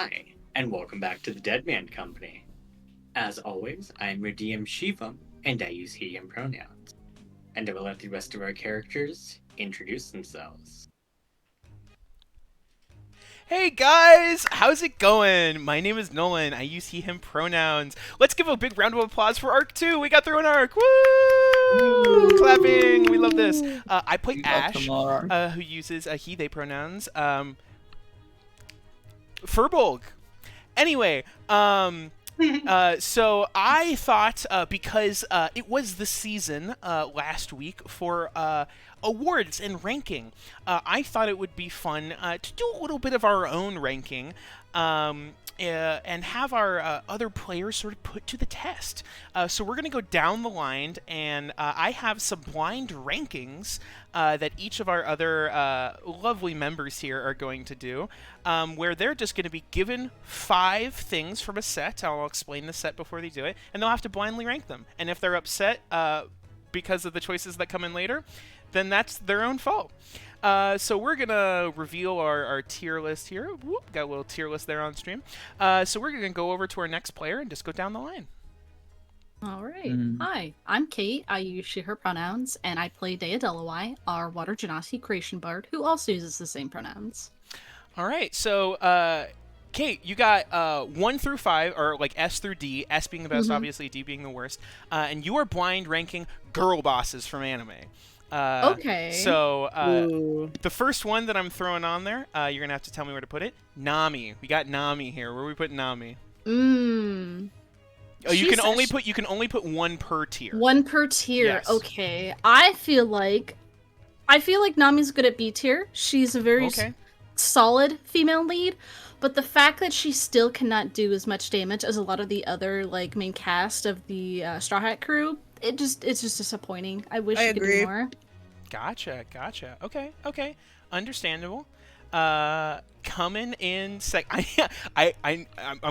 Hi, and welcome back to the Deadman Company. As always, I am your DM Shiva, and I use he him pronouns. And I will let the rest of our characters introduce themselves. Hey guys, how's it going? My name is Nolan. I use he, him pronouns. Let's give a big round of applause for Arc 2. We got through an arc. Woo! Clapping. We love this. I play Ash, who uses he, they pronouns. Furbolg. Anyway, so I thought because it was the season last week for awards and ranking, I thought it would be fun to do a little bit of our own ranking. And have our other players sort of put to the test. So we're going to go down the line, and I have some blind rankings that each of our other lovely members here are going to do, where they're just going to be given 5 things from a set. I'll explain the set before they do it, and they'll have to blindly rank them. And if they're upset because of the choices that come in later, then that's their own fault. So we're going to reveal our tier list here. Whoop, got a little tier list there on stream. So we're going to go over to our next player and just go down the line. All right. Hi, I'm Kate. I use she, her pronouns, and I play Dea Delawai, our Water Genasi creation bard, who also uses the same pronouns. All right. So, Kate, you got 1 through 5, or like S through D, S being the best, obviously, D being the worst. And you are blind ranking girl bosses from anime. Okay. So, the first one that I'm throwing on there, you're going to have to tell me where to put it. Nami. We got Nami here. Where we put Nami? Oh, you can only put 1 per tier. 1 per tier. Yes. Okay. I feel like Nami's good at B tier. She's a very solid female lead, but the fact that she still cannot do as much damage as a lot of the other like main cast of the Straw Hat crew, it's just disappointing. I wish she could do more. Gotcha. Okay. Understandable. Coming in I'm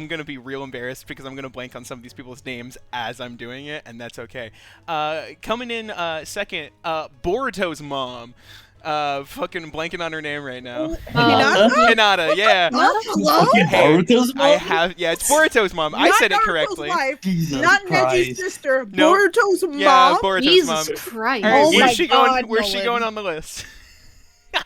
gonna be real embarrassed because I'm gonna blank on some of these people's names as I'm doing it, and that's okay. Coming in second, Boruto's mom. Fucking blanking on her name right now. Hinata, yeah. Boruto's mom? It's Boruto's mom. I said it correctly. Not Neji's sister. Nope. Boruto's mom. Yeah, Boruto's Jesus mom. Christ. All right, God, where's she going on the list?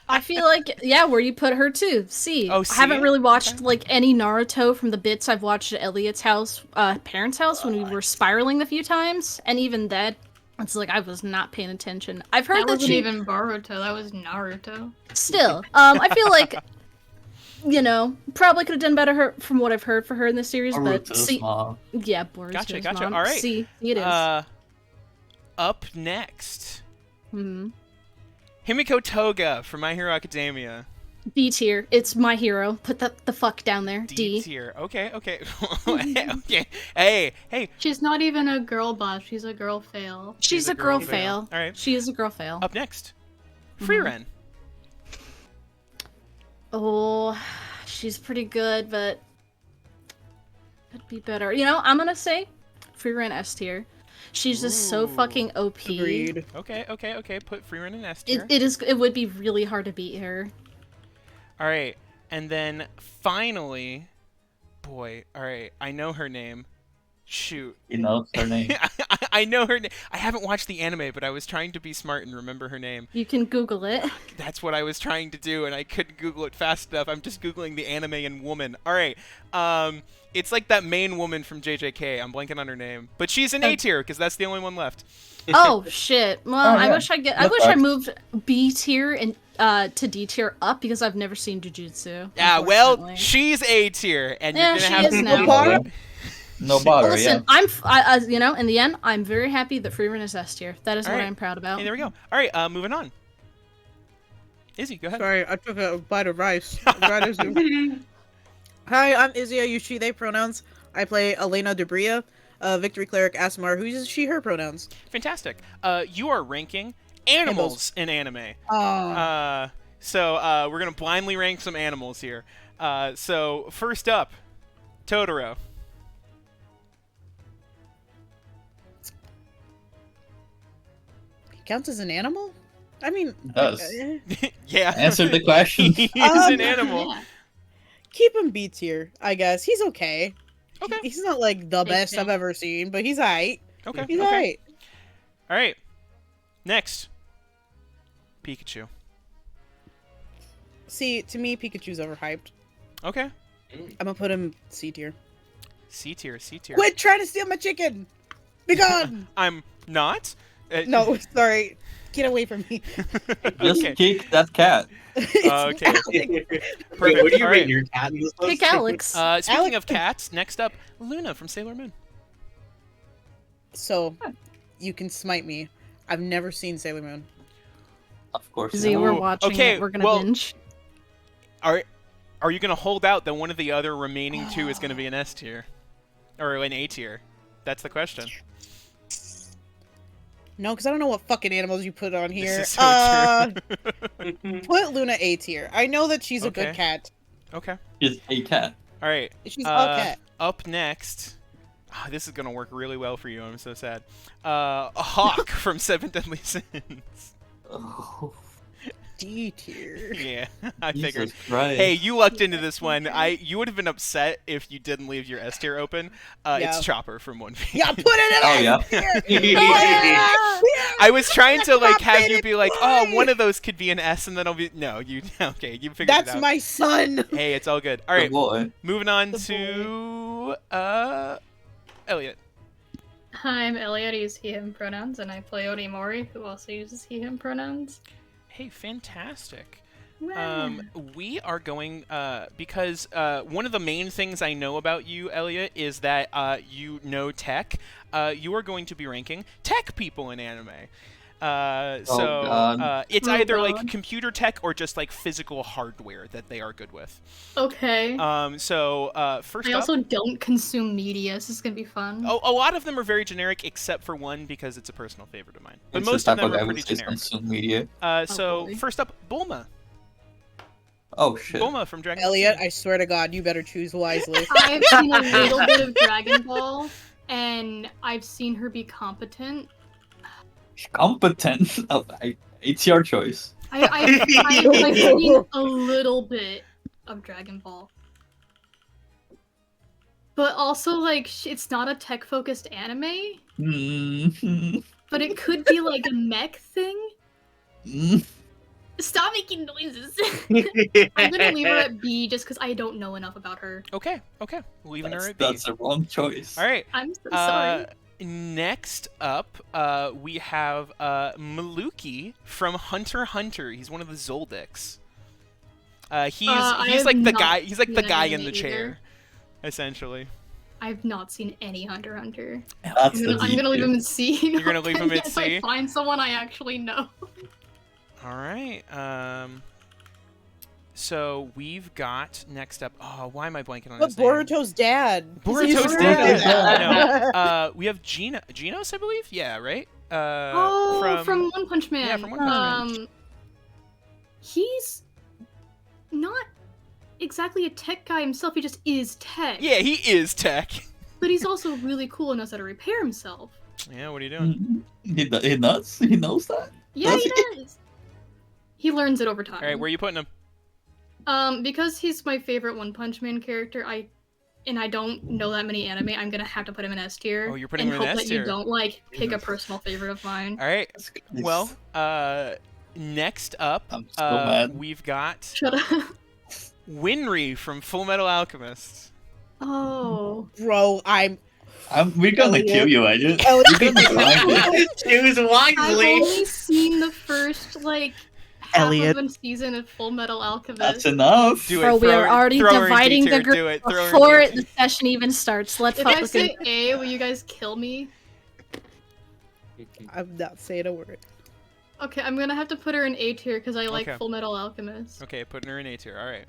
I feel like, where you put her too. C. Oh, C? I haven't really watched like any Naruto from the bits I've watched at Elliot's house, parents' house when we were spiraling a few times, and even that, it's like I was not paying attention. I've heard that that wasn't she even Boruto. That was Naruto. Still, I feel like probably could have done better from what I've heard for her in this series. Boruto's but C, mom. yeah, Boruto's Gotcha. mom. All right. C, it is. Up next. Himiko Toga from My Hero Academia. D tier. It's my hero. Put the fuck down there. D tier. Okay. Okay. Hey. She's not even a girl boss. She's a girl fail. She's a girl fail. All right. She is a girl fail. Up next, Freeren. Oh, she's pretty good, but could be better. I'm gonna say Freeren S tier. She's just so fucking OP. Agreed. Okay. Put Freeren in S tier. It would be really hard to beat her. All right, and then finally, boy. All right, I know her name. Shoot. You know her name. I know her name. I haven't watched the anime, but I was trying to be smart and remember her name. You can Google it. That's what I was trying to do, and I couldn't Google it fast enough. I'm just Googling the anime and woman. All right. It's like that main woman from JJK. I'm blanking on her name, but she's in A tier because that's the only one left. Oh shit! Well, I wish I moved B tier and to D tier up because I've never seen Jujutsu. Yeah, well, she's A tier, and you're gonna she have is to. now. No bother, Listen, in the end, I'm very happy that Freeren is S tier. That is what I'm proud about. Hey, there we go. All right, moving on. Izzy, go ahead. Sorry, I took a bite of rice. Hi, I'm Izzy. I use she, they pronouns. I play Elena Debria, Victory Cleric Asimar, who uses she, her pronouns. Fantastic. You are ranking animals in anime. So we're going to blindly rank some animals here. So first up, Totoro. He counts as an animal? I mean... Does. Yeah. Answer the question. He is an animal. Yeah. keep him B tier, I guess. He's okay. Okay. He's not like the best I've ever seen, but he's alright. Okay. He's alright. All right. Next, Pikachu. See, to me, Pikachu's overhyped. Okay. I'm gonna put him C tier. C tier. Quit trying to steal my chicken! Be gone! I'm not. No, sorry. Get away from me. Just kick that cat. Okay. Perfect. Wait, what do you All rate right. your cat in this list? Kick Alex. Speaking of cats, next up, Luna from Sailor Moon. So, you can smite me. I've never seen Sailor Moon. Of course. Z, not. we're Ooh, watching okay, it. We're gonna well- binge. Are you gonna hold out that one of the other remaining two is gonna be an S tier, or an A tier? That's the question. No, because I don't know what fucking animals you put on here. This is so true. Put Luna A tier. I know that she's a Okay. good cat. Okay. She's a cat. All right. She's a cat. Up next. This is gonna work really well for you. I'm so sad. A Hawk from Seven Deadly Sins. Oh, D tier. Yeah, I Jesus figured. Christ. Hey, you lucked into this one. You would have been upset if you didn't leave your S tier open. Yeah. It's Chopper from One Piece. Yeah, put it in Oh, S yeah. tier. I was trying to like have you Stop be like, it, oh, boy. one of those could be an S, and then I'll be no. You okay? You figured it That's out. my son. Hey, it's all good. All Good right, boy. moving on The to Elliot. Hi, I'm Elliot. I use he/him pronouns, and I play Odimori, who also uses he/him pronouns. Hey, fantastic. Wow. We are going because one of the main things I know about you, Elliot, is that you know tech. You are going to be ranking tech people in anime. God. It's Oh, either like God. computer tech or just like physical hardware that they are good with. Okay. First I up, also don't consume media. This is gonna be fun. a lot of them are very generic, except for one because it's a personal favorite of mine. But It's most the of type them guy are who pretty says generic. consume media. So boy. first up, Bulma. Oh shit. Bulma from Dragon Ball Elliot, Z. I swear to God, you better choose wisely. I've seen a little bit of Dragon Ball, and I've seen her be competent. Competent. Oh, it's your choice. I've seen a little bit of Dragon Ball. But also, like, it's not a tech-focused anime, Mm. but it could be, like, a mech thing. Stop making noises! I'm gonna leave her at B just because I don't know enough about her. Okay, leaving her at B. That's the wrong choice. All right. I'm so sorry. Next up, we have Maluki from Hunter x Hunter. He's one of the Zoldycks. He's have like the not guy. He's like the seen guy any in the either. chair, essentially. I've not seen any Hunter x Hunter. That's I'm gonna leave him in C. You're gonna leave him at Unless I C? find someone I actually know. All right. So we've got next up. Oh, why am I blanking on But his name? Boruto's dad. Boruto's He's dad. No. We have Genos, I believe. Yeah, right. From One Punch Man. Yeah, from One Punch Man. He's not exactly a tech guy himself. He just is tech. Yeah, he is tech. But he's also really cool and knows how to repair himself. Yeah, what are you doing? He does. He knows that. Yeah, Does he does. He learns it over time. All right, where are you putting him? Because he's my favorite One Punch Man character, I don't know that many anime, I'm gonna have to put him in S tier. Oh, you're putting him in hope S that tier. you don't pick a personal favorite of mine. All right. Well, next up, I'm so mad. we've got Shut up. Winry from Full Metal Alchemist. Oh. Bro, We're gonna Elliot. kill you, Elliot. Elliot. You're gonna find it. Choose I've wisely. only seen the first half Elliot. of a season of Full Metal Alchemist. That's enough. Do it. Bro, we throw are her- already throw her in dividing D tier, the group do it, throw her in before D tier. the session even starts. Let's If I fucking say A, will you guys kill me? I'm not saying a word. Okay, I'm gonna have to put her in A tier because I like Okay. Full Metal Alchemist. Okay, putting her in A tier. All right.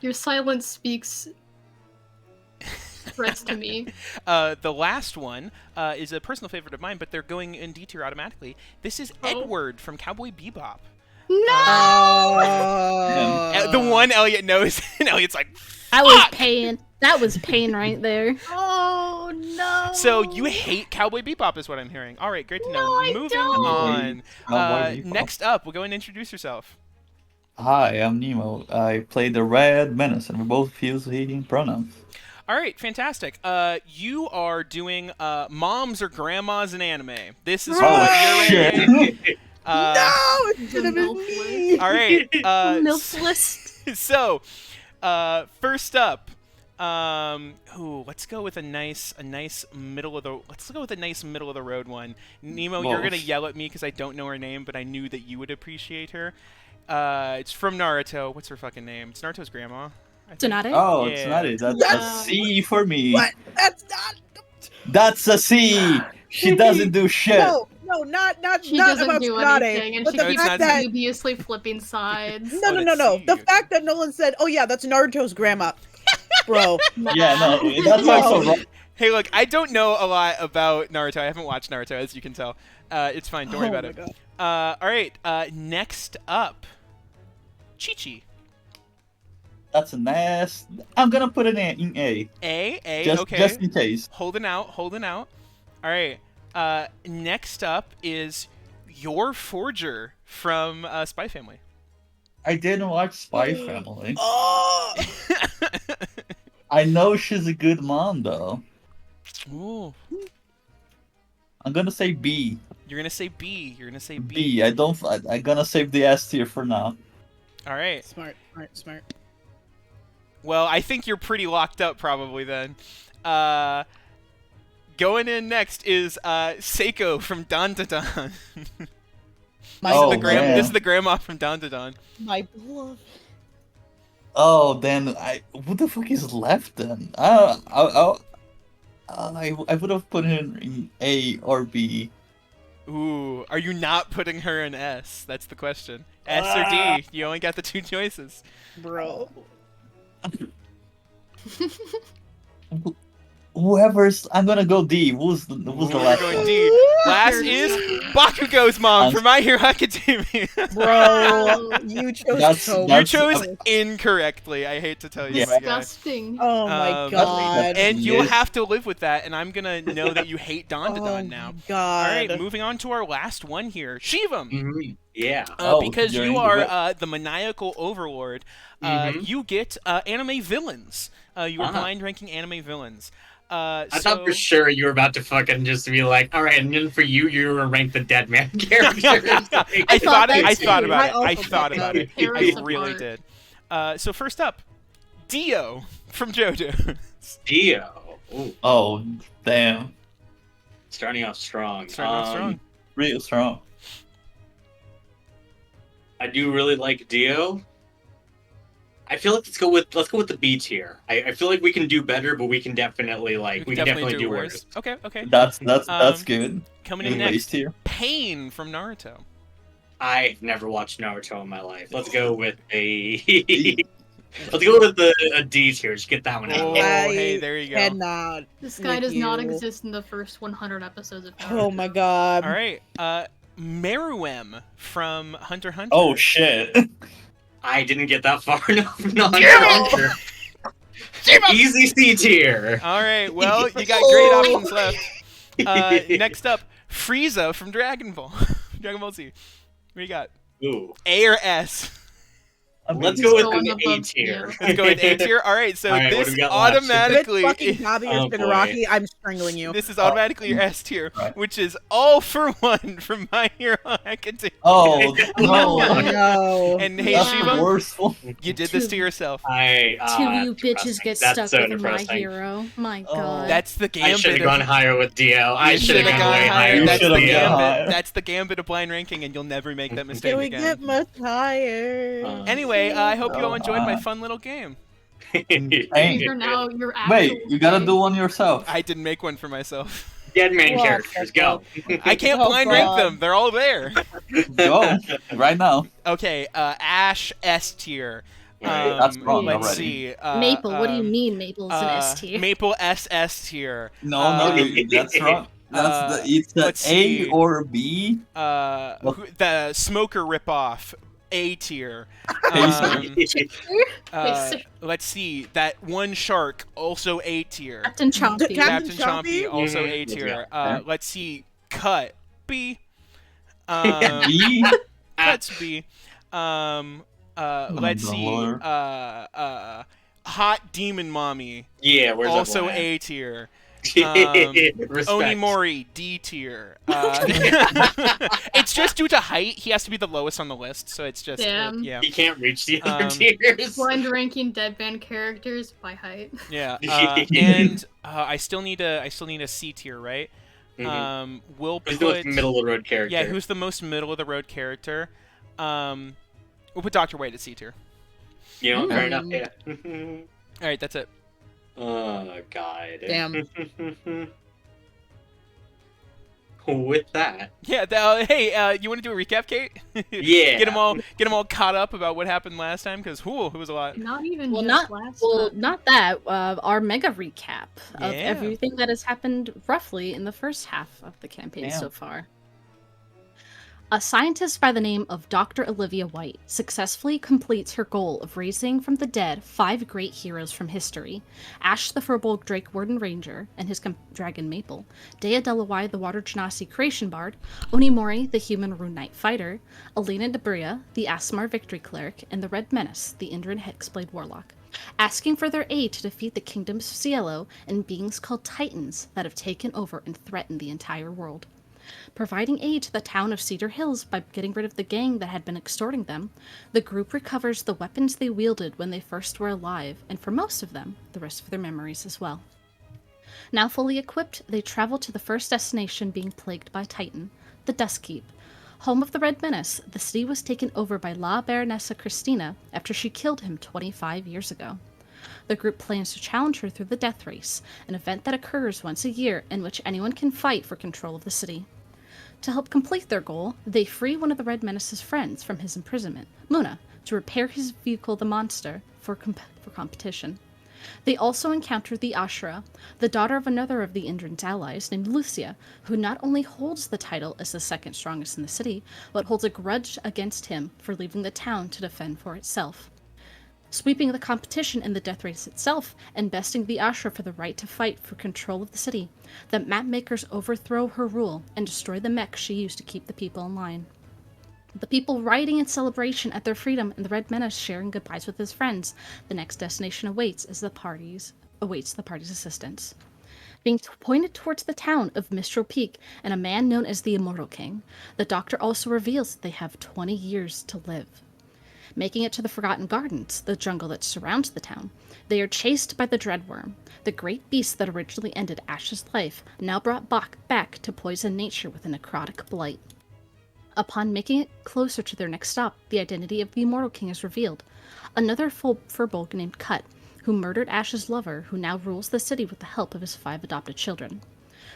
Your silence speaks threats to me. The last one is a personal favorite of mine, but they're going in D tier automatically. This is Oh. Edward from Cowboy Bebop. No! The one Elliot knows, and Elliot's like, That was Fuck! pain. That was pain right there. Oh no! so you hate Cowboy Bebop, is what I'm hearing. All right, great to know. No, I Moving don't. on. Cowboy Bebop. Next up, we'll go and introduce yourself. Hi, I'm Nemo. I play the Red Menace, and we both use he pronouns. All right, fantastic. You are doing moms or grandmas in anime. This is Oh, what you're shit. ranking. No, it The should have been MILF me. All right. MILF list. So, first up, let's go with a nice middle of the. Let's go with a nice middle of the road one. Nemo, you're gonna Wolf. yell at me because I don't know her name, but I knew that you would appreciate her. It's from Naruto. What's her fucking name? It's Naruto's grandma. I think. Tsunade? Oh, Yeah. it's not it. That's Yes. a C for me. What? That's not. That's a C. She doesn't do shit. No, not She not doesn't about do Tsunade, anything, and but she the No, it's keeps fact not- that dubiously flipping sides. no, Oh, no, that's no. C, The okay. fact that Nolan said, "Oh yeah, that's Naruto's grandma," bro. Yeah, no, that's also wrong. Hey, look, I don't know a lot about Naruto. I haven't watched Naruto, as you can tell. It's fine. Don't worry Oh about my it. God. All right. Next up, Chi-Chi. That's an S. I'm gonna put it in A. A. Just, Okay. just in case. Holding out. All right. Next up is your Forger from Spy Family. I didn't watch Spy Family. Oh, I know she's a good mom, though. Ooh. I'm gonna say B. You're gonna say B. B. I'm gonna save the S tier for now. All right. smart. Well, I think you're pretty locked up probably then. Going in next is Seiko from Dan Da Dan. Oh, man. This is the grandma from Dan Da Dan. My beloved. Oh, then what the fuck is left then? I would have put her in A or B. Ooh, are you not putting her in S? That's the question. S or D? You only got the two choices. Bro. I'm gonna go D. Who's the Ooh, last we're going one? D. Last is Bakugo's mom from My Hero Academia. Bro, you chose That's- so You that's- chose incorrectly. I hate to tell you, Yeah. my guy. Disgusting. Oh my Um, god. And you'll Yes. have to live with that, and I'm gonna know that you hate Dan Da Oh Dan now. my All god. right, moving on to our last one here, Shivam. Mhm. Yeah. Because you're you into are it. the maniacal overlord, Mhm. you get anime villains. You are Uh-huh. blind ranking anime villains. I thought for sure you were about to fucking just be like, all right, and then for you, you were ranked the Deadman characters. I thought that about too. it. I also thought thought about that. it. Tear I us really apart. did. So first up, Dio from JoJo. Dio. Ooh, Oh, damn. starting off strong. Starting off strong. Real strong. I do really like Dio. I feel like let's go with the B tier. I feel like we can do better, but we can definitely We can definitely do worse. Okay. That's Um, good. Coming in In next, base tier. Pain from Naruto. I've never watched Naruto in my life. Let's go with a let's go with a D tier. Just get that one out. Oh, of the way. hey, there you go. Cannot. This guy with does not you. exist in the first 100 episodes of Oh Naruto. my god. All right, Meruem from Hunter x Hunter. Oh shit. I didn't get that far enough. No, Hunter. Easy C tier. All right, well, you got great options left. Next up, Frieza from Dragon Ball. Dragon Ball Z. What do you got? Ooh. A or S? Let's He's go with going an A above tier. Dio. Let's go with A tier. All right, so All right, what this do we got left? automatically If it's fucking Kabi Oh, or boy. Shigaraki, I'm strangling you. this is automatically your S tier, Right. which is All for One from My Hero Academia. Oh Oh no. no. And hey, That's Shiva, the worst one. you did this to yourself. Two you bitches depressing. get That's stuck so with my depressing. hero. My Oh. god. That's the I gambit. should have gone higher with Dio. I You should have shoulda gone way higher You with That's the should've Dio. gone gambit. higher. That's the gambit of blind ranking, and you'll never make that mistake Can we again. get much higher? Anyway, I hope you all Oh, enjoyed my fun little game. These Dang. are now your actual Wait, you gotta names. do one yourself. I didn't make one for myself. Deadman Well, characters, go. I can't Oh, blind rank God. them. They're all there. Go right now. Okay, Ash S tier. Alright, that's wrong Let's already. see. Maple, what do you mean Maple's an S tier? Maple SS tier. No, Um, that's wrong. That's it's let's A see. or B. The Smoker ripoff, A tier. Hey, Let's see. That one shark, also A tier. Captain Chompy. Captain Chompy? Chompy, also Mhm. A tier. Yeah. Let's see. Cut, B. B. That's B. Let's see. Lower. Hot Demon Mommy. Yeah, where's Also Evelyn at? A tier. Respect. Onimori, D tier. It's just due to height. He has to be the lowest on the list, so it's just Damn. yeah. He can't reach the other tiers. Blind ranking Deadman characters by height. Yeah, and I still need a C tier, right? Mhm. We'll Who's put the middle of the road character? yeah. Who's the most middle of the road character? We'll put Dr. White at C tier. You know, fair enough. Mm. Yeah. All right, that's it. Oh God. Damn. With that, Yeah. Hey, you want to do a recap, Kate? yeah. Get them all caught up about what happened last time, because it was a lot. Not even Well, just last Well, time. not that. Our mega recap of Yeah. everything that has happened roughly in the first half of the campaign Damn. so far. A scientist by the name of Dr. Olivia White successfully completes her goal of raising from the dead 5 great heroes from history: Ash the Furbolg Drake Warden Ranger and his dragon Maple, Dea Delawai the Water Genasi Creation Bard, Onimori the Human Rune Knight Fighter, Elena Debria the Asmar Victory Cleric, and the Red Menace the Indran Hexblade Warlock, asking for their aid to defeat the kingdoms of Cielo and beings called Titans that have taken over and threatened the entire world. Providing aid to the town of Cedar Hills by getting rid of the gang that had been extorting them, the group recovers the weapons they wielded when they first were alive, and for most of them, the rest of their memories as well. Now fully equipped, they travel to the first destination being plagued by Titan, the Duskkeep. Home of the Red Menace, the city was taken over by La Baronessa Christina after she killed him 25 years ago. The group plans to challenge her through the Death Race, an event that occurs once a year in which anyone can fight for control of the city. To help complete their goal, they free one of the Red Menace's friends from his imprisonment, Muna, to repair his vehicle, the Monster, for competition. They also encounter the Ashura, the daughter of another of the Indran's allies named Lucia, who not only holds the title as the second strongest in the city, but holds a grudge against him for leaving the town to defend for itself. Sweeping the competition in the Death Race itself, and besting the Ashura for the right to fight for control of the city, the Mapmakers overthrow her rule and destroy the mech she used to keep the people in line. The people rioting in celebration at their freedom, and the Red Menace sharing goodbyes with his friends. The next destination awaits the party's assistance. Being pointed towards the town of Mistral Peak and a man known as the Immortal King, the Doctor also reveals that they have 20 years to live. Making it to the Forgotten Gardens, the jungle that surrounds the town, they are chased by the Dreadworm, the great beast that originally ended Ash's life, now brought back to poison nature with a necrotic blight. Upon making it closer to their next stop, the identity of the Immortal King is revealed. Another Furbolg named Cut, who murdered Ash's lover, who now rules the city with the help of his 5 adopted children.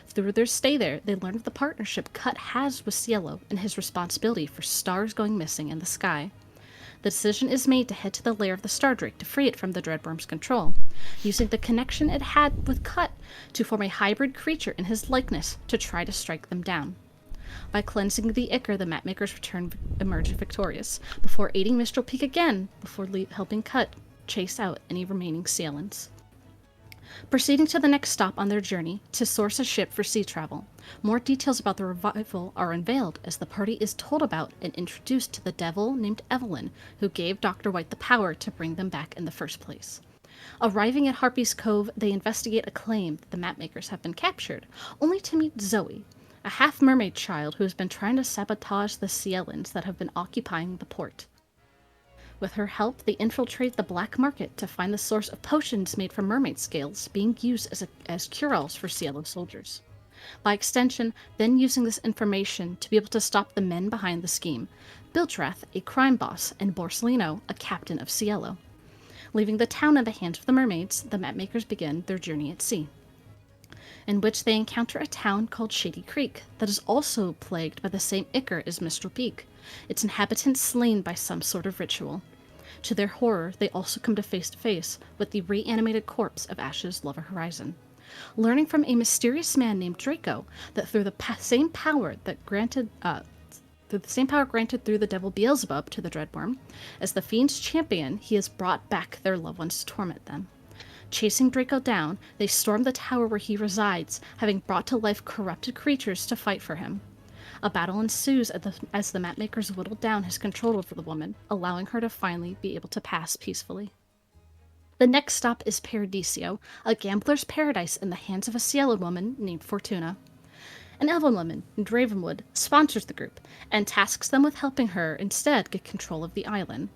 Through their stay there, they learn of the partnership Cut has with Cielo and his responsibility for stars going missing in the sky. The decision is made to head to the lair of the Stardrake to free it from the Dreadworm's control, using the connection it had with Cut to form a hybrid creature in his likeness to try to strike them down. By cleansing the Ichor, the Mapmakers emerge victorious, before aiding Mistral Peak again, before helping Cut chase out any remaining Sealans. Proceeding to the next stop on their journey, to source a ship for sea travel. More details about the revival are unveiled as the party is told about and introduced to the devil named Evelyn, who gave Dr. White the power to bring them back in the first place. Arriving at Harpy's Cove, they investigate a claim that the Mapmakers have been captured, only to meet Zoe, a half-mermaid child who has been trying to sabotage the Cielans that have been occupying the port. With her help, they infiltrate the black market to find the source of potions made from mermaid scales being used as cure-alls for Cielo soldiers. By extension, then using this information to be able to stop the men behind the scheme, Biltrath, a crime boss, and Borsellino, a captain of Cielo. Leaving the town in the hands of the mermaids, the Mapmakers begin their journey at sea, in which they encounter a town called Shady Creek that is also plagued by the same Ichor as Mistral Peak, its inhabitants slain by some sort of ritual. To their horror, they also come to face with the reanimated corpse of Ash's lover Horizon. Learning from a mysterious man named Draco that through the same power granted through the devil Beelzebub to the Dreadworm, as the Fiend's champion, he has brought back their loved ones to torment them. Chasing Draco down, they storm the tower where he resides, having brought to life corrupted creatures to fight for him. A battle ensues as the mapmakers whittle down his control over the woman, allowing her to finally be able to pass peacefully. The next stop is Paradiso, a gambler's paradise in the hands of a Cielo woman named Fortuna. An elven woman named Ravenwood sponsors the group and tasks them with helping her instead get control of the island,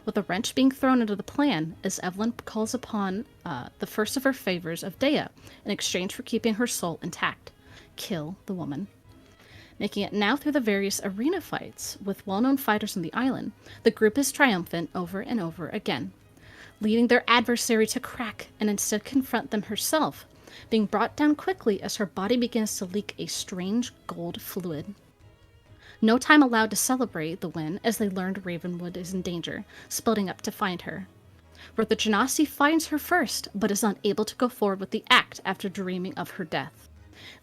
with a wrench being thrown into the plan as Evelyn calls upon the first of her favors of Dea in exchange for keeping her soul intact: kill the woman. Making it now through the various arena fights with well-known fighters on the island, the group is triumphant over and over again, leading their adversary to crack and instead confront them herself, being brought down quickly as her body begins to leak a strange gold fluid. No time allowed to celebrate the win as they learned Ravenwood is in danger, splitting up to find her. Where the Genasi finds her first, but is unable to go forward with the act after dreaming of her death,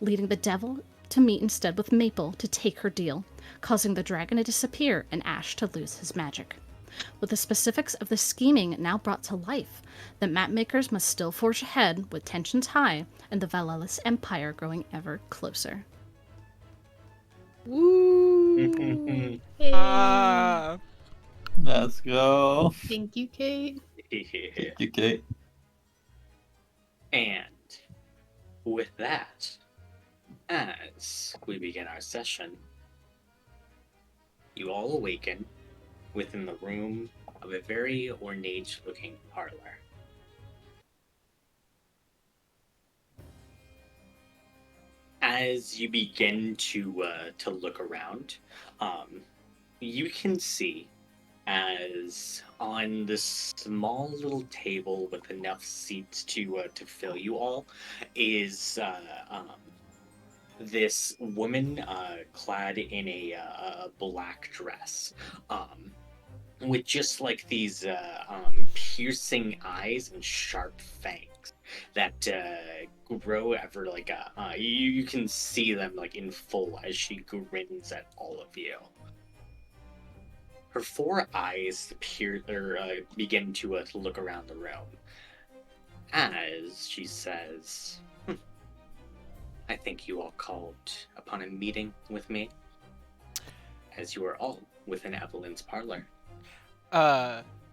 leading the devil to meet instead with Maple to take her deal, causing the dragon to disappear and Ash to lose his magic. With the specifics of the scheming now brought to life, the mapmakers must still forge ahead with tensions high and the Valelis Empire growing ever closer. Woo! Ah. Let's go. Thank you, Kate. Thank you, Kate. And with that, as we begin our session, you all awaken within the room of a very ornate-looking parlor. As you begin to look around, you can see as on this small little table with enough seats to fill you all is this woman clad in a black dress, with just like these piercing eyes and sharp fangs that grow ever like you can see them like in full as she grins at all of you. Her four eyes begin to look around the room as she says, I think you all called upon a meeting with me, as you are all within Evelyn's parlor.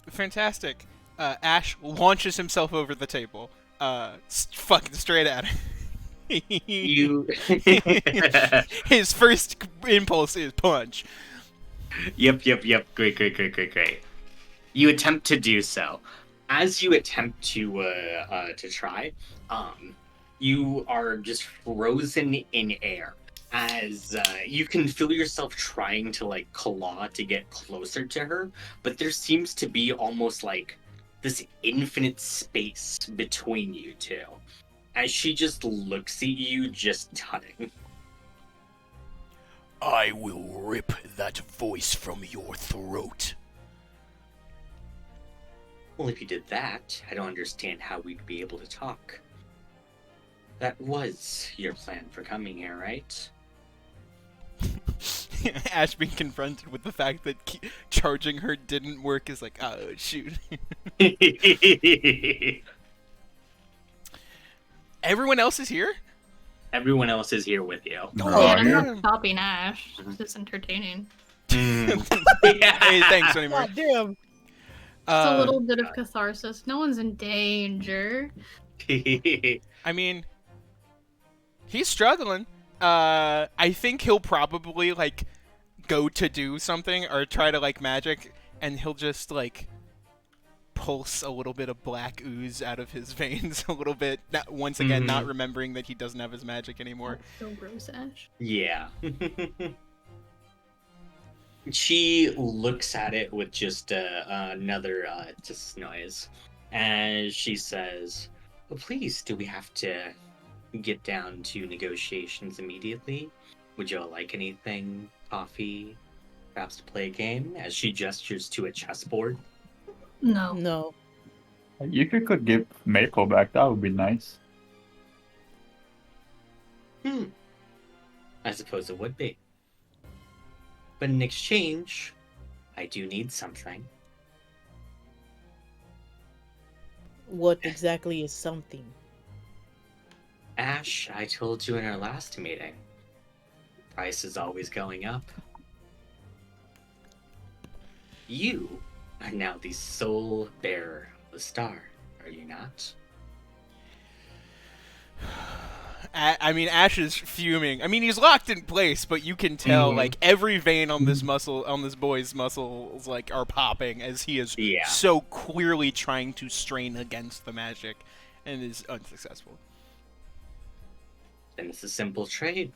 Fantastic. Ash launches himself over the table. Fucking straight at him. You His first impulse is punch. Yep. Great. You attempt to do so. As you attempt to try, you are just frozen in air. As you can feel yourself trying to like claw to get closer to her, but there seems to be almost like this infinite space between you two. As she just looks at you, just stunning. I will rip that voice from your throat. Well, if you did that, I don't understand how we'd be able to talk. That was your plan for coming here, right? Ash being confronted with the fact that charging her didn't work is like, oh, shoot. Everyone else is here? Everyone else is here with you. Yeah, I'm not stopping Ash. It's just entertaining. Hey, thanks anymore. God damn. Just a little bit of catharsis. No one's in danger. I mean, he's struggling. I think he'll probably, like, go to do something or try to, like, magic, and he'll just, like, pulse a little bit of black ooze out of his veins a little bit. Once again, not remembering that he doesn't have his magic anymore. So gross, Ash. Yeah. She looks at it with just another just noise, as she says, well, please, do we have to get down to negotiations immediately? Would you all like anything? Coffee? Perhaps to play a game? As she gestures to a chessboard. No. No. You could give Maple back. That would be nice. I suppose it would be. But in exchange, I do need something. What exactly is something? Ash, I told you in our last meeting Price is always going up. You are now the sole bearer of the star, are you not? I mean, Ash is fuming. I mean, he's locked in place, but you can tell, like, every vein on this boy's muscles, like, are popping as he is so clearly trying to strain against the magic and is unsuccessful. Then it's a simple trade.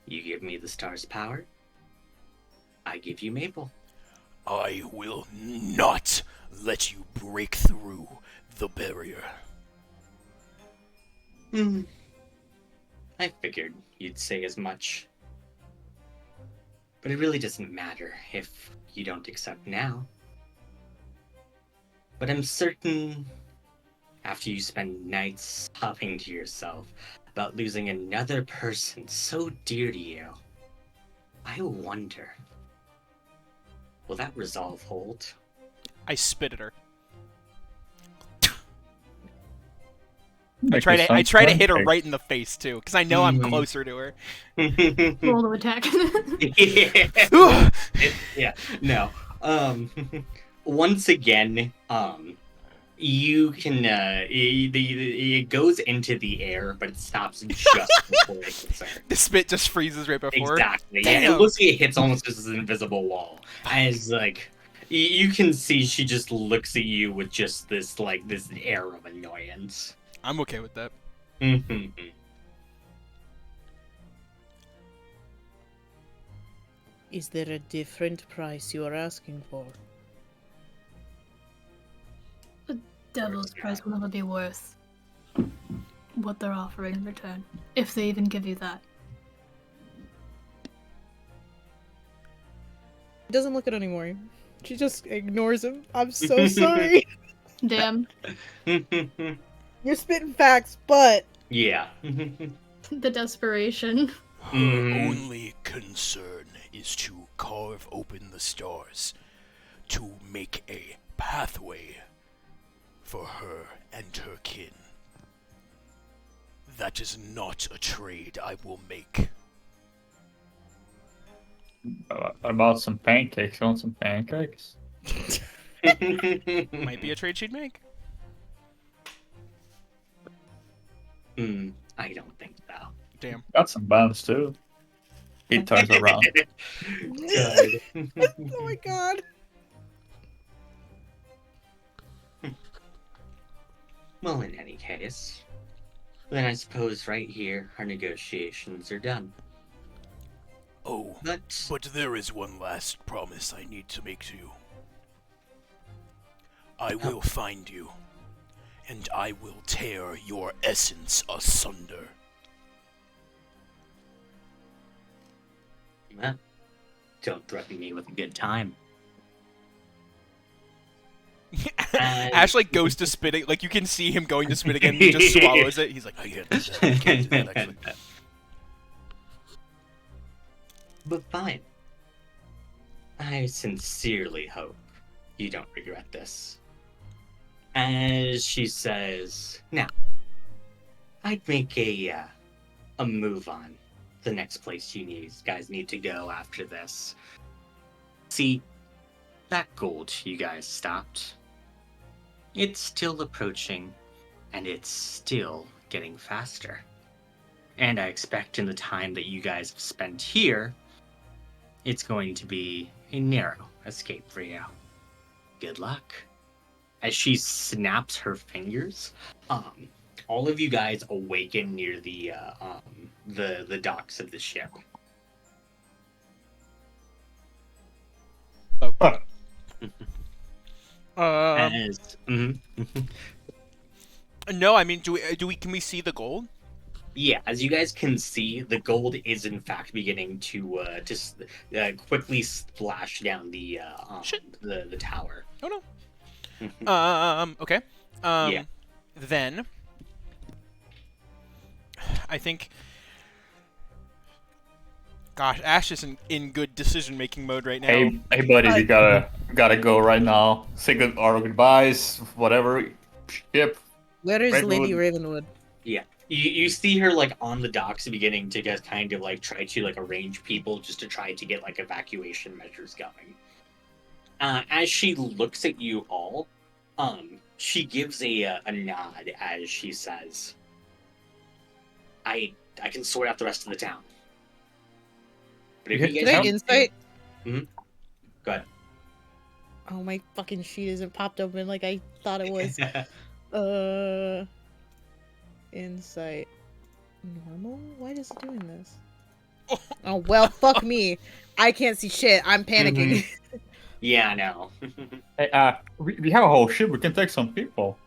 You give me the star's power, I give you Maple. I will not let you break through the barrier. I figured you'd say as much. But it really doesn't matter if you don't accept now. But I'm certain after you spend nights sobbing to yourself about losing another person so dear to you, I wonder, will that resolve hold? I spit at her. Make I me try to some hit her pancakes. right in the face too, because I know I'm closer to her. Roll to attack. Yeah, no. Once again, you can, it goes into the air, but it stops just before it hits her. The spit just freezes right before. Exactly. Damn. Yeah, it looks like it hits almost as an invisible wall. As, like, you can see she just looks at you with just this, like, this air of annoyance. I'm okay with that. Is there a different price you are asking for? Devil's price will never be worth what they're offering in return, if they even give you that. She doesn't look at it anymore. She just ignores him. I'm so sorry. Damn. You're spitting facts, but Yeah. The desperation. Her only concern is to carve open the stars, to make a pathway for her and her kin. That is not a trade I will make. About some pancakes. You want some pancakes? Might be a trade she'd make. I don't think so. Damn. Got some buns too. He turns around. Good. oh my god. Well, in any case, then I suppose right here our negotiations are done. Oh, but there is one last promise I need to make to you. I will find you, and I will tear your essence asunder. Well, don't threaten me with a good time. Ash like goes to spit it, like you can see him going to spit again. He just swallows it. He's like, I can't do that. I can't do that, actually. But fine. I sincerely hope you don't regret this. As she says, now, I'd make a move on the next place you guys need to go after this. See, that gold you guys stopped, it's still approaching, and it's still getting faster. And I expect in the time that you guys have spent here, it's going to be a narrow escape for you. Good luck. As she snaps her fingers, all of you guys awaken near the docks of the ship. oh. No, I mean, can we see the gold? Yeah, as you guys can see, the gold is in fact beginning to just quickly splash down the tower. Oh no. Okay. Yeah. Then I think. Gosh, Ash is in good decision-making mode right now. Hey, buddy, we gotta go right now. Say goodbyes, whatever. Ship. Where is Redwood. Lady Ravenwood? Yeah. You see her like on the docks beginning to get kind of like try to like arrange people just to try to get like evacuation measures going. As she looks at you all, she gives a nod as she says, I can sort out the rest of the town. But if you Can guys I need insight? to, go ahead. Oh, my fucking sheet isn't popped open like I thought it was. Insight. Normal? Why is it doing this? Oh, well, fuck me. I can't see shit. I'm panicking. Yeah, I know. Hey, we have a whole ship. We can take some people.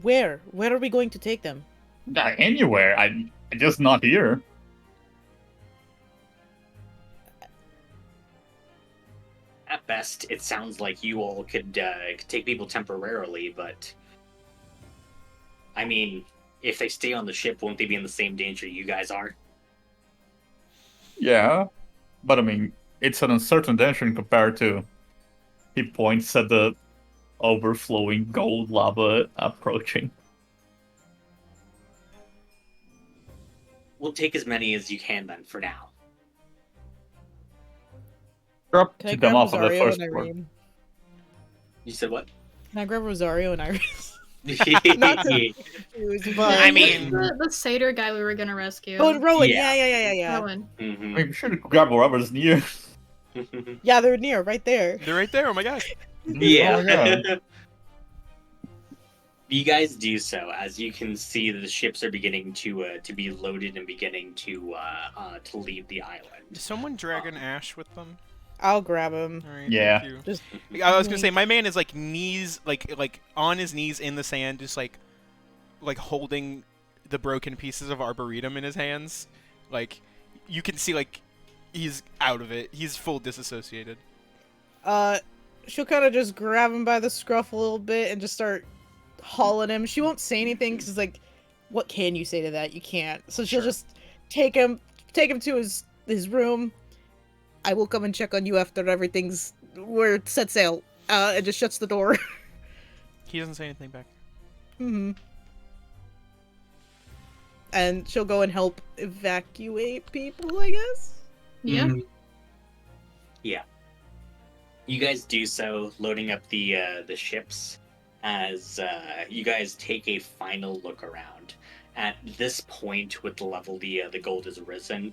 Where? Where are we going to take them? Anywhere. I just not here. At best, it sounds like you all could take people temporarily, but I mean, if they stay on the ship, won't they be in the same danger you guys are? Yeah, but I mean, it's an uncertain danger compared to. He points at the overflowing gold lava approaching. We'll take as many as you can then for now. Drop Can I to grab them off of the Rosario first and floor. Irene? You said what? Can I grab Rosario and Iris? Not to confuse, but... I mean- the satyr guy we were gonna rescue. Oh, and Rowan. Yeah. Yeah. Rowan. I mean, we should grab whoever's near. Yeah, they're near, right there. They're right there. Oh my god. Yeah. Oh my god. You guys do so as you can see that the ships are beginning to be loaded and beginning to leave the island. Did someone drag an ash with them? I'll grab him. All right, Yeah. thank you. Just I was gonna say my man is like knees, like on his knees in the sand, just like holding the broken pieces of arboretum in his hands. Like you can see, like he's out of it. He's full disassociated. she'll kind of just grab him by the scruff a little bit and just start hauling him. She won't say anything because, like, what can you say to that? You can't. So she'll just take him to his room. I will come and check on you after we're set sail. And just shuts the door. He doesn't say anything back. And she'll go and help evacuate people, I guess. Yeah. Yeah. You guys do so, loading up the ships as you guys take a final look around. At this point, with the level the gold has risen,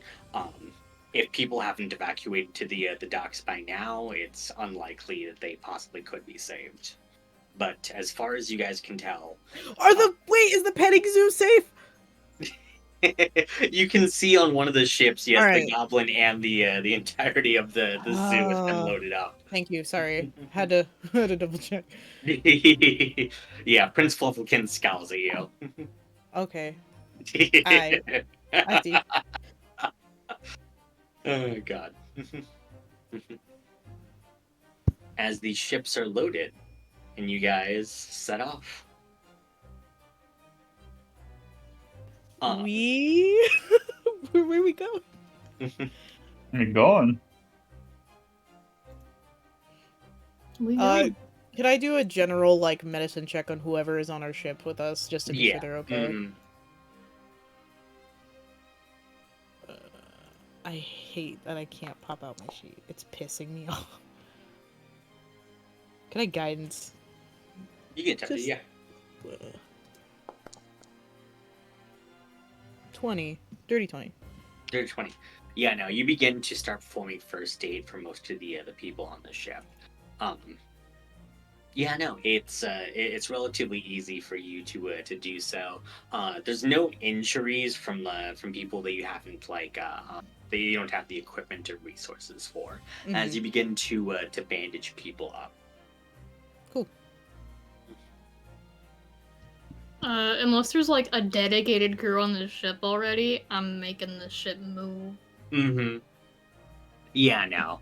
if people haven't evacuated to the docks by now, it's unlikely that they possibly could be saved. But as far as you guys can tell, Is the petting zoo safe? you can see on one of the ships, yes, Alright. the goblin and the entirety of the zoo has been loaded up. Thank you. Sorry, had to double check. Yeah, Prince Flufflekin scowls at you. Okay, I see. Oh god. As the ships are loaded, and you guys set off. We where we go? You're gone. Could I do a general like medicine check on whoever is on our ship with us, just to be sure they're okay? Mhm. I hate that I can't pop out my sheet. It's pissing me off. Can I guidance? You get tempted, Just- yeah. 20. Dirty 20. Dirty 20. Yeah, no, you begin to start performing first aid for most of the people on the ship. Yeah, no, it's relatively easy for you to do so. There's no injuries from people that you haven't that you don't have the equipment or resources for. As you begin to bandage people up. Cool. Unless there's like a dedicated crew on the ship already, I'm making the ship move. Mm-hmm. Yeah, no.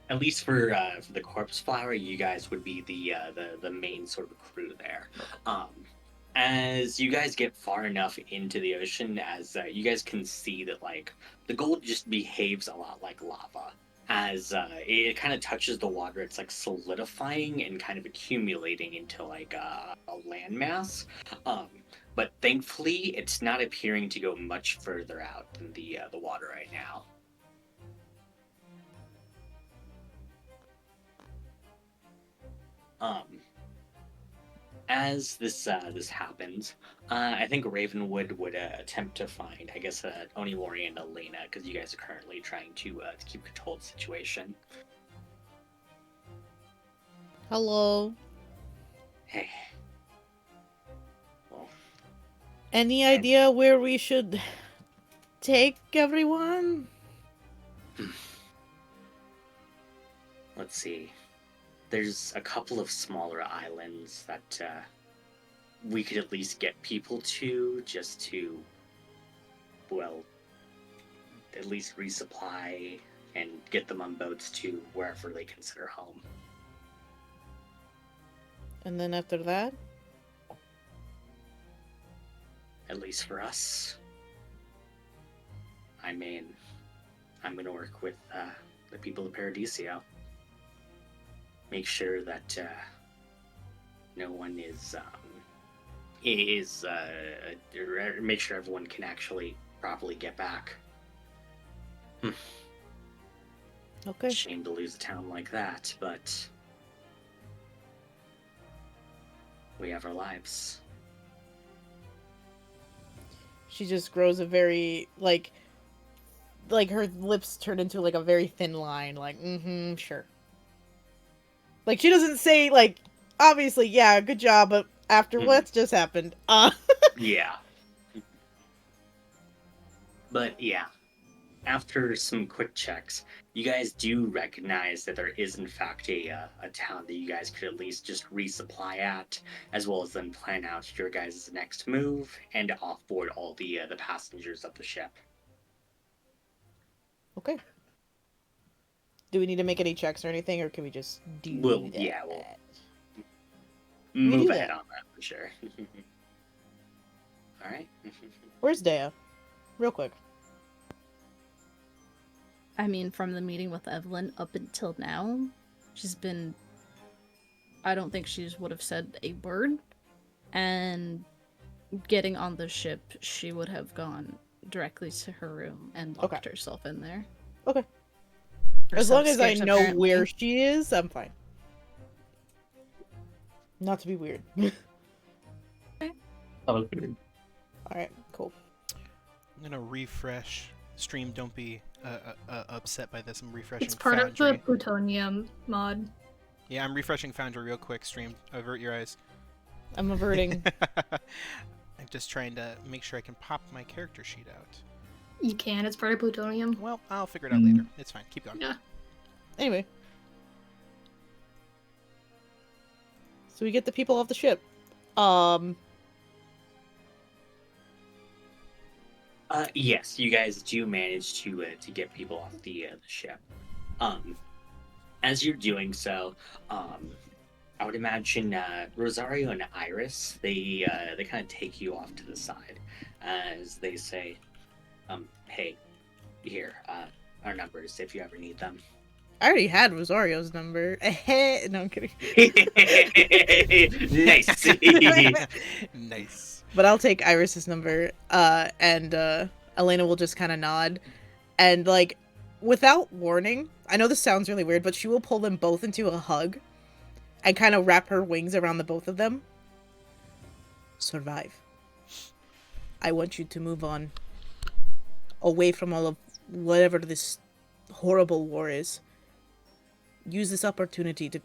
At least for the corpse flower, you guys would be the main sort of crew there. As you guys get far enough into the ocean, as you guys can see that like the gold just behaves a lot like lava. as it kind of touches the water. It's like solidifying and kind of accumulating into like a landmass. But thankfully, it's not appearing to go much further out than the water right now. As this happens, I think Ravenwood would attempt to find, I guess, Onimori and Elena, because you guys are currently trying to keep control of the situation. Hello. Hey. Well, Any idea where we should take everyone? let's see. There's a couple of smaller islands that we could at least get people to, just to, well, at least resupply and get them on boats to wherever they consider home. And then after that? At least for us. I mean, I'm going to work with the people of Paradiso. Make sure that no one make sure everyone can actually properly get back. Okay. Shame to lose a town like that, but we have our lives. She just grows a very, like her lips turn into, like, a very thin line, like, sure. Like, she doesn't say, like, obviously, yeah, good job, but after what's just happened, Yeah. But, yeah. After some quick checks, you guys do recognize that there is, in fact, a town that you guys could at least just resupply at, as well as then plan out your guys' next move and offboard all the passengers of the ship. Okay. Do we need to make any checks or anything, or can we just do that? Yeah, we'll move ahead on that for sure. Alright. Where's Dea? Real quick. I mean, from the meeting with Evelyn up until now, she's been... I don't think she would have said a word. And getting on the ship, she would have gone directly to her room and locked herself in there. Okay. As long as I know where she is, I'm fine. Not to be weird. Alright, cool. I'm gonna refresh stream. Don't be upset by this. I'm refreshing. It's part Foundry. of the plutonium mod. Yeah, I'm refreshing Foundry real quick. Stream. Avert your eyes. I'm averting. I'm just trying to make sure I can pop my character sheet out. You can. It's part of plutonium. Well, I'll figure it out later. It's fine. Keep going. Yeah. Anyway. So we get the people off the ship. Yes, you guys do manage to get people off the ship. As you're doing so, I would imagine Rosario and Iris, they kind of take you off to the side as they say, hey, here, our numbers if you ever need them. I already had Rosario's number. No, I'm kidding. Nice. Nice. But I'll take Iris's number, and Elena will just kind of nod. And, like, without warning, I know this sounds really weird, but she will pull them both into a hug and kind of wrap her wings around the both of them. Survive. I want you to move on. Away from all of whatever this horrible war is. Use this opportunity to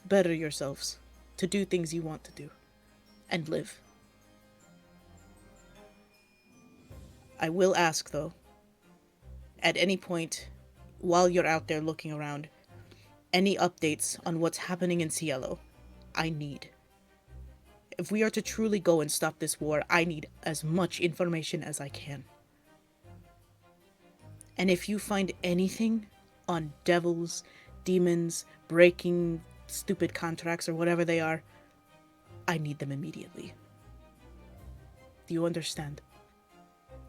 better yourselves, to do things you want to do, and live. I will ask, though, at any point, while you're out there looking around, any updates on what's happening in Cielo, I need. If we are to truly go and stop this war, I need as much information as I can. And if you find anything on devils, demons, breaking stupid contracts or whatever they are, I need them immediately. Do you understand?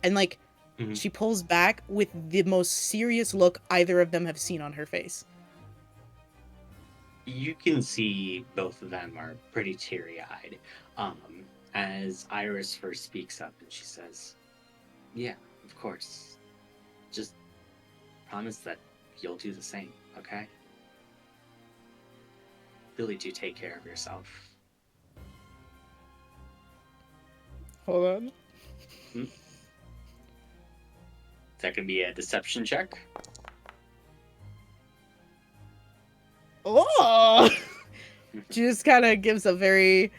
And, like, Mhm. She pulls back with the most serious look either of them have seen on her face. You can see both of them are pretty teary-eyed. As Iris first speaks up and she says, "Yeah, of course. Just promise that you'll do the same, okay? Really do take care of yourself." Hold on. Is that gonna be a deception check? Oh! She just kind of gives a very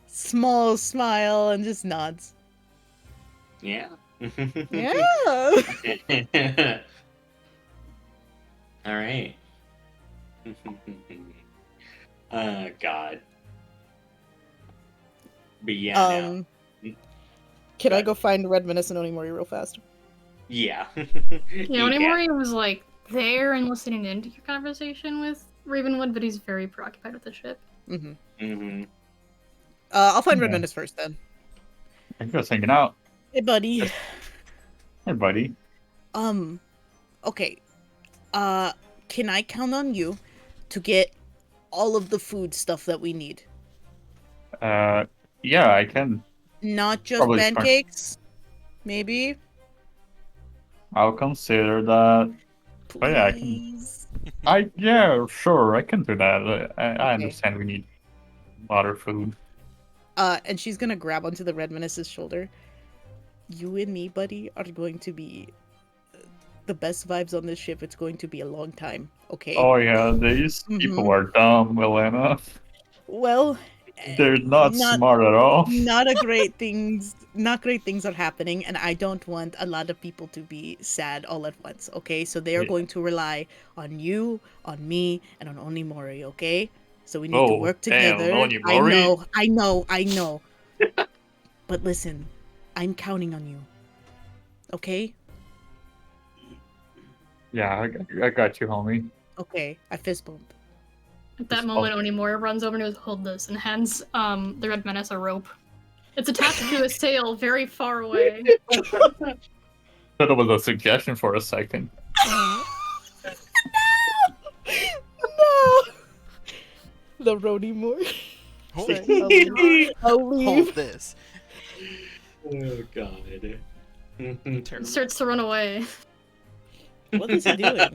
small smile and just nods. Yeah. Yeah. All right. Oh God. But yeah, no. Can I go find Redminus and Onimori real fast? Yeah. Yeah, Onimori was like there and listening into your conversation with Ravenwood, but he's very preoccupied with the ship. I'll find Redminus first then. I'm just hanging out. Hey, buddy. Hey, buddy. Okay. Can I count on you to get all of the food stuff that we need? Yeah, I can. Not just Probably pancakes? Maybe? I'll consider that. Please. But yeah, yeah, sure, I can do that. I understand we need water, food. And she's gonna grab onto the Redminus's shoulder. You and me, buddy, are going to be the best vibes on this ship. It's going to be a long time, okay? Oh yeah, these people are dumb, Milena. Well, they're not smart at all. Not great things are happening, and I don't want a lot of people to be sad all at once, okay? So they are going to rely on you, on me, and on Onimori, okay? So we need to work together. Damn, Onimori. I know. But listen, I'm counting on you. Okay? Yeah, I got you, homie. Okay, I fist bump. At that moment, Onimori runs over and goes, "Hold this," and hands the Red Menace a rope. It's attached to a sail very far away. Thought it was a suggestion for a second. No! The Onimori. I'll leave. Hold this. Oh God. Starts to run away. What is he doing?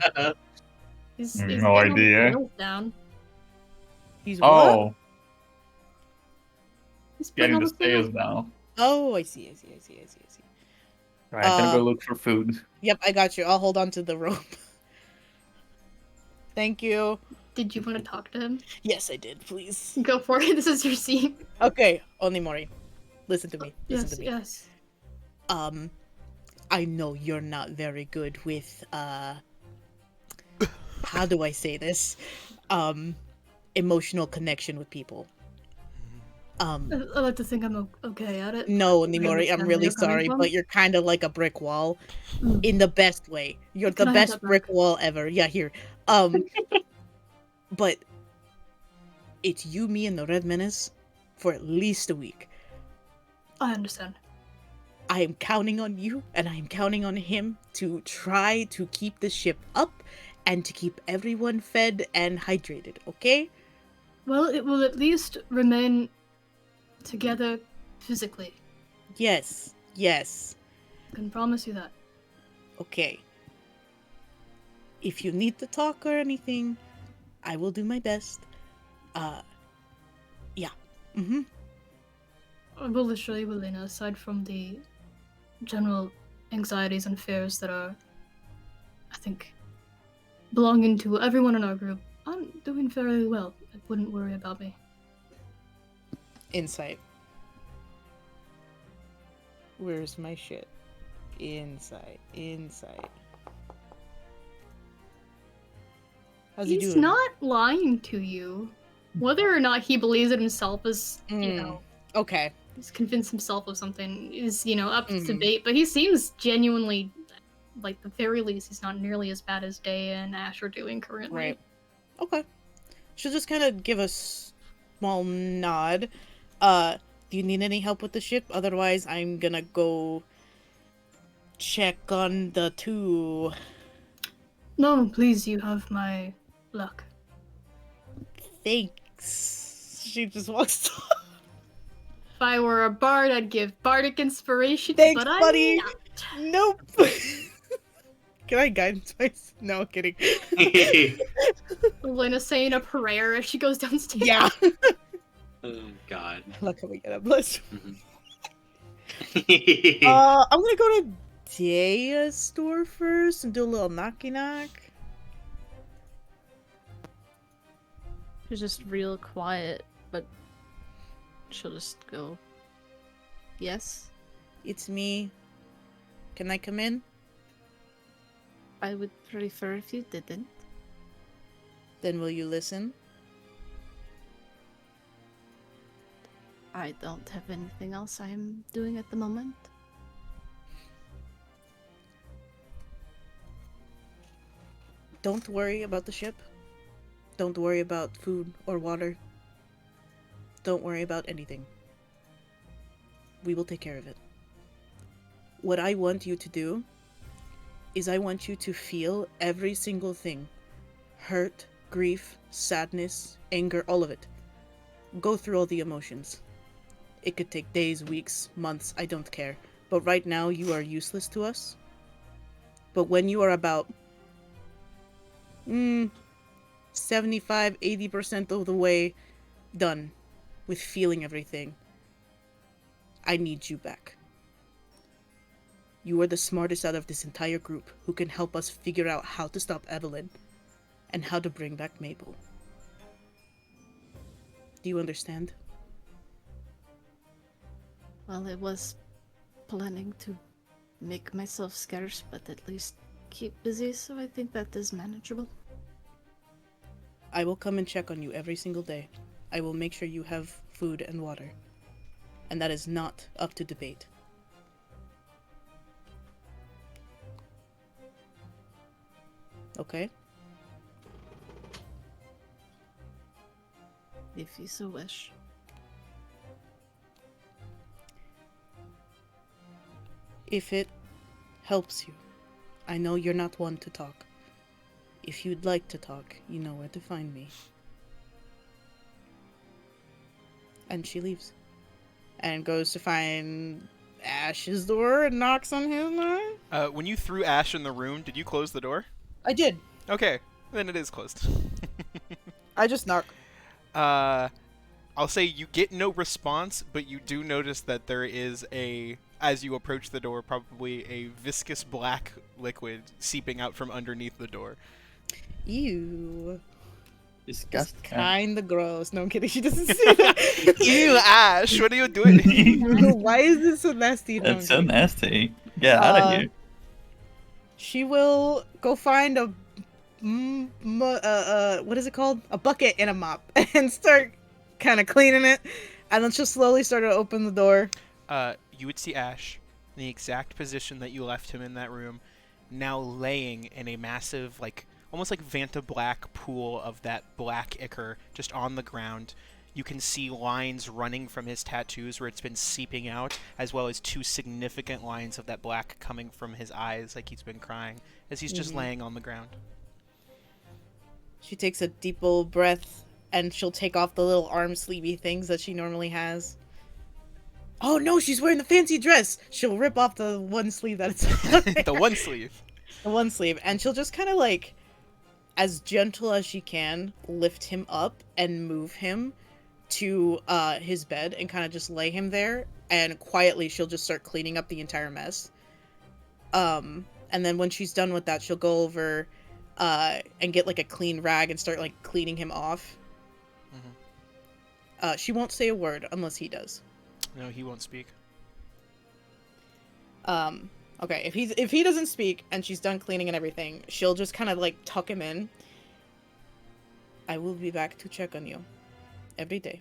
He's no idea. Down. He's what? He's getting the stairs now. Oh, I see. Right, I'm gonna go look for food. Yep, I got you. I'll hold on to the rope. Thank you. Did you want to talk to him? Yes, I did. Please. Go for it. This is your scene. Okay, Onimori. Listen to me. Yes. I know you're not very good with, how do I say this? Emotional connection with people. I like to think I'm okay at it. No, Onimori, I'm really sorry, but you're kind of like a brick wall. In the best way. You're the best brick wall ever. Yeah, here. But it's you, me, and the Red Menace for at least a week. I understand. I am counting on you, and I am counting on him to try to keep the ship up and to keep everyone fed and hydrated, okay? Well, it will at least remain together physically. Yes. I can promise you that. Okay. If you need to talk or anything, I will do my best. Yeah. I will assure you, Elena, aside from the general anxieties and fears that are, I think, belonging to everyone in our group, I'm doing fairly well. I wouldn't worry about me. Insight. Where's my shit? Insight. How's he doing? He's not lying to you. Whether or not he believes it himself is, Okay. He's convinced himself of something is, up to debate, but he seems genuinely, like, the very least, he's not nearly as bad as Day and Ash are doing currently. Right. Okay. She'll just kind of give a small nod. Do you need any help with the ship? Otherwise, I'm gonna go check on the two. No, please, you have my luck. Thanks. She just walks off. If I were a bard, I'd give bardic inspiration, Thanks, but I'm buddy. not. Nope. Can I guidance myself? No, kidding. Lena saying a prayer as she goes downstairs. Yeah. Oh God. Look how we get a bless. Mhm. I'm gonna go to Daya's store first and do a little knocky knock. She's just real quiet, but she'll just go, yes, It's me. Can I come in? I would prefer if you didn't. Then will you listen? I don't have anything else I am doing at the moment. Don't worry about the ship. Don't worry about food or water. Don't worry about anything. We will take care of it. What I want you to do is I want you to feel every single thing. Hurt, grief, sadness, anger, all of it. Go through all the emotions. It could take days, weeks, months, I don't care. But right now you are useless to us. But when you are about 75-80% of the way done with feeling everything, I need you back. You are the smartest out of this entire group who can help us figure out how to stop Evelyn and how to bring back Mabel. Do you understand? Well, I was planning to make myself scarce, but at least keep busy, so I think that is manageable. I will come and check on you every single day. I will make sure you have food and water. And that is not up to debate. Okay? If you so wish. If it helps you. I know you're not one to talk. If you'd like to talk, you know where to find me. And she leaves. And goes to find Ash's door and knocks on his door. When you threw Ash in the room, did you close the door? I did. Okay, then it is closed. I just knock. I'll say you get no response, but you do notice that there is as you approach the door, probably a viscous black liquid seeping out from underneath the door. Ew. Disgusting. Kinda gross. No, I'm kidding. She doesn't say that. Ew, Ash, what are you doing? Why is this so nasty? No, I'm That's so kidding. nasty. Get out of here. She will go find a what is it called? A bucket and a mop and start kind of cleaning it. And then she'll slowly start to open the door. You would see Ash in the exact position that you left him in that room, now laying in a massive, almost like Vanta Black pool of that black ichor just on the ground. You can see lines running from his tattoos where it's been seeping out, as well as 2 significant lines of that black coming from his eyes like he's been crying, as he's just laying on the ground. She takes a deep old breath, and she'll take off the little arm sleevey things that she normally has. Oh no, she's wearing the fancy dress! She'll rip off the one sleeve that it's The one sleeve. The one sleeve, and she'll just kind of as gentle as she can, lift him up and move him to his bed and kind of just lay him there, and quietly she'll just start cleaning up the entire mess. And then when she's done with that, she'll go over and get a clean rag and start cleaning him off. Mm-hmm. She won't say a word unless he does. No, he won't speak. Okay, if he doesn't speak and she's done cleaning and everything, she'll just kind of tuck him in. I will be back to check on you every day.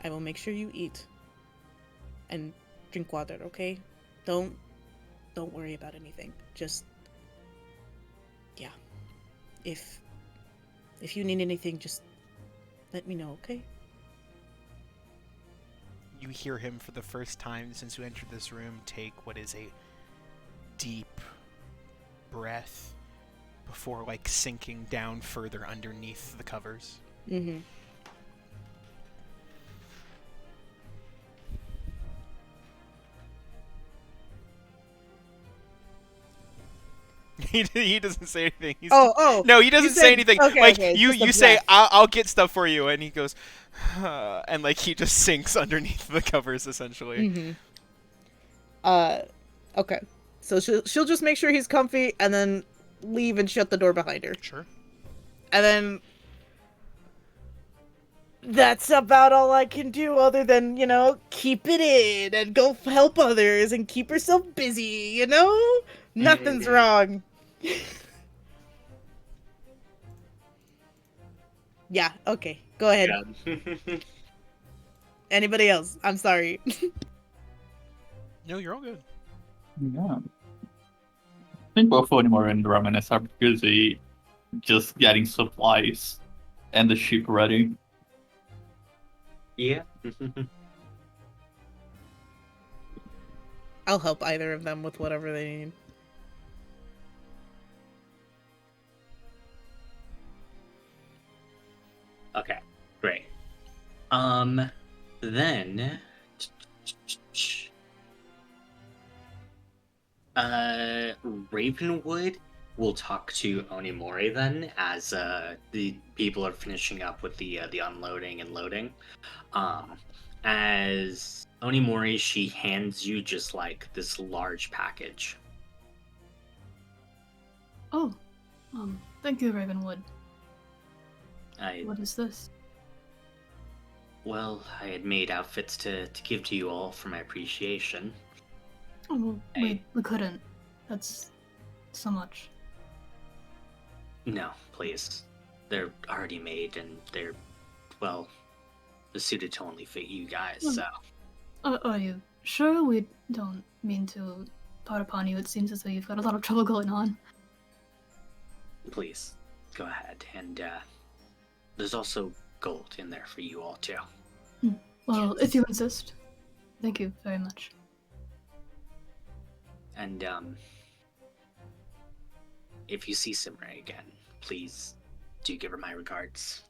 I will make sure you eat and drink water, okay? Don't worry about anything. Just if you need anything, just let me know, okay? You hear him for the first time since you entered this room take what is a deep breath before like sinking down further underneath the covers. Mm-hmm. He doesn't say anything. No, he doesn't say anything. Okay, like okay, you just a say, breath. I'll get stuff for you, and he goes, and like he just sinks underneath the covers essentially. Mm-hmm. Okay. So she'll just make sure he's comfy and then leave and shut the door behind her. Sure. And then that's about all I can do other than, keep it in and go help others and keep herself busy, Nothing's wrong. Yeah, okay. Go ahead. Yeah. Anybody else? I'm sorry. No, you're all good. Yeah. I think both Onimori and Reminisce are busy just getting supplies and the ship ready. Yeah. I'll help either of them with whatever they need. Okay, great. Then Ravenwood will talk to Onimori then as the people are finishing up with the unloading and loading. As Onimori, she hands you just like this large package. Oh, thank you, Ravenwood. I What is this? I had made outfits to give to you all for my appreciation. Oh, well, we couldn't. That's so much. No, please. They're already made and they're suited to only fit you guys, so. Are you sure? We don't mean to part upon you. It seems as though you've got a lot of trouble going on. Please, go ahead. And there's also gold in there for you all, too. Well, if you insist. Thank you very much. And if you see Simray again, please do give her my regards.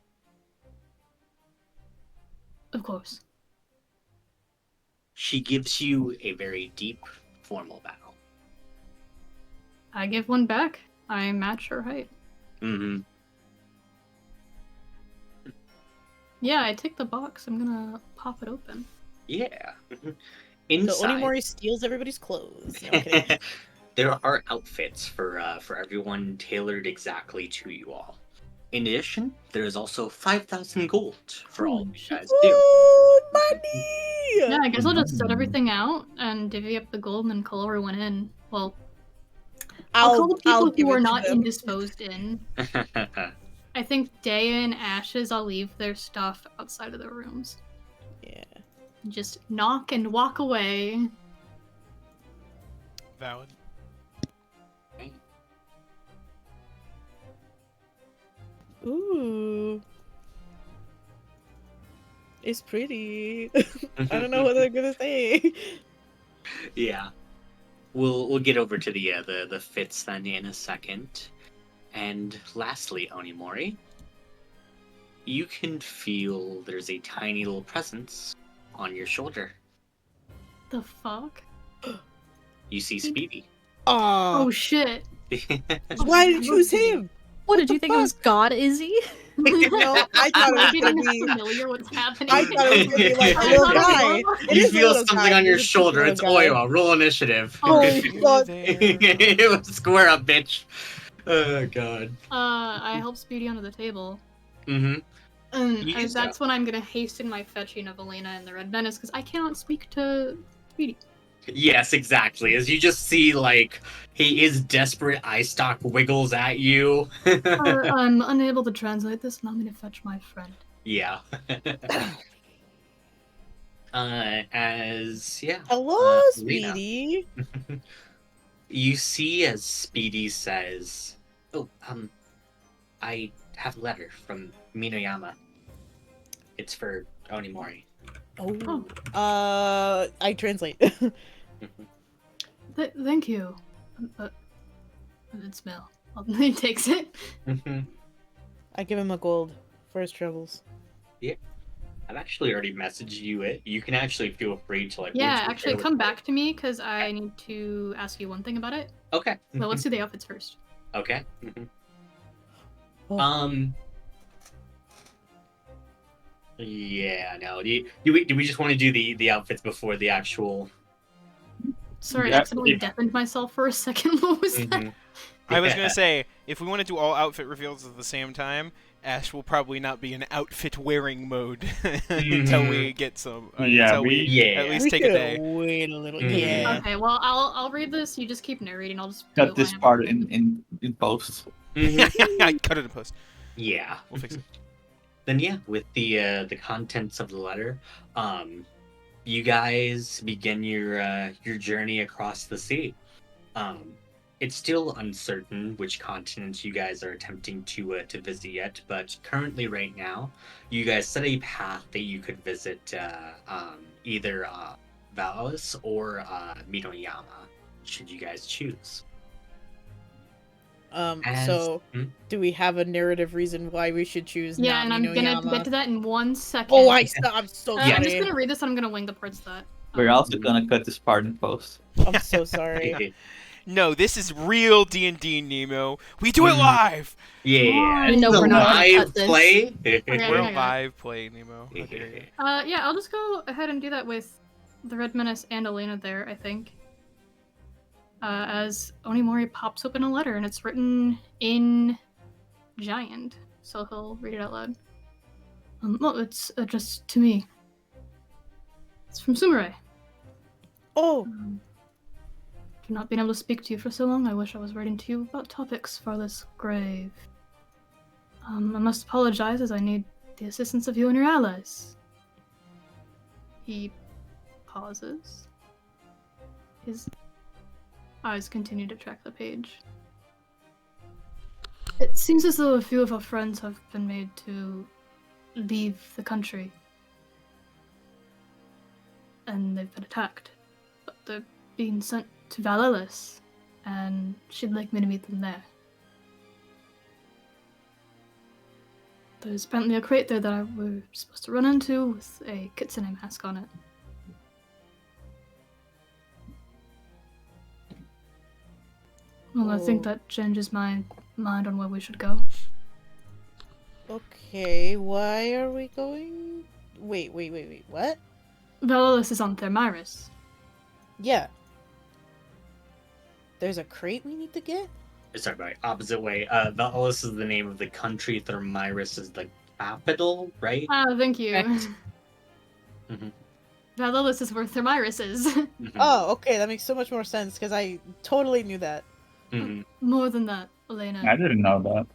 Of course. She gives you a very deep, formal bow. I give one back. I match her height. Mm-hmm. Yeah, I take the box. I'm gonna pop it open. Yeah. So Inside, Onimori steals everybody's clothes. No, I'm kidding. there are outfits for everyone tailored exactly to you all. In addition, there is also 5,000 gold for all Holy you shit. guys do. Ooh, money! Yeah, I guess I'll just set everything out and divvy up the gold and then call everyone in. Well, I'll call the people give who it are to not them. indisposed in. I think Daya and Ashes, I'll leave their stuff outside of their rooms. Yeah. Just knock and walk away. Valid. Ooh. It's pretty. I don't know what they're gonna say. Yeah. We'll get over to the fits then in a second. And lastly, Onimori, you can feel there's a tiny little presence on your shoulder. The fuck? You see Speedy. Oh Oh, shit. why did you choose him? What did you think it was God Izzy? No, I thought it was Getting gonna be. familiar what's happening. I thought it was gonna be like a I little thought it was guy. wrong. It You is a feel little something guy. on your It's a shoulder. little It's guy. Oiwa. Roll initiative. Oh, There. It was square up, bitch. Oh god. I help Speedy onto the table. Mm-hmm. And You use that's when I'm gonna hasten my fetching of Elena and the Red Menace, because I cannot speak to Speedy. Yes, exactly. As you just see, like, his desperate eye stalk wiggles at you. I'm unable to translate this. Allow me to fetch my friend. Yeah. Hello, Lena. Speedy. You see as Speedy says, "Oh, I have a letter from Minoyama. It's for Onimori." Oh. I translate. Thank you. But it's mail. He takes it. I give him a gold for his troubles. I've actually already messaged you it. You can actually feel free to like. Yeah, once you're actually, there with come it- back to me because I need to ask you one thing about it. Okay. So let's do the outfits first. Okay. Oh. Yeah. No. Do we just want to do the outfits before the actual? Sorry, Yeah, I accidentally if- deafened myself for a second. What was that? Mhm. I was gonna say, if we want to do all outfit reveals at the same time, Ash will probably not be in outfit wearing mode until we get some. Yeah, until we- Yeah. at least We take a could day. wait a little. Mhm. Yeah. Okay, well, I'll read this. You just keep narrating. I'll just do Cut it this when I part have it. in post. Mhm. I cut it in post. Yeah. We'll fix it. Then yeah, with the contents of the letter, you guys begin your journey across the sea. It's still uncertain which continents you guys are attempting to visit yet, but currently right now, you guys set a path that you could visit either Valis or Minoyama, should you guys choose. As- So Hmm? do we have a narrative reason why we should choose? Yeah, and I'm Nami no gonna Yama? get to that in 1 second. Oh, I'm so I'm sorry. just gonna read this and I'm gonna wing the parts that. We're also gonna cut this part in post. I'm so sorry. No, this is real D&D, Nemo. We do it live. Yeah, You know it's a we're not gonna live cut this. play. Okay. We're I got it. live play, Nemo. How dare you? Yeah, I'll just go ahead and do that with the Red Menace and Elena there, I think. As Onimori pops open a letter and it's written in giant, so he'll read it out loud. Well, it's addressed to me. It's from Sumire. Oh, For not being able to speak to you for so long, I wish I was writing to you about topics far less grave. I must apologize as I need the assistance of you and your allies. He pauses. His eyes continue to track the page. It seems as though a few of our friends have been made to leave the country. And they've been attacked. But they're being sent to Valilis, and she'd like me to meet them there. There's apparently a crate there that we're supposed to run into with a kitsune mask on it. Well, I think Oh. that changes my mind on where we should go. okay. Why are we going? Wait. What? Valilis is on Thermaris. Yeah. There's a crate we need to get? Sorry, right, opposite way. Valis is the name of the country. Thermaris is the capital, right? Ah, thank you. Correct. Mhm. Valilis is where Thermaris is. Mhm. Oh, okay. That makes so much more sense because I totally knew that. Mhm. More than that, Elena. I didn't know that.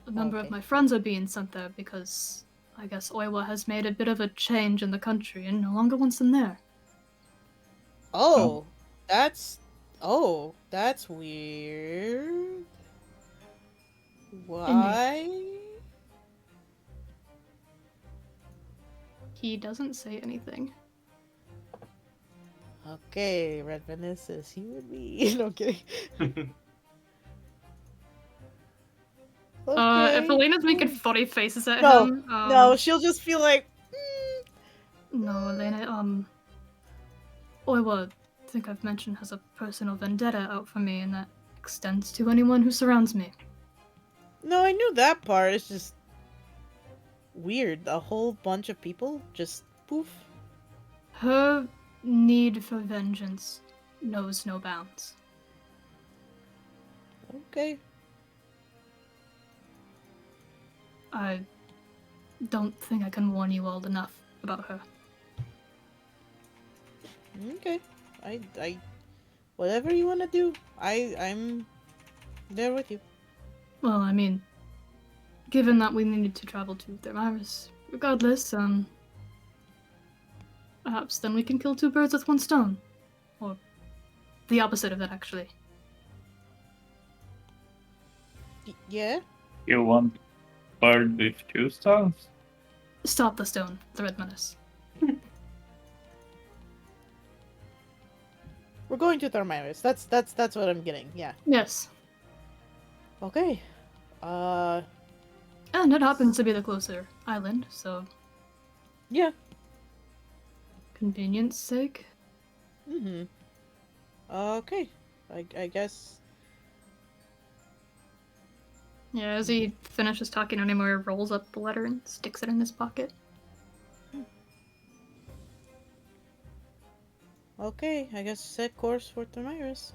A number Okay. of my friends are being sent there because I guess Oiwa has made a bit of a change in the country and no longer wants them there. Oh, that's weird. Why? He doesn't say anything. Okay, Red Venice says you and me. No kidding. If Elena's making funny faces at No, him, no, she'll just feel like. no, Elena, Oiwa, I think I've mentioned, has a personal vendetta out for me, and that extends to anyone who surrounds me. No, I knew that part. It's just weird. A whole bunch of people just poof. Her need for vengeance knows no bounds. Okay. I don't think I can warn you all enough about her. Okay. I whatever you want to do. I'm there with you. Well, I mean, given that we needed to travel to Thermaris, regardless, perhaps then we can kill two birds with one stone. Or the opposite of that, actually. Yeah? You want bird with two stones? Stop the stone, the Red Menace. We're going to Thermiris. That's what I'm getting. Yeah. Yes. Okay. And it happens to be the closer island, so Yeah. convenience sake. Mm-hmm. Okay. I guess. Yeah, as he finishes talking anymore, rolls up the letter and sticks it in his pocket. Okay, I guess set course for Thermiris.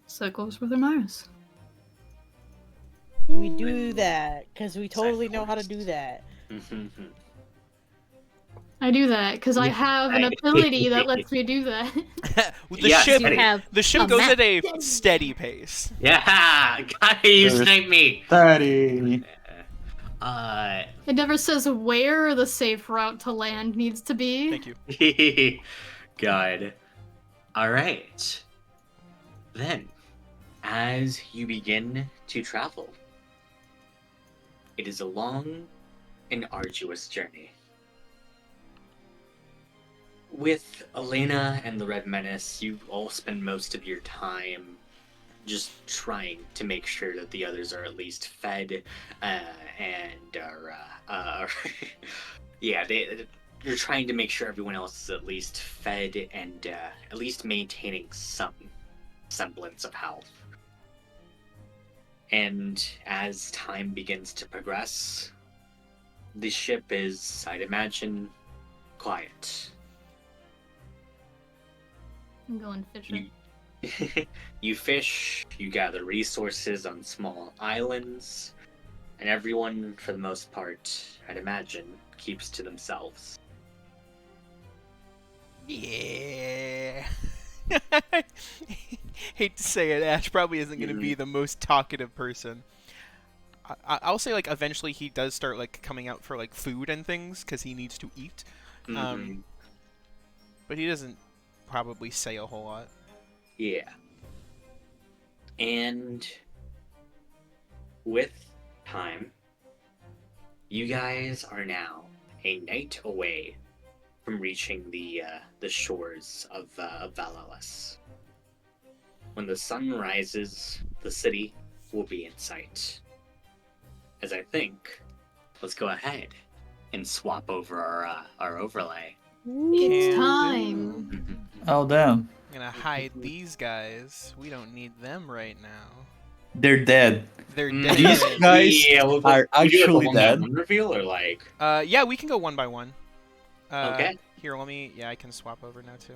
So it goes with Amaris. We do that because we totally know how to do that. I do that because I have an ability that lets me do that. the Yeah, ship, You have the ship a goes map. at a steady pace. Yeah, God, you There's- sniped me. 30. It never says where the safe route to land needs to be. Thank you. God. All right. Then, as you begin to travel, it is a long and arduous journey. With Elena and the Red Menace, you all spend most of your time just trying to make sure that the others are at least fed and are yeah, you're trying to make sure everyone else is at least fed and at least maintaining some semblance of health. And as time begins to progress, the ship is, I'd imagine, quiet. I'm going fishing. You fish, you gather resources on small islands, and everyone, for the most part, I'd imagine, keeps to themselves. Yeah. Hate to say it, Ash probably isn't going to be the most talkative person. I'll say, like, eventually he does start, like, coming out for, like, food and things, because he needs to eat. But he doesn't probably say a whole lot. Yeah. And with time, you guys are now a night away from reaching the shores of Valalis. When the sun rises, the city will be in sight. As I think, let's go ahead and swap over our overlay. It's time. Oh, damn. I'm gonna hide these guys. We don't need them right now. They're dead. They're Mm. These dead. guys Yeah, are we do like a actually one-by-one dead. reveal or like Yeah, we can go one by one. Okay. Here, let me. Yeah, I can swap over now too.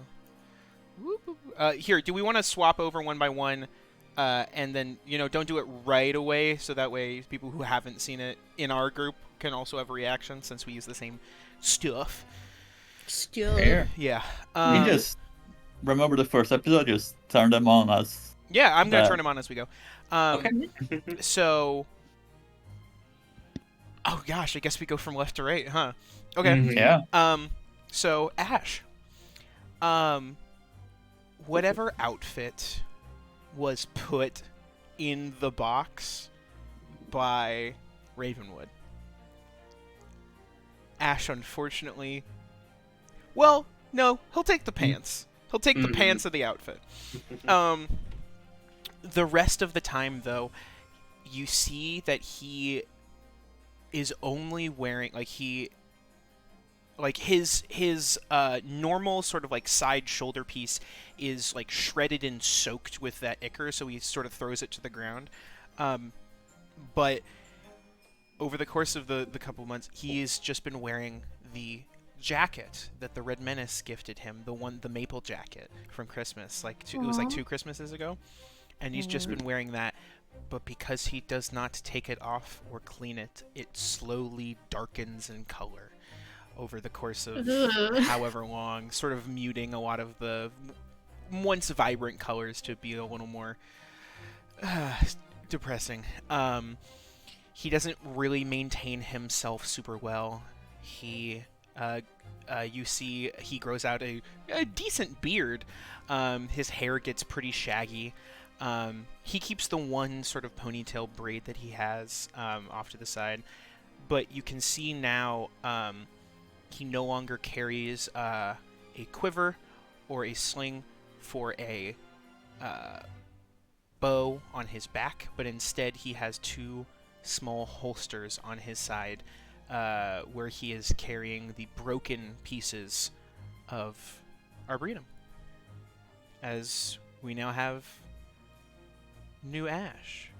Whoop, whoop. Here, do we want to swap over one by one, and then don't do it right away, so that way people who haven't seen it in our group can also have a reaction since we use the same stuff. Fair. Yeah. We just remember the first episode, just turn them on as. Yeah, I'm gonna that. turn them on as we go. Okay. So. Oh gosh, I guess we go from left to right, huh? Okay. Mhm. Yeah. So Ash, whatever outfit was put in the box by Ravenwood, Ash, unfortunately, well, no, he'll take the pants. He'll take the pants of the outfit. The rest of the time, though, you see that he is only wearing, his normal sort of like side shoulder piece is like shredded and soaked with that ichor, so he sort of throws it to the ground. But over the course of the couple months, he's just been wearing the jacket that the Red Menace gifted him, the maple jacket from Christmas, it was like 2 Christmases ago, and he's just been wearing that. But because he does not take it off or clean it, it slowly darkens in color over the course of however long, sort of muting a lot of the once vibrant colors to be a little more depressing. He doesn't really maintain himself super well. He, you see, he grows out a decent beard. His hair gets pretty shaggy. He keeps the one sort of ponytail braid that he has off to the side, but you can see now he no longer carries a quiver or a sling for a bow on his back, but instead he has 2 small holsters on his side where he is carrying the broken pieces of Arboretum. As we now have new ash,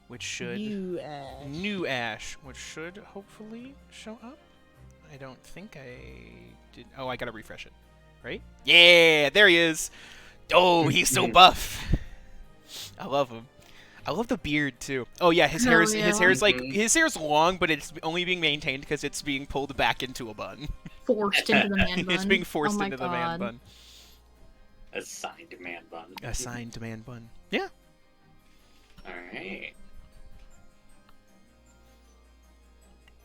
which should new ash, which should hopefully show up. I don't think I did. Oh, I gotta refresh it, right? Yeah, there he is. Oh, he's so buff. I love him. I love the beard too. Oh yeah, his hair's like his hair's long, but it's only being maintained because it's being pulled back into a bun. Forced into the man bun. It's being forced into the man God. bun. Assigned man bun. Assigned man bun. Yeah. All right.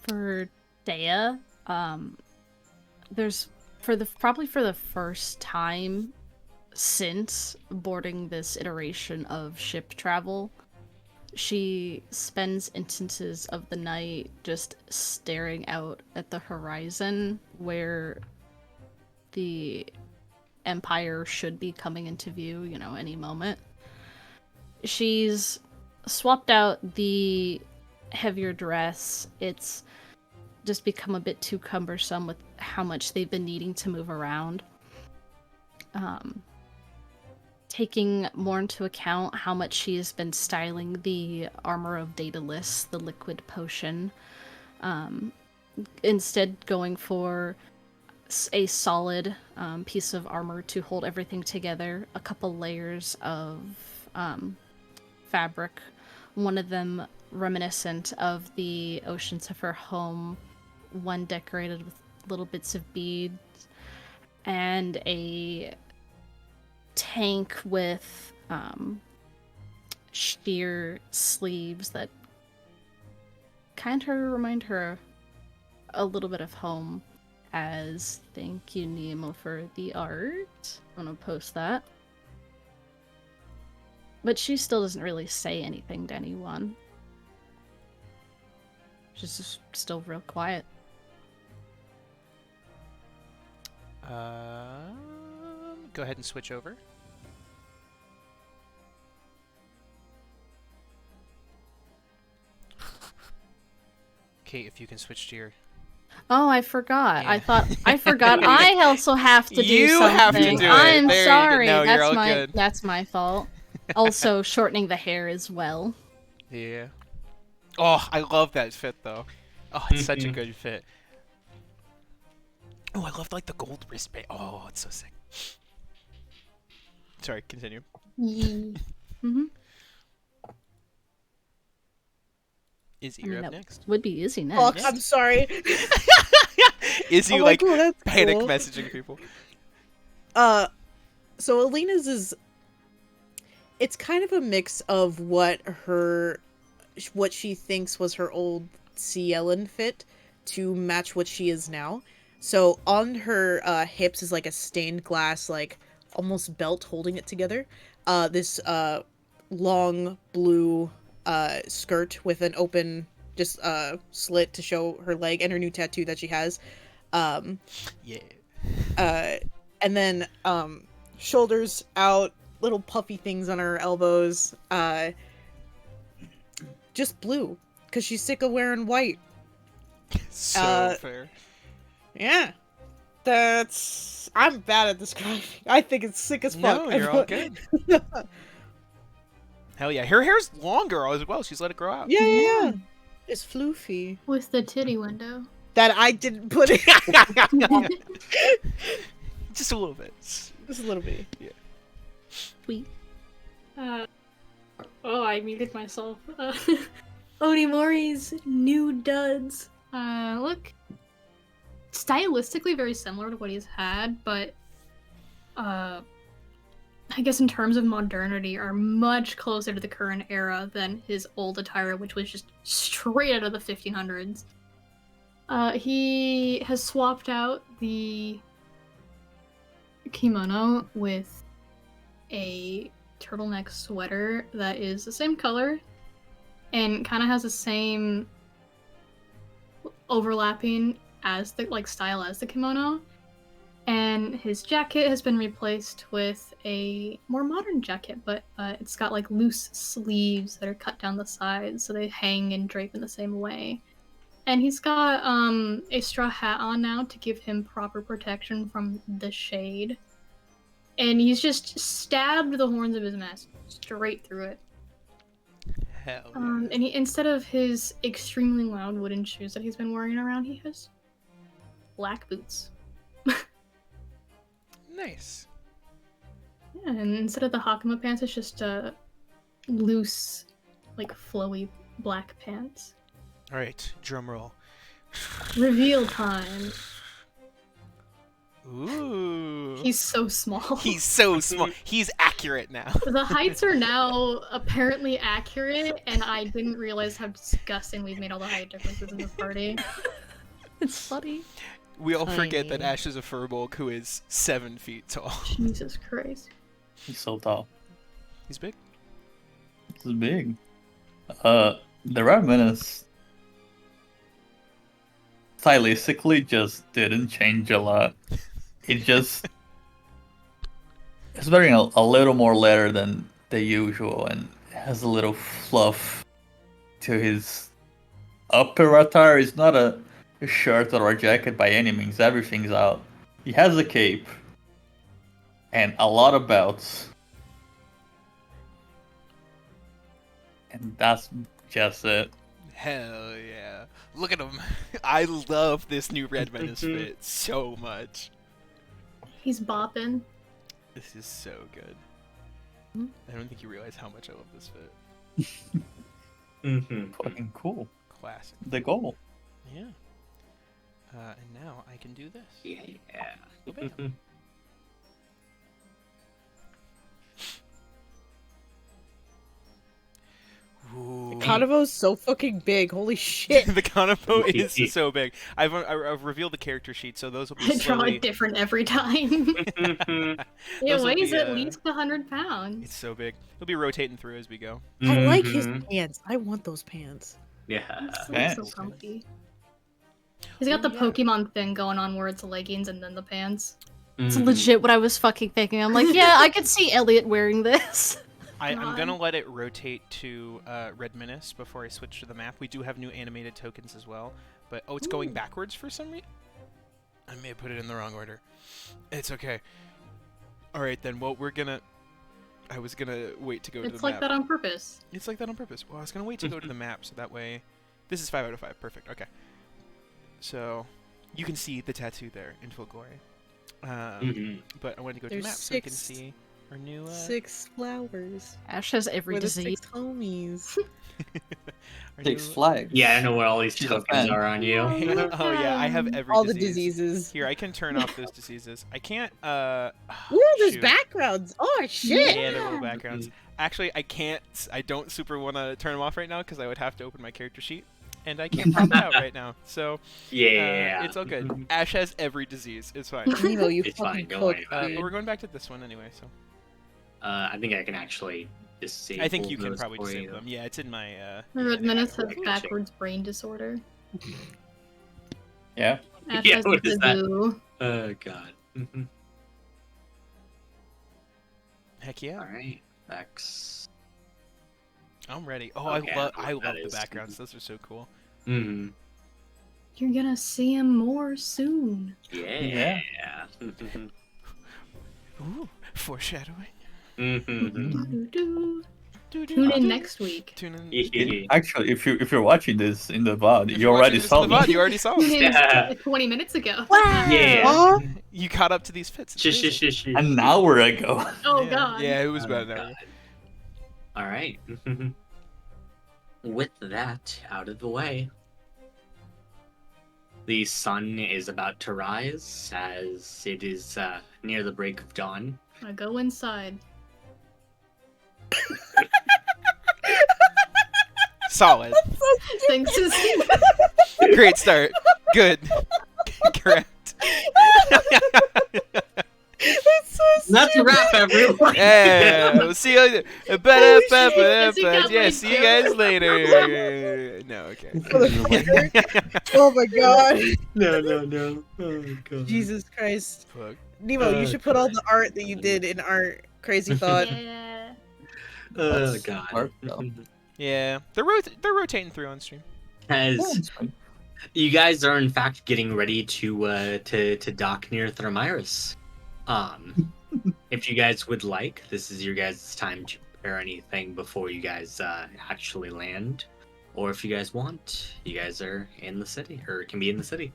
For Dea, there's probably for the first time since boarding this iteration of ship travel, she spends instances of the night just staring out at the horizon where the Empire should be coming into view, any moment. She's swapped out the heavier dress. It's just become a bit too cumbersome with how much they've been needing to move around. Taking more into account how much she has been styling the Armor of Daedalus, the liquid potion. Instead going for a solid piece of armor to hold everything together, a couple layers of fabric, one of them reminiscent of the oceans of her home, one decorated with little bits of beads, and a tank with sheer sleeves that kind of remind her a little bit of home. As thank you, Nemo, for the art. I'm gonna post that. But she still doesn't really say anything to anyone. She's just still real quiet. Go ahead and switch over. Kate, if you can switch to your... Oh, I forgot. Yeah. I forgot. I also have to do You something. have to do it. I'm There you go. sorry. No, you're all that's good. That's my fault. Also, shortening the hair as well. Yeah. Oh, I love that fit, though. Oh, it's such a good fit. Oh, I loved, like, the gold wristband. Oh, it's so sick. Sorry, continue. Mm-hmm. Izzy, you're up next. Would be Izzy next. Fuck, I'm sorry. Izzy, I'm like, oh, that's panic cool. messaging people. So Alina's is... It's kind of a mix of what she thinks was her old Sea Ellen fit to match what she is now. So on her hips is like a stained glass, like almost belt holding it together. This long blue skirt with an open just slit to show her leg and her new tattoo that she has. Yeah. And then shoulders out, little puffy things on her elbows. Just blue, because she's sick of wearing white. So fair. Yeah. I'm bad at describing. I think it's sick as fuck. No, you're all good. Hell yeah. Her hair's longer as well. She's let it grow out. Yeah. It's floofy. With the titty window. That I didn't put it. Just a little bit. Just a little bit. Yeah. Sweet. I muted myself. Onimori's new duds. Look stylistically very similar to what he's had, but I guess in terms of modernity are much closer to the current era than his old attire, which was just straight out of the 1500s. He has swapped out the kimono with a turtleneck sweater that is the same color and kind of has the same overlapping as the style as the kimono, And his jacket has been replaced with a more modern jacket, but it's got like loose sleeves that are cut down the sides so they hang and drape in the same way. And he's got a straw hat on now to give him proper protection from the shade. And he's just stabbed the horns of his mask straight through it. Hell. And he, instead of his extremely loud wooden shoes that he's been wearing around, he has black boots. Nice. Yeah, and instead of the Hakama pants, it's just loose, like flowy black pants. All right, drum roll. Reveal time. Ooh. He's so small. He's so small. He's accurate now. The heights are now apparently accurate, and I didn't realize how disgusting we've made all the height differences in this party. It's funny. We all forget that Tiny. Ash is a furbolg who is 7 feet tall. Jesus Christ. He's so tall. He's big. This is big. The Red Menace stylistically just didn't change a lot. It just it's wearing a little more leather than the usual and has a little fluff to his upper attire. It's not a shirt or a jacket by any means. Everything's out. He has a cape and a lot of belts. And that's just it. Hell yeah. Look at him. I love this new Red Menace fit so much. He's bopping. This is so good. I don't think you realize how much I love this fit. Fucking cool. Classic. The goal. Yeah. And now I can do this. Yeah. Bam. Ooh. Kanavo's so fucking big. Holy shit. The Kanabo is so big. I've revealed the character sheet, so those will be I draw slowly... it different every time. It Those will weighs be, at least 100 pounds. It's so big. It'll be rotating through as we go. I like his Mhm. pants. I want those pants. Yeah. It's so Pants. comfy. He's got the Pokemon thing going on where it's leggings and then the pants. It's Mhm. legit what I was fucking thinking. I'm like, yeah, I could see Elliot wearing this. I'm God. gonna let it rotate to Red Menace before I switch to the map. We do have new animated tokens as well, but it's going backwards for some reason. I may have put it in the wrong order. It's okay. All right then. Well, I was gonna wait to go to the It's like map. that on purpose. It's like that on purpose. Well, I was gonna wait to go to the map so that way. This is 5 out of 5. Perfect. Okay. So you can see the tattoo there in full glory. But I wanted to go to the There's map so you can 6 see our new 6 flowers. Ash has every We're the disease. 6 homies. our Six new- flags. Yeah, I don't know what all these She's a tokens fan. are on you. Oh yeah, I have every All disease. the diseases. Here, I can turn off those diseases. I can't. Ooh, there's shoot. backgrounds. Oh shit. Yeah, they're little backgrounds. Actually, I can't. I don't super want to turn them off right now because I would have to open my character sheet, and I can't pop it out right now. So Yeah. it's all good. Ash has every disease. It's fine. Nemo, you It's fucking fine, don't cook, worry about But dude. we're going back to this one anyway. So I think I can actually disable I think you can those probably for you. disable them. Yeah, it's in my. The Red Menace has check. backwards brain disorder. Yeah. Ash Yeah, has what is that? Kazoo. Oh god. Heck yeah, Alright. X. I'm ready. Oh, Okay, I I love know what that the is. backgrounds. Those are so cool. Mm. You're gonna see him more soon. Yeah. Ooh, foreshadowing. Mhm. Tune in next week. Tune in. Actually, if you're watching this in the VoD, If you you're already watching this saw in the me. VoD, you already saw Tune me. in Yeah. 20 minutes ago. Yeah. You caught up to these fits. It's amazing. An hour ago. Oh yeah. god. Yeah, it was about Oh, an hour. God. All right. With that out of the way, the sun is about to rise as it is near the break of dawn. I go inside. Solid. Thanks to Great start. Good. Correct. That's so That's a wrap, everyone. Yeah, we'll see you later. Yeah, see you guys later. No, okay. Oh my god. No. Oh god. Jesus Christ. Fuck. Nemo, you should put all the art that you did in art. Crazy thought. Yeah. Oh That's god. smart, though. Yeah, they're rotating through on stream. As you guys are in fact getting ready to dock near Thermyrus. If you guys would like, this is your guys' time to prepare anything before you guys actually land. Or if you guys want, you guys are in the city, or can be in the city.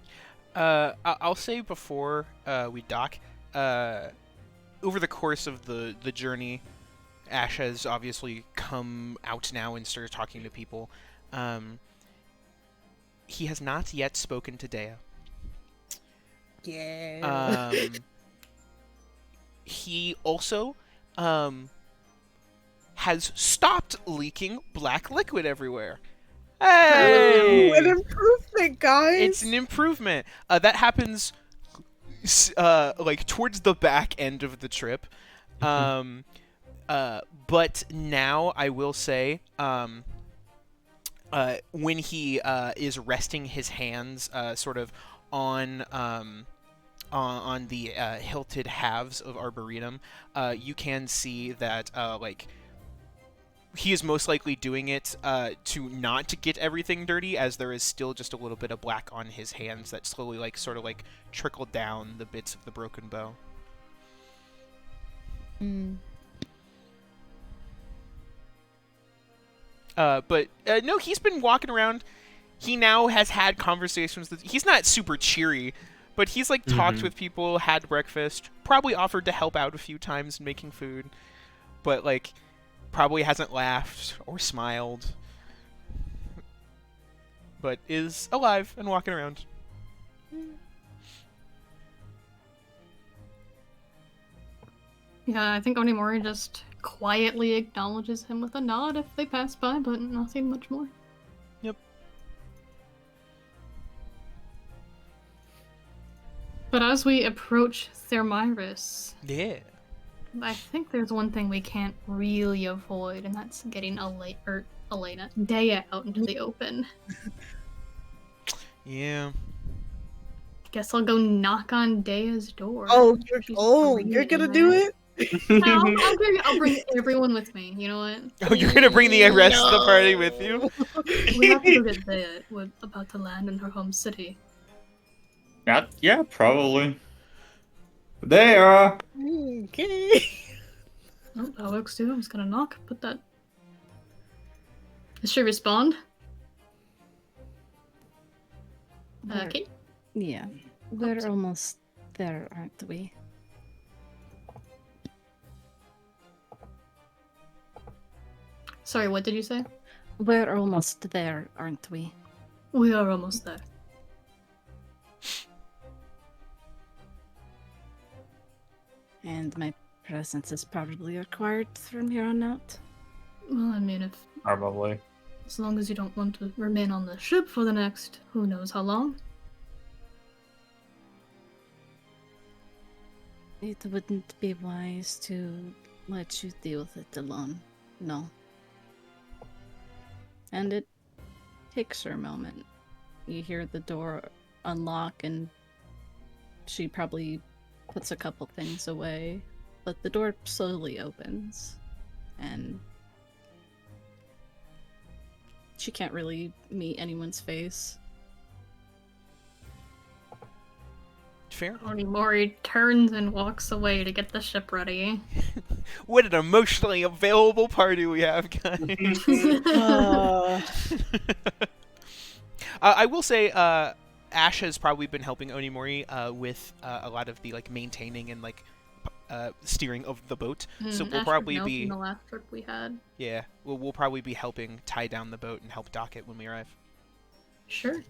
I'll say before we dock, over the course of the journey, Ash has obviously come out now and started talking to people. He has not yet spoken to Dea. Yeah. He also has stopped leaking black liquid everywhere. Hey! Ooh, an improvement, guys. It's an improvement. That happens like towards the back end of the trip. But now I will say, when he is resting his hands sort of on the hilted halves of Arboretum, you can see that like he is most likely doing it to not to get everything dirty, as there is still just a little bit of black on his hands that slowly like sort of like trickled down the bits of the broken bow. But no, he's been walking around. He now has had conversations with... He's not super cheery, but he's like talked with people, had breakfast, probably offered to help out a few times in making food, but like probably hasn't laughed or smiled, but is alive and walking around. Yeah, I think Onimori just quietly acknowledges him with a nod if they pass by, but nothing much more. Yep. But as we approach Thermyrus, Yeah. I think there's one thing we can't really avoid, and that's getting Elena, Dea out into the open. Yeah. Guess I'll go knock on Dea's door. Oh, She's you're gonna do it? I'll bring everyone with me. You know what? Oh, you're gonna bring the rest of the party with you? We have to go get Dea. We're about to land in her home city. Yeah, probably. There. Okay. Oh, that works too. I'm just gonna knock. Put that. Does she respond? Okay. Yeah, we're almost there, aren't we? Sorry, what did you say? We're almost there, aren't we? We are almost there. And my presence is probably required from here on out. Well, I mean, if Probably. as long as you don't want to remain on the ship for the next who knows how long. It wouldn't be wise to let you deal with it alone. No. And it takes her a moment. You hear the door unlock and she probably puts a couple things away, but the door slowly opens and she can't really meet anyone's face. Fair. Onimori turns and walks away to get the ship ready. What an emotionally available party we have, guys. I will say, Ash has probably been helping Onimori with a lot of the like maintaining and like steering of the boat. So we'll Ash probably would know be from the last trip we had. yeah, we'll probably be helping tie down the boat and help dock it when we arrive. Sure.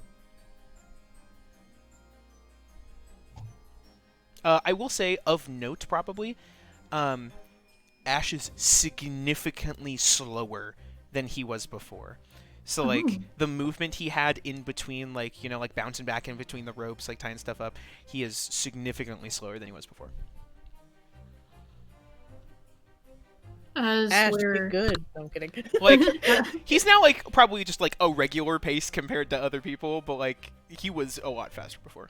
I will say, of note, probably, Ash is significantly slower than he was before. So, like, the movement he had in between, like, you know, like, bouncing back in between the ropes, like, tying stuff up, he is significantly slower than he was before. As Ash, we're be good. No, I'm kidding. Like, he's now, like, probably just, like, a regular pace compared to other people, but, like, he was a lot faster before.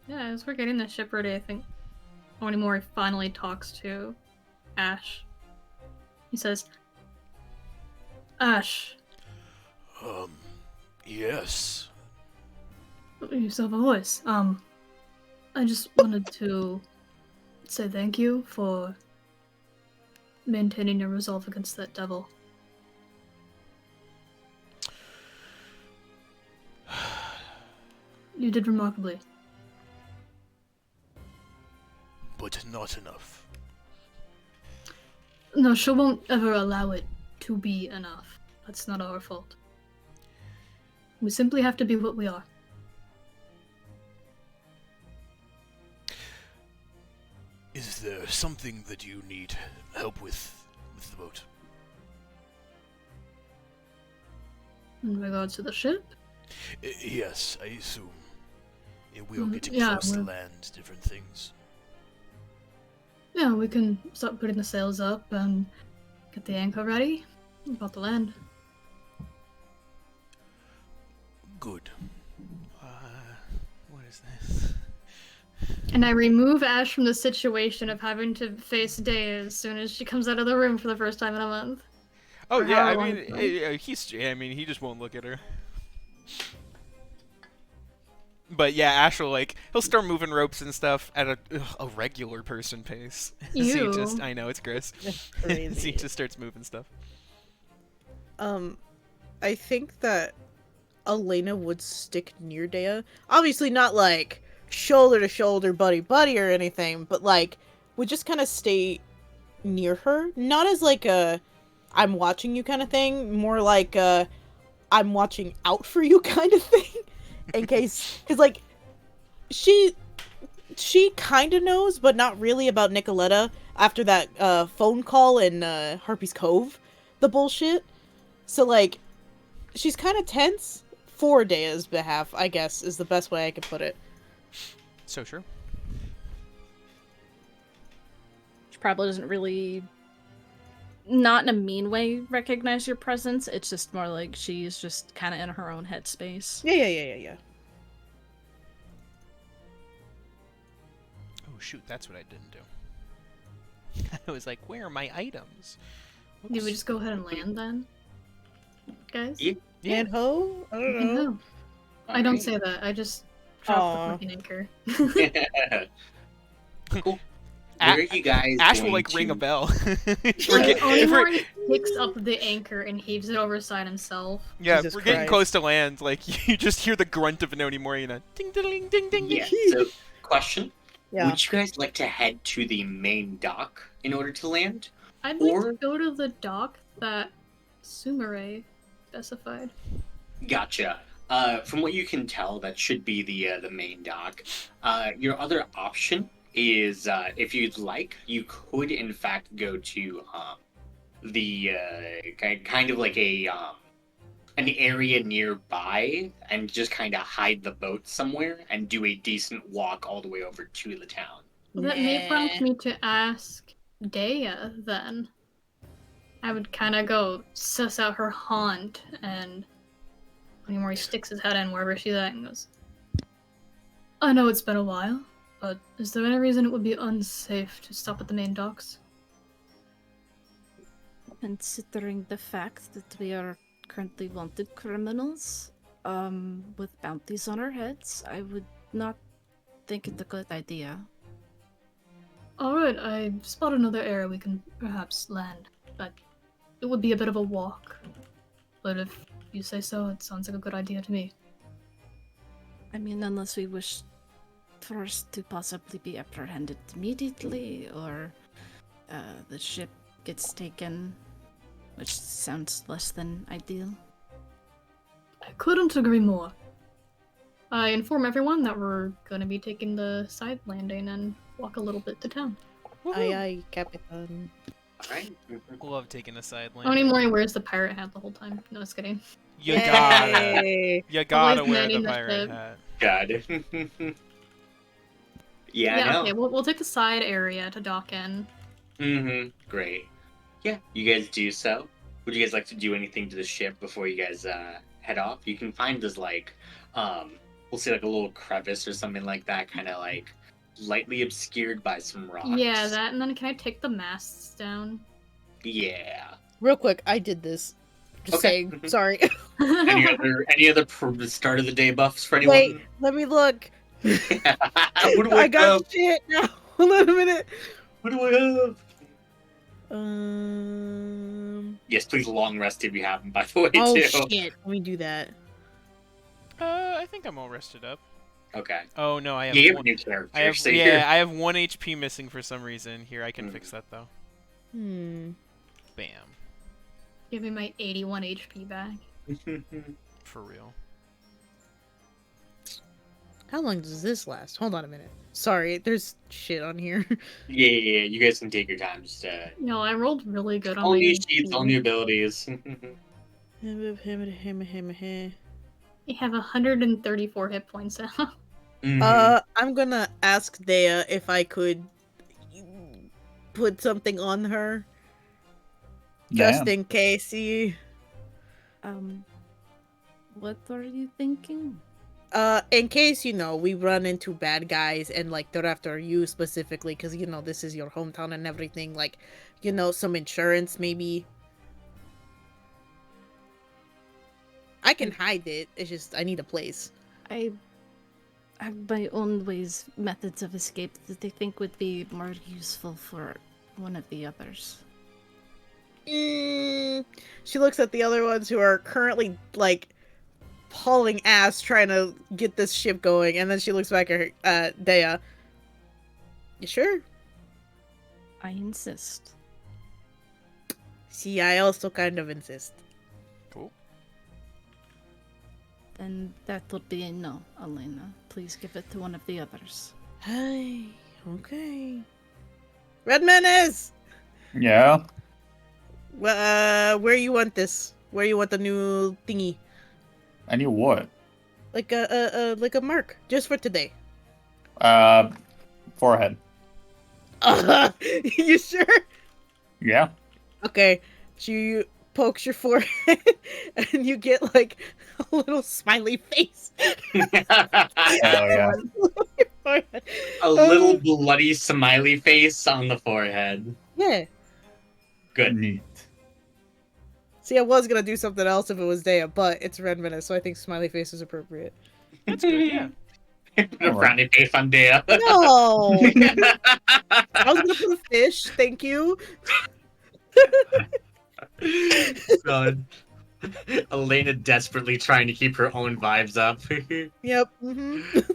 yeah, as we're getting the ship ready, I think Onimori finally talks to Ash. He says, Ash, Yes. you still have a voice. I just wanted to say thank you for maintaining your resolve against that devil. You did remarkably. But not enough. No, she won't ever allow it to be enough. That's not our fault. We simply have to be what we are. Is there something that you need help with the boat? In regards to the ship? Yes, I assume. We are getting yeah, close to we're- land, different things. Yeah, we can start putting the sails up and get the anchor ready. About the land. Good. What is this? And I remove Ash from the situation of having to face Day as soon as she comes out of the room for the first time in a month. Oh, For yeah, how I long mean, he just won't look at her. But yeah, Ash will, like, he'll start moving ropes and stuff at a regular person pace. So he Ew. just, I know, it's gross. That's So crazy. he just starts moving stuff. I think that Elena would stick near Dea. Obviously not like shoulder to shoulder, buddy buddy or anything, but like would just kind of stay near her. Not as like a I'm watching you kind of thing, more like a I'm watching out for you kind of thing. In case, because like she kind of knows, but not really about Nicoletta after that phone call in Harpy's Cove, the bullshit. So like she's kind of tense for Dea's behalf, I guess, is the best way I could put it. So true. She probably doesn't really, not in a mean way, recognize your presence. It's just more like she's just kind of in her own headspace. Yeah. Oh, shoot, that's what I didn't do. I was like, where are my items? Do we just go ahead and land then? Guys? Yeah. Yeah. And ho? I don't know. No. I don't say that. I just drop the fucking anchor. Cool. Where are you guys Ash will, going like, ring a to- bell. Onimori picks up the anchor and heaves it overside himself. Yeah, Jesus we're getting Christ. close to land. Like, you just hear the grunt of an Onimori and a ding ding ding ding ding. Yeah. So, question: Yeah. would you guys like to head to the main dock in order to land? I'd like Or- to go to the dock that Sumire specified. Gotcha. From what you can tell, that should be the main dock. Your other option is, if you'd like, you could in fact go to the kind of like an area nearby and just kind of hide the boat somewhere and do a decent walk all the way over to the town. Well, that may prompt me to ask Dea then. I would kind of go suss out her haunt, and Onimori sticks his head in wherever she's at and goes, I know it's been a while, but is there any reason it would be unsafe to stop at the main docks? Considering the fact that we are currently wanted criminals, with bounties on our heads, I would not think it a good idea. Alright, I spot another area we can perhaps land, but it would be a bit of a walk. But if you say so, it sounds like a good idea to me. I mean, unless we wish for us to possibly be apprehended immediately, or the ship gets taken, which sounds less than ideal. I couldn't agree more. I inform everyone that we're gonna be taking the side landing and walk a little bit to town. Aye, aye, Capitan. Alright. Love taking a side lane. Onimori wears the pirate hat the whole time. No, just kidding. You gotta. Yay. You gotta Always wear the manning the pirate ship. hat. God. Yeah, Yeah, no. okay, we'll take the side area to dock in. Great. Yeah, you guys do so. Would you guys like to do anything to the ship before you guys head off? You can find this like, we'll say like a little crevice or something like that, kind of like lightly obscured by some rocks. Yeah, that, and then can I take the masts down? Yeah. Real quick, I did this. Just Okay. saying. Sorry. Any other start of the day buffs for anyone? Wait, let me look. What do I got have? shit now. Hold on a minute. What do I have? Yes, please long rest if you haven't, by the way, Oh too. shit. Let me do that. I think I'm all rested up. Okay. Oh no, I have Yeah, you have a one. new character. I have so I have 1 HP missing for some reason. Here, I can fix that though. Bam. Give me my 81 HP back. For real. How long does this last? Hold on a minute. Sorry, there's shit on here. Yeah. You guys can take your time. Just No, I rolled really good on all my new HP. sheets, all new abilities. I have 134 hit points now. I'm gonna ask Dea if I could put something on her. Just in case you... What are you thinking? In case, we run into bad guys and, like, they're after you specifically, because, this is your hometown and everything, like, some insurance, maybe. I can hide it, it's just, I need a place. I have my own methods of escape that I think would be more useful for one of the others. She looks at the other ones who are currently, like, hauling ass trying to get this ship going, and then she looks back at her, Dea. You sure? I insist. See, I also kind of insist. Cool. Then that would be a no, Elena. Please give it to one of the others. Hey, okay. Red Menace! Yeah. Where you want this? Where you want the new thingy? I knew what? Like a mark, just for today. Forehead. You sure? Yeah. Okay. She pokes your forehead, and you get like a little smiley face. Hell yeah. A little bloody smiley face on the forehead. Yeah. Good. Neat. See, I was gonna do something else if it was Dea, but it's Red Menace, so I think smiley face is appropriate. That's good, yeah. Put a frowny face on Dea. No! I was gonna put a fish, thank you. God. Elena desperately trying to keep her own vibes up. Yep.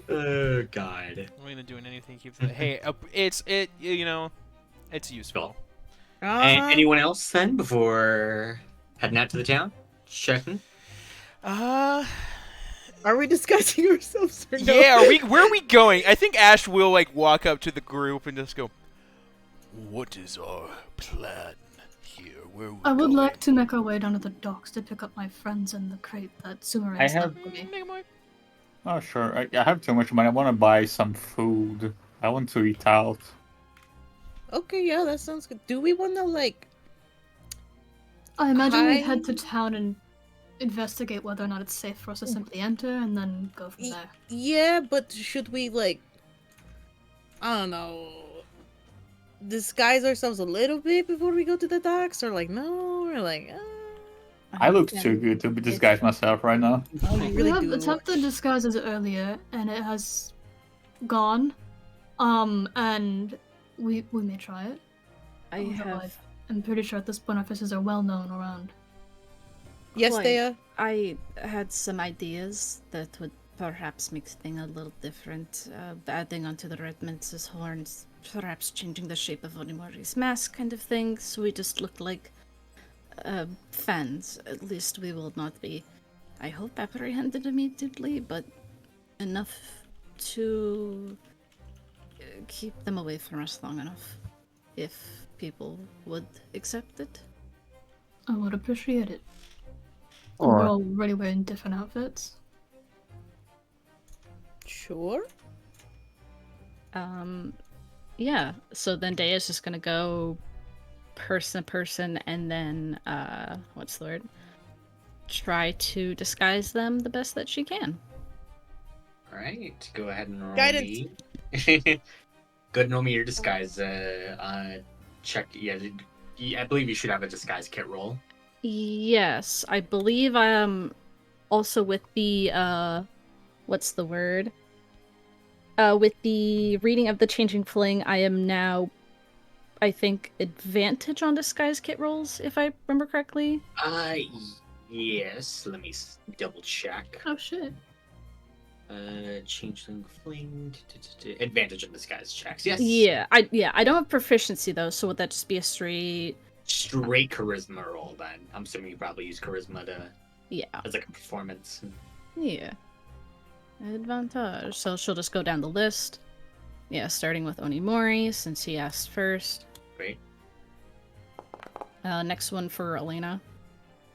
Oh God. I'm gonna doing anything to keep the hey, it's useful. Cool. And anyone else then before heading out to the town? Checking. Are we discussing ourselves or no? Yeah, where are we going? I think Ash will like walk up to the group and just go, What is our plan here? Where are we I would going? like to make our way down to the docks to pick up my friends in the crate that Sumaran I left have- for me. Oh, sure. I have too much money. I want to buy some food. I want to eat out. Okay, yeah, that sounds good. Do we want to, like... I imagine we Hi. head to town and investigate whether or not it's safe for us to simply enter and then go from there. Yeah, but should we, like... I don't know... disguise ourselves a little bit before we go to the docks? Or, like, no? Or, like... I look too good to disguise myself right now. Oh, you really We have do. attempted disguises earlier and it has gone. And we may try it. I'm pretty sure at this point our faces are well known around. Yes, Quite. Dea? I had some ideas that would perhaps make things a little different. Adding onto the red man's horns, perhaps changing the shape of Onimori's mask kind of thing, so we just look like fans. At least we will not be, I hope, apprehended immediately, but enough to keep them away from us long enough, if people would accept it. I would appreciate it. Or- We're already wearing different outfits. Sure. Yeah, so then Dea's just gonna go person to person, and then what's the word? Try to disguise them the best that she can. All right, go ahead and roll Guidance. me. Go ahead and roll me your disguise. Check. Yeah, I believe you should have a disguise kit roll. Yes, I believe I am also with the what's the word? With the reading of the Changing Fling, I am now, I think, advantage on disguise kit rolls, if I remember correctly. Yes. Let me double check. Oh shit. Changeling fling. Advantage on disguise checks. Yes. Yeah, I don't have proficiency though, so would that just be a straight charisma roll then? I'm assuming you probably use charisma as like a performance. Yeah. Advantage. So she'll just go down the list. Yeah, starting with Onimori, since he asked first. Great. Next one for Elena.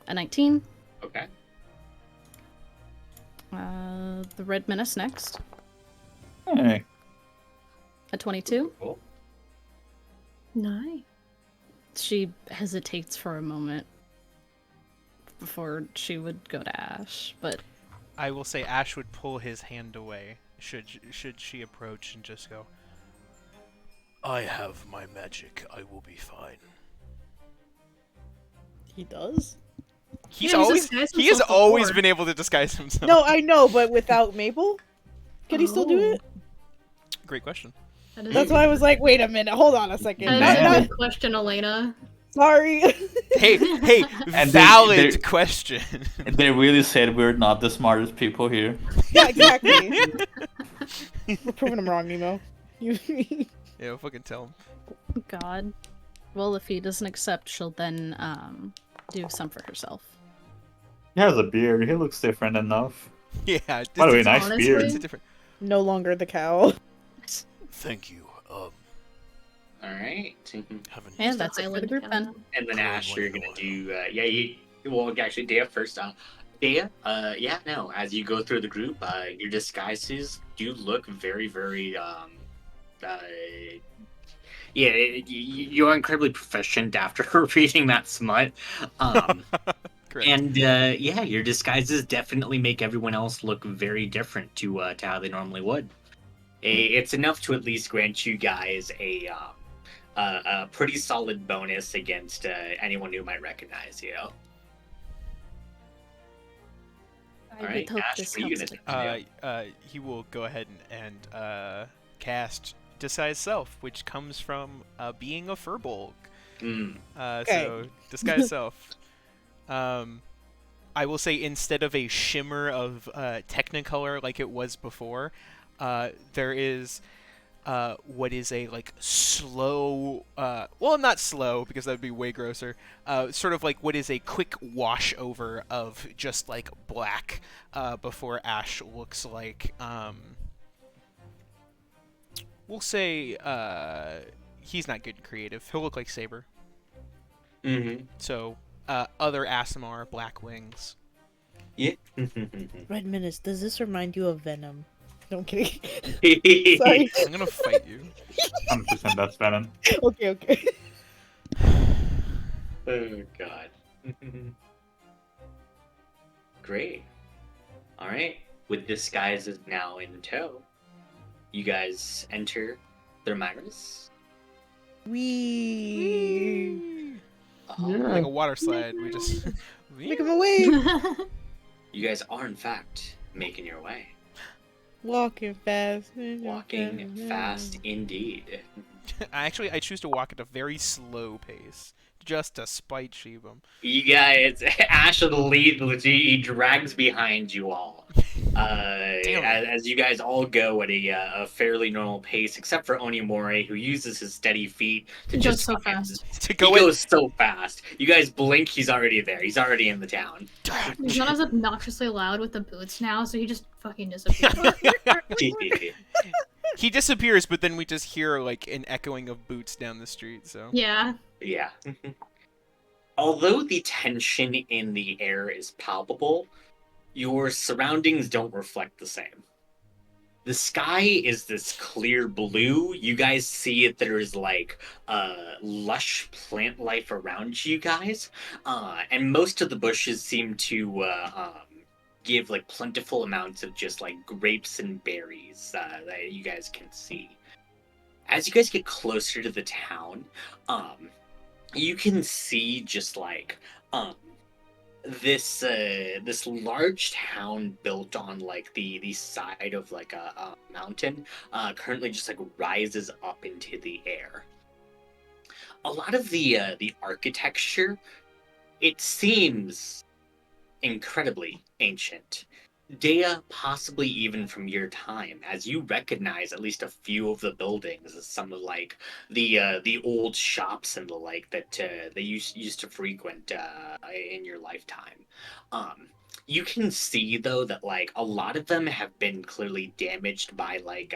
A 19. Okay. The Red Menace next. Hey. A 22. Cool. Nice. She hesitates for a moment before she would go to Ash, but I will say Ash would pull his hand away should she approach and just go, I have my magic. I will be fine. He does? He's Yeah, he's always disguised he has himself always before. been able to disguise himself. No, I know, but without Maple? Could he still do Oh. it? Great question. That is That's why I was like, wait a minute, hold on a second. That is Man. a good question, Elena. Sorry. Hey, And valid they- question. They really said we're not the smartest people here. Yeah, exactly. We're proving him wrong, Nemo. You Yeah, fucking tell him. God. Well, if he doesn't accept, she'll then do some for herself. He has a beard. He looks different enough. Yeah. By the way, it's- nice honestly- beard. it's a different. no longer the cow. Thank you. All right. Have a And that's it for the group then. And then Cool, Ash, you're wonderful. gonna do well, actually Dea first. Dea, as you go through the group, your disguises do look very, very you're incredibly proficient after reading that smut. Correct. And your disguises definitely make everyone else look very different to how they normally would. It's enough to at least grant you guys a pretty solid bonus against anyone who might recognize you. I All right, would hope Ash, this what are you helps. gonna do? He will go ahead and cast Disguise Self, which comes from being a furbolg. So Disguise Self. I will say instead of a shimmer of Technicolor like it was before, there is what is a slow, well, not slow because that would be way grosser. Sort of like what is a quick wash over of just like black before Ash looks like. We'll say he's not good and creative. He'll look like Saber. Mm-hmm. So other Aasimar, Black Wings. Yeah. Red Menace, does this remind you of Venom? No, I'm kidding. Sorry. I'm gonna fight you. 100% that's Venom. Okay. Oh God. Great. All right. With disguises now in tow, you guys enter Thermyrus. We Like a water slide. We just make him away. You guys are in fact making your way. Walking fast. Walking fast indeed. I choose to walk at a very slow pace, just to spite Shibum. You guys, Ash of the lead, he drags behind you all. As you guys all go at a fairly normal pace, except for Onimori, who uses his steady feet to He just goes so fast. To He go in, goes so fast. You guys blink, he's already there. He's already in the town. He's not as obnoxiously loud with the boots now, so he just fucking disappears. he disappears, but then we just hear like an echoing of boots down the street. So Yeah. Yeah. Although the tension in the air is palpable, your surroundings don't reflect the same. The sky is this clear blue. You guys see it. There's like lush plant life around you guys, and most of the bushes seem to give like plentiful amounts of just like grapes and berries that you guys can see. As you guys get closer to the town, you can see just like um, this large town built on like the side of like a mountain currently just like rises up into the air. A lot of the architecture, it seems incredibly ancient. Dea, possibly even from your time, as you recognize at least a few of the buildings as some of like the old shops and the like that they used to frequent in your lifetime. Um, you can see though that like a lot of them have been clearly damaged by like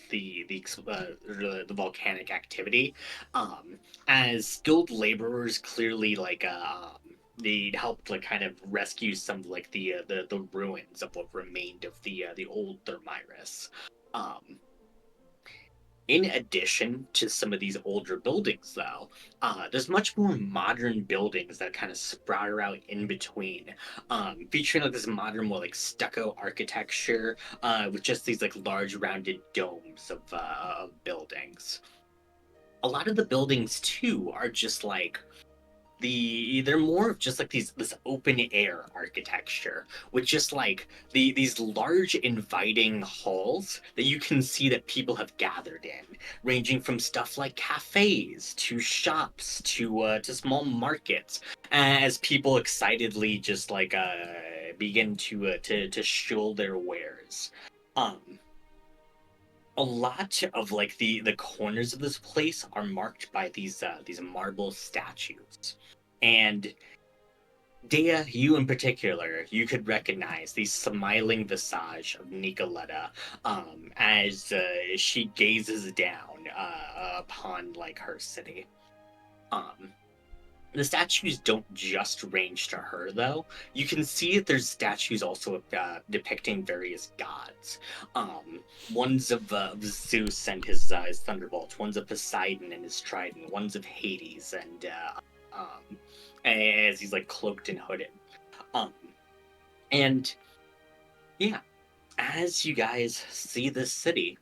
the volcanic activity, as skilled laborers clearly like they helped like kind of rescue some of like the ruins of what remained of the old Thermyrus. Um, in addition to some of these older buildings, though, there's much more modern buildings that kind of sprout out in between, featuring like this modern, more like stucco architecture, with just these like large rounded domes of buildings. A lot of the buildings too are just like they're more of just like this open air architecture with just like these large inviting halls that you can see that people have gathered in, ranging from stuff like cafes to shops to small markets, as people excitedly just like begin to show their wares. um a lot of like the corners of this place are marked by these marble statues. And Dea, you in particular, you could recognize the smiling visage of Nicoletta, as she gazes down upon like her city. Um, the statues don't just range to her, though. You can see that there's statues also depicting various gods. One's of Zeus and his thunderbolt. One's of Poseidon and his trident. One's of Hades and as he's like cloaked and hooded. Um, and yeah, as you guys see this city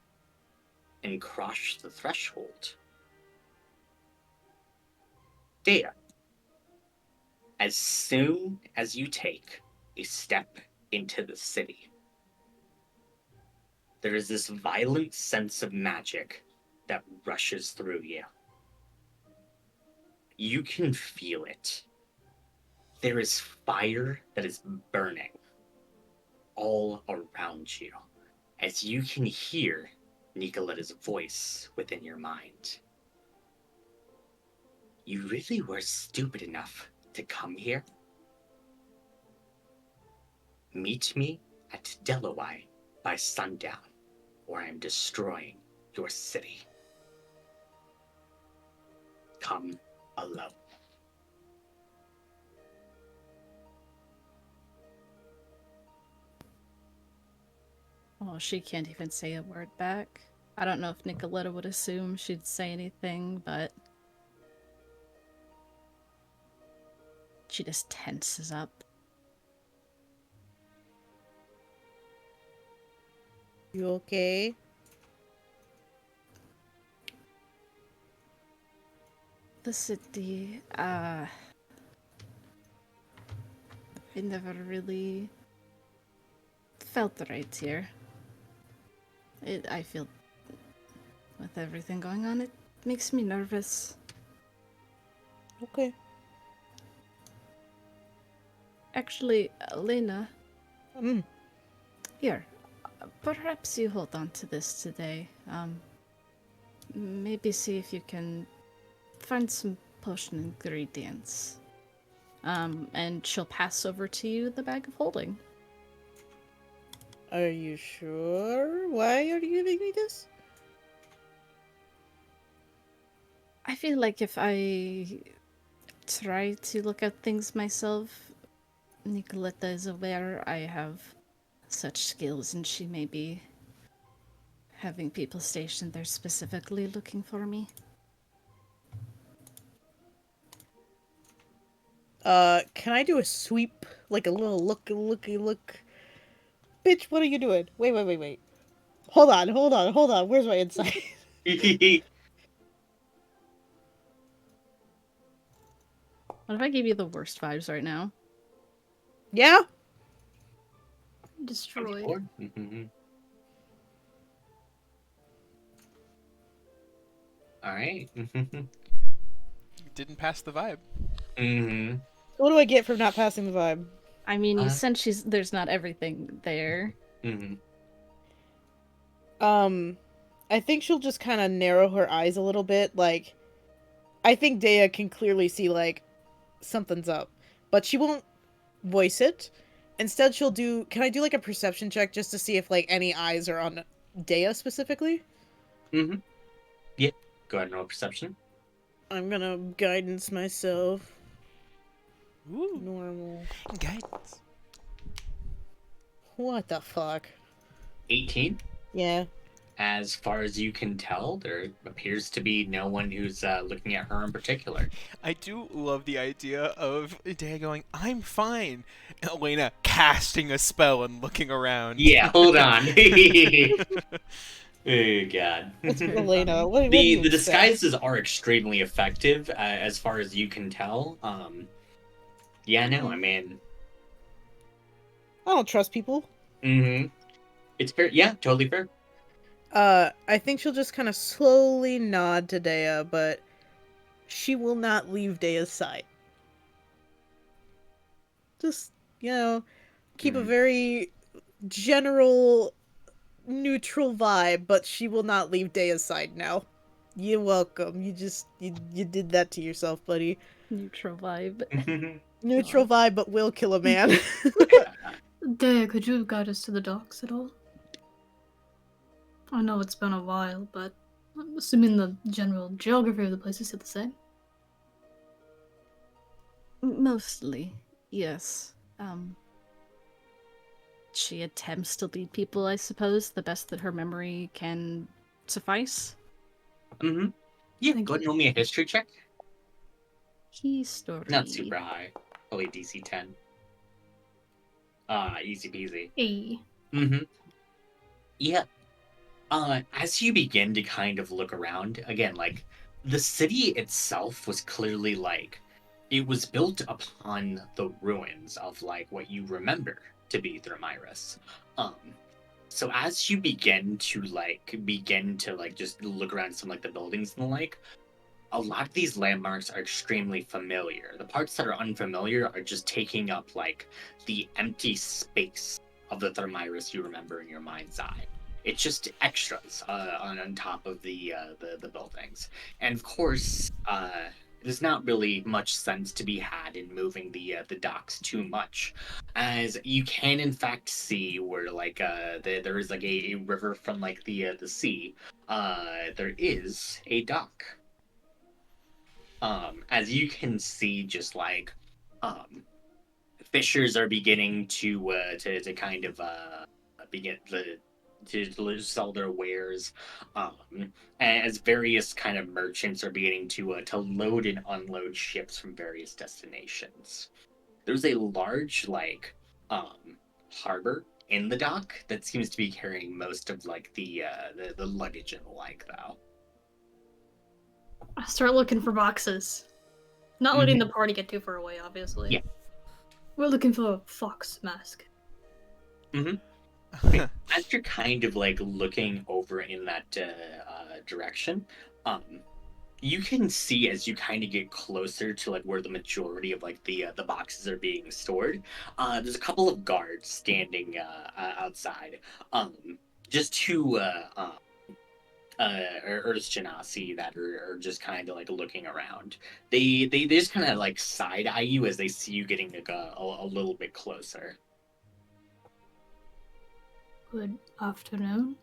and cross the threshold, Dea, as soon as you take a step into the city, there is this violent sense of magic that rushes through you. You can feel it. There is fire that is burning all around you, as you can hear Nicoletta's voice within your mind. You really were stupid enough to come here? Meet me at Delaware by sundown, or I am destroying your city. Come alone. Oh, she can't even say a word back. I don't know if Nicoletta would assume she'd say anything, but she just tenses up. You okay? The city, I never really felt right here. I feel, with everything going on, it makes me nervous. Okay. Actually, Elena, Mm. here, perhaps you hold on to this today. Maybe see if you can find some potion ingredients. And she'll pass over to you the bag of holding. Are you sure? Why are you giving me this? I feel like if I try to look at things myself, Nicoletta is aware I have such skills and she may be having people stationed there specifically looking for me. Can I do a sweep? Like a little look. Bitch, what are you doing? Wait. Hold on. Where's my insight? What if I gave you the worst vibes right now? Yeah? Destroyed. All right. Didn't pass the vibe. What do I get from not passing the vibe? I mean, you sense there's not everything there. I think she'll just kind of narrow her eyes a little bit. Like, I think Dea can clearly see, like, something's up. But she won't voice it. Instead, she'll do... Can I do, like, a perception check just to see if, like, any eyes are on Dea specifically? Yeah. Go ahead and roll perception. I'm gonna guidance myself. Ooh. Normal. Guidance. What the fuck? 18. Yeah. As far as you can tell, there appears to be no one who's looking at her in particular. I do love the idea of Dea going, I'm fine. And Elena casting a spell and looking around. Yeah, hold on. Oh, God. It's Elena. What do you The expect? disguises are extremely effective, as far as you can tell. Yeah, no, I mean... I don't trust people. It's fair. Yeah, totally fair. I think she'll just kind of slowly nod to Dea, but she will not leave Dea's side. Just, keep a very general, neutral vibe, but she will not leave Dea's side now. You're welcome. You did that to yourself, buddy. Neutral vibe. Neutral vibe, but will kill a man. Dea, could you guide us to the docks at all? I know it's been a while, but I'm assuming the general geography of the place is still the same. Mostly, yes. She attempts to lead people, I suppose, the best that her memory can suffice. Yeah, Thank go ahead and roll me a history check. History. Not super high. Probably DC 10. Easy peasy. Hey. Yeah. As you begin to kind of look around, again, like, the city itself was clearly, like, it was built upon the ruins of, like, what you remember to be Thermyrus. So as you begin to just look around some, like, the buildings and the like, a lot of these landmarks are extremely familiar. The parts that are unfamiliar are just taking up, like, the empty space of the Thermyrus you remember in your mind's eye. It's just extras on top of the buildings, and of course, there's not really much sense to be had in moving the docks too much, as you can in fact see where there is like a river from like the sea. There is a dock. As you can see, just like fishers are beginning to kind of begin to sell their wares, as various kind of merchants are beginning to load and unload ships from various destinations. There's a large harbor in the dock that seems to be carrying most of like the luggage and the like, though. I start looking for boxes. Not letting the party get too far away, obviously. Yeah. We're looking for a fox mask. As you're kind of like looking over in that direction, you can see as you kind of get closer to like where the majority of like the boxes are being stored. There's a couple of guards standing outside, just two Urs Genasi that are just kind of like looking around. They just kind of like side eye you as they see you getting like a little bit closer. Good afternoon.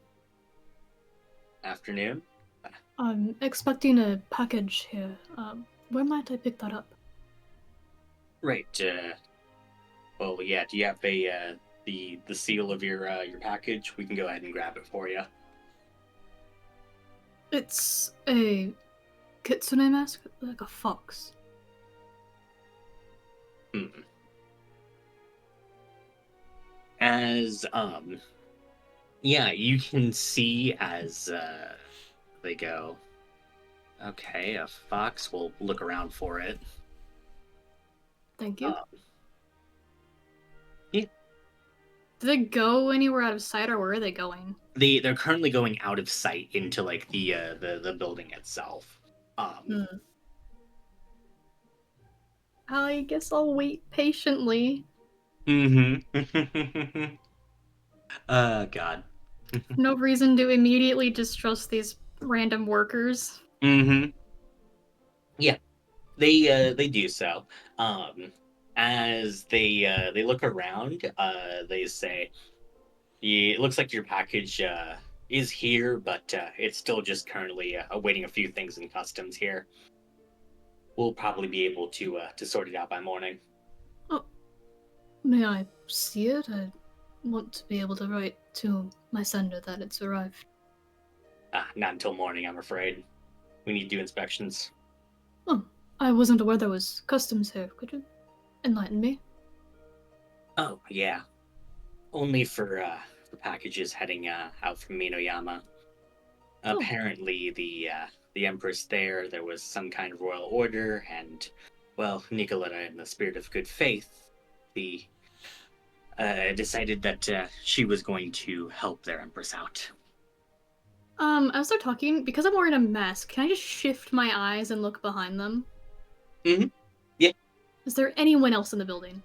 Afternoon. I'm expecting a package here. Where might I pick that up? Right. Well, yeah. Do you have a the seal of your package? We can go ahead and grab it for you. It's a kitsune mask, like a fox. Hmm. As yeah, you can see as they go. Okay, a fox will look around for it. Thank you. Um, yeah, Do they go anywhere out of sight, or where are they going? they're currently going out of sight into like the building itself. I guess I'll wait patiently. Mm-hmm. God. No reason to immediately distrust these random workers. Mm-hmm. Yeah, they do so. As they look around, they say, yeah, it looks like your package is here, but it's still just currently awaiting a few things in customs here. We'll probably be able to sort it out by morning. Oh, may I see it? I want to be able to write to my sender that it's arrived. Not until morning, I'm afraid. We need to do inspections. Oh, I wasn't aware there was customs here. Could you enlighten me? Oh yeah, only for packages heading out from Minoyama. Oh. Apparently, the Empress there was some kind of royal order, and well, Nicoletta, in the spirit of good faith, the decided that she was going to help their Empress out. As they're talking, because I'm wearing a mask, can I just shift my eyes and look behind them? Mm-hmm. Yeah. Is there anyone else in the building?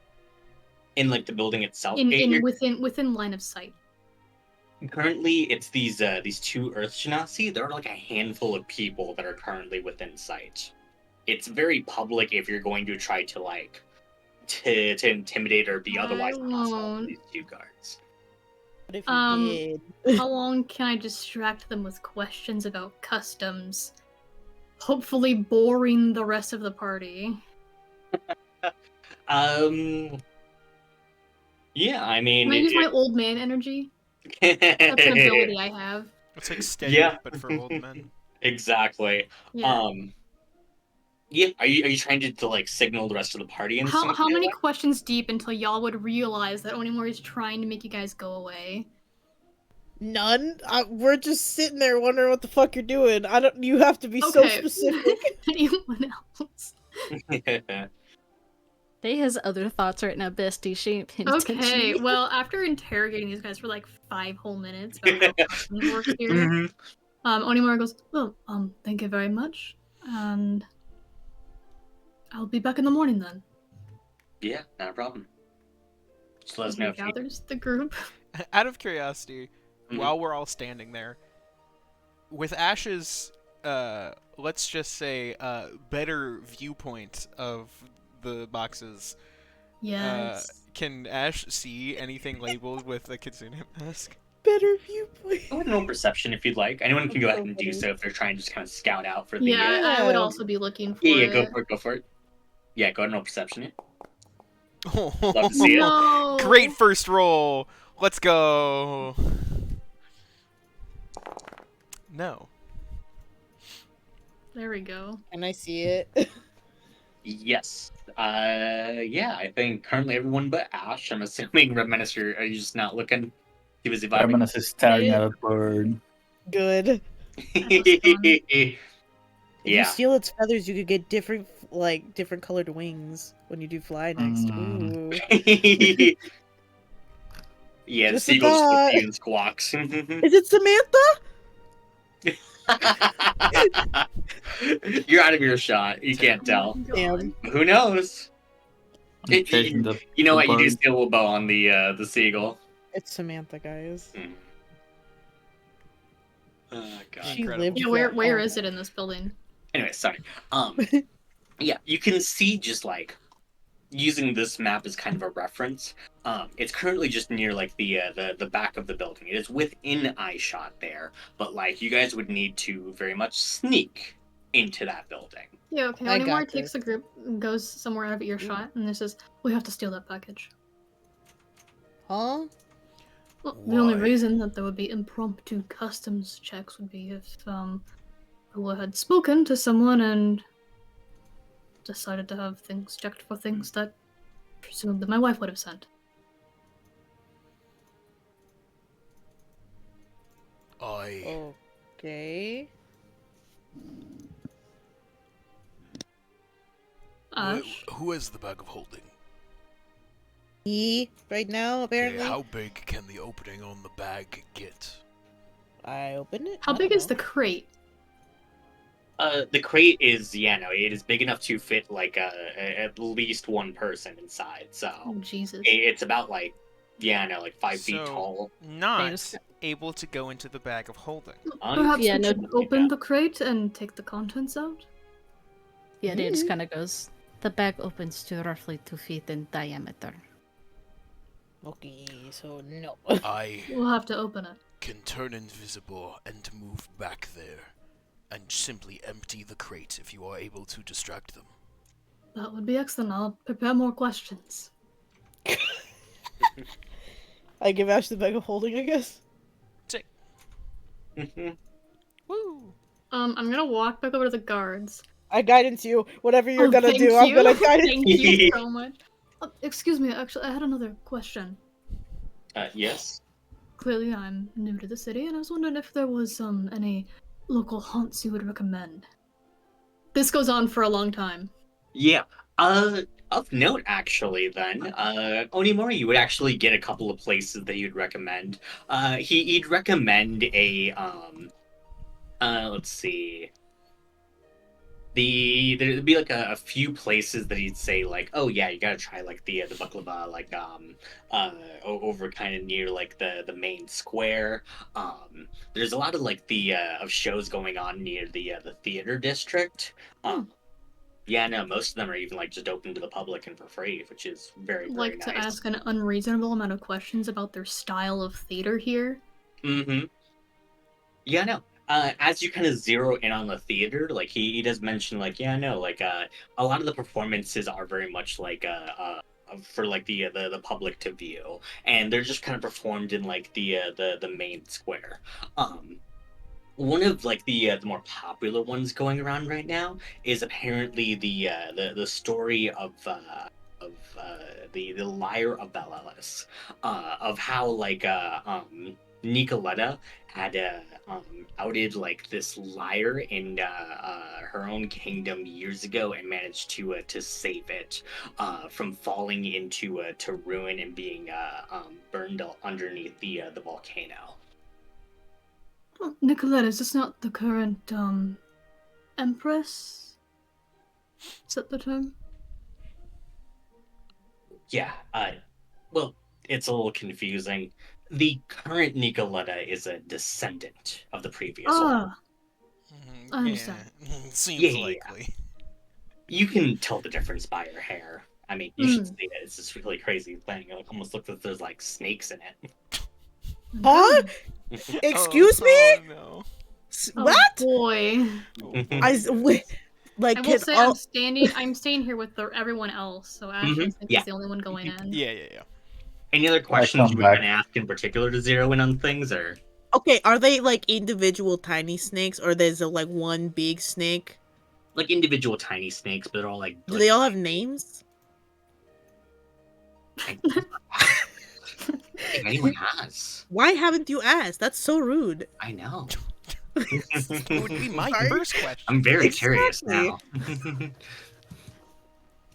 In like the building itself? Within line of sight. Currently, it's these two Earth Genasi. There are like a handful of people that are currently within sight. It's very public if you're going to try to like to intimidate or be otherwise hostile to these two guards. What if you did? How long can I distract them with questions about customs? Hopefully boring the rest of the party. Yeah, I mean... Can I use my old man energy? That's an ability I have. It's like steady, yeah. but for old men. Exactly. Yeah. Yeah, are you trying to like signal the rest of the party in some How many way? questions deep until y'all would realize that Onimori is trying to make you guys go away? None. We're just sitting there wondering what the fuck you're doing. I don't. You have to be so specific. Anyone else? They has other thoughts right now, bestie. She ain't paying attention. Okay, well, after interrogating these guys for like 5 whole minutes about how customs work here, Onimori goes, "Well, thank you very much, and I'll be back in the morning then." Yeah, not a problem. Just let us know if you... gathers the group. Out of curiosity, while we're all standing there, with Ash's, let's just say, better viewpoint of the boxes, Yes. can Ash see anything labeled with a kitsune mask? Better viewpoint. Go ahead and roll perception if you'd like. Anyone can go ahead and do so if they're trying to just kind of scout out for the... Yeah, I would also be looking for Yeah, it. go for it. Yeah, go ahead and roll perception. Love to see it. No. Great first roll. Let's go. No. There we go. And I see it. Yes. Yeah, I think currently everyone but Ash. I'm assuming Red Menace, are you just not looking? He was vibing. Menace is staring at a bird. Good. Yeah. If you steal its feathers, you could get different colored wings when you do fly next. Ooh. Yeah, the Just seagulls thought. flippy and squawks. Is it Samantha? You're out of your shot. You can't tell. Damn. Who knows? I'm chasing the You know what? You do bird. steal a bow on the seagull. It's Samantha, guys. God. She Incredible. lived. Yeah, that where long. is it in this building? Anyway, sorry. Yeah, you can see just like using this map as kind of a reference. It's currently just near like the back of the building. It is within eyeshot there, but like you guys would need to very much sneak into that building. Yeah, okay. I Onimori got takes the group and goes somewhere out of earshot, and this says, "We have to steal that package." Huh? Well, the only Why? reason that there would be impromptu customs checks would be if who had spoken to someone and decided to have things checked for things that presumably my wife would have sent. Okay. Ash? Who has the bag of holding? E right now, Okay, apparently. how big can the opening on the bag get? I opened it. How I big don't is the know. crate? The crate is it is big enough to fit like at least one person inside. So Oh, Jesus. it's about like 5 feet So, tall. not able to go into the bag of holding. Perhaps Yeah, we no- should open the crate and take the contents out? Yeah, it just kind of goes. The bag opens to roughly 2 feet in diameter. Okay, so no. I We'll have to open it. can turn invisible and move back there, and simply empty the crate if you are able to distract them. That would be excellent. I'll prepare more questions. I give Ash the bag of holding, I guess. Sick. Mhm. Woo! I'm gonna walk back over to the guards. I guidance you. Whatever you're Oh, gonna thank do, I'm you. gonna guidance Thank you so much. Excuse me, actually, I had another question. Yes. Clearly, I'm new to the city, and I was wondering if there was any local haunts you would recommend. This goes on for a long time. Yeah. Of note, actually, then, Onimori, you would actually get a couple of places that you'd recommend. He'd recommend let's see. There'd be like a few places that he'd say like, oh yeah, you gotta try like the baklava over kind of near like the main square. There's a lot of like the of shows going on near the theater district. Yeah, no, most of them are even like just open to the public and for free, which is very, I'd very like nice. to ask an unreasonable amount of questions about their style of theater here. Mm-hmm. Yeah, no. As you kind of zero in on the theater, like he does mention like, yeah, no, like a lot of the performances are very much like for like the public to view, and they're just kind of performed in like the main square. One of like the more popular ones going around right now is apparently the story of the Lyre of Valellis, of how like Nicoletta had outed like this lyre in her own kingdom years ago and managed to save it from falling into to ruin and being burned underneath the volcano. Oh, Nicolette, is this not the current, Empress? Is that the term? Yeah, well, it's a little confusing. The current Nicoletta is a descendant of the previous one. Ah, I understand. Seems Yeah. likely. You can tell the difference by her hair. I mean, you should see it. It's just really crazy thing. It almost looks like there's like snakes in it. Huh? Excuse me? Oh, no. Oh, What? boy. Like, I will can say all... I'm staying here with everyone else, so Ash I think Yeah. is the only one going in. Yeah. Any other questions come you were back. going to ask in particular to zero in on things, or? Okay, are they like individual tiny snakes, or there's like one big snake? Like individual tiny snakes, but they're all like. Do they all have names? If anyone has. Why haven't you asked? That's so rude. I know. That would be my Sorry? first question. I'm very curious Exactly. now.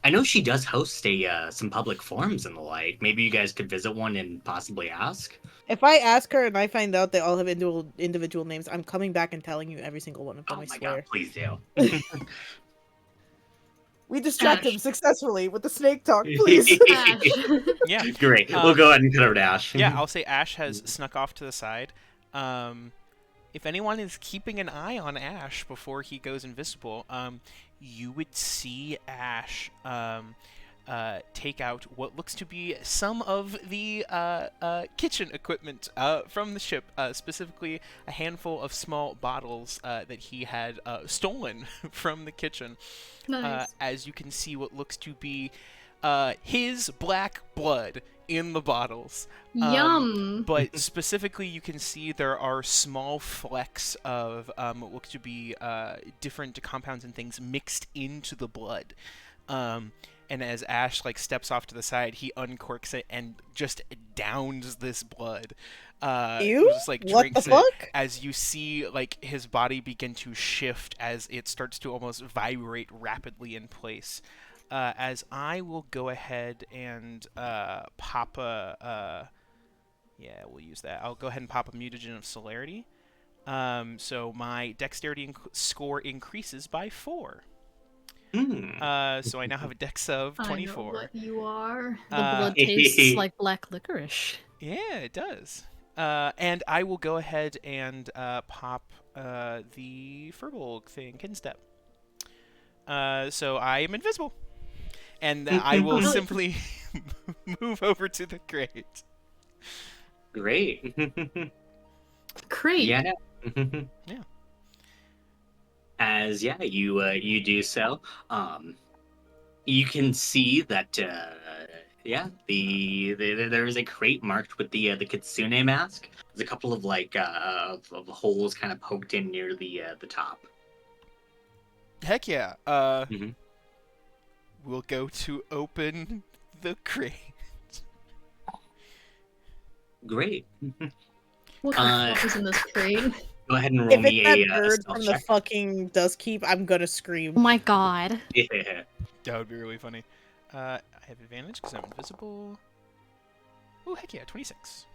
I know she does host some public forums and the like. Maybe you guys could visit one and possibly ask. If I ask her and I find out they all have individual names, I'm coming back and telling you every single one of them, Oh I my swear. god, please do. We distract Ash. him successfully with the snake talk, please. Ash. Yeah. Great. We'll go ahead and cut over to Ash. Yeah, I'll say Ash has snuck off to the side. If anyone is keeping an eye on Ash before he goes invisible, you would see Ash take out what looks to be some of the kitchen equipment from the ship, specifically a handful of small bottles that he had stolen from the kitchen. Nice. As you can see what looks to be his black blood in the bottles. Yum. But specifically, you can see there are small flecks of what look to be different compounds and things mixed into the blood. And as Ash like steps off to the side, he uncorks it and just downs this blood. Ew? Just like What drinks the fuck? it as you see like his body begin to shift as it starts to almost vibrate rapidly in place. As I will go ahead and pop a yeah, we'll use that. I'll go ahead and pop a mutagen of celerity. So my dexterity score increases by 4. So I now have a dex of 24. I know what you are. The blood tastes like black licorice. Yeah, it does. And I will go ahead and pop the Furbolg thing, Hidden Step. So I am invisible. And I will simply move over to the crate. Great. Crate. Yeah. Yeah. As you do so, you can see that there is a crate marked with the kitsune mask. There's a couple of of holes kind of poked in near the top. Heck yeah. Mhm. We'll go to open the crate. Great. What the fuck is in this crate? Go ahead and roll If me it's that a bird stealth from the check. fucking Dust Keep, I'm gonna scream. Oh my god. Yeah. That would be really funny. I have advantage because I'm invisible. Oh, heck yeah, 26.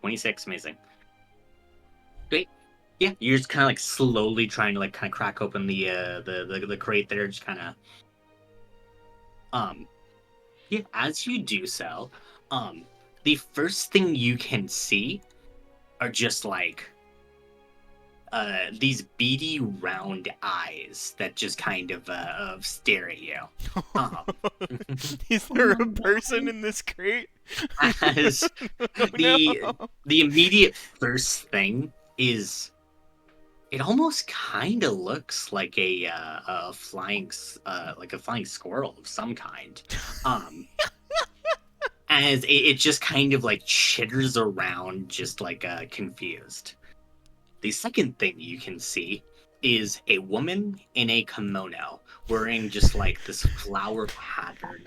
26, amazing. Great. Yeah, you're just kind of like slowly trying to like kind of crack open the crate there, just kind of. Yeah, as you do so, the first thing you can see are just like these beady round eyes that just kind of stare at you. Is there a person in this crate? As the immediate first thing is, it almost kind of looks like a flying squirrel of some kind. As it just kind of like chitters around, just like confused. The second thing you can see is a woman in a kimono wearing just like this flower pattern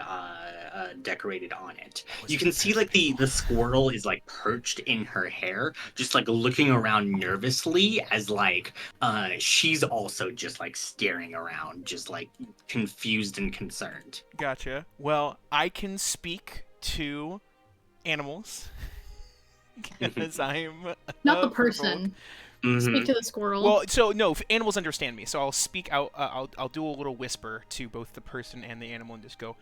decorated on it. You can see like the squirrel is like perched in her hair, just like looking around nervously, as like she's also just like staring around, just like confused and concerned. Gotcha. Well, I can speak to animals because I'm Not the Furbolg. person. Speak to the squirrel. Well, so no, animals understand me, so I'll speak out. I'll do a little whisper to both the person and the animal, and just go,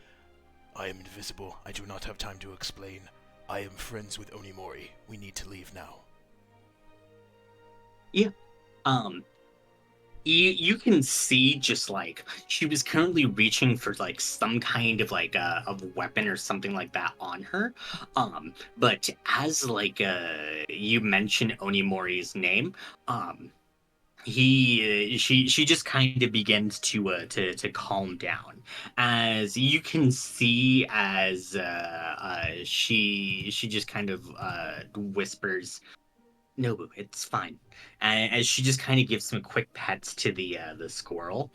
I am invisible. I do not have time to explain. I am friends with Onimori. We need to leave now. Yeah. You can see just like she was currently reaching for like some kind of like of weapon or something like that on her. But as like you mention Onimori's name, she just kind of begins to calm down, as you can see as she just kind of whispers, "No, boo, it's fine." And as she just kind of gives some quick pets to the squirrel,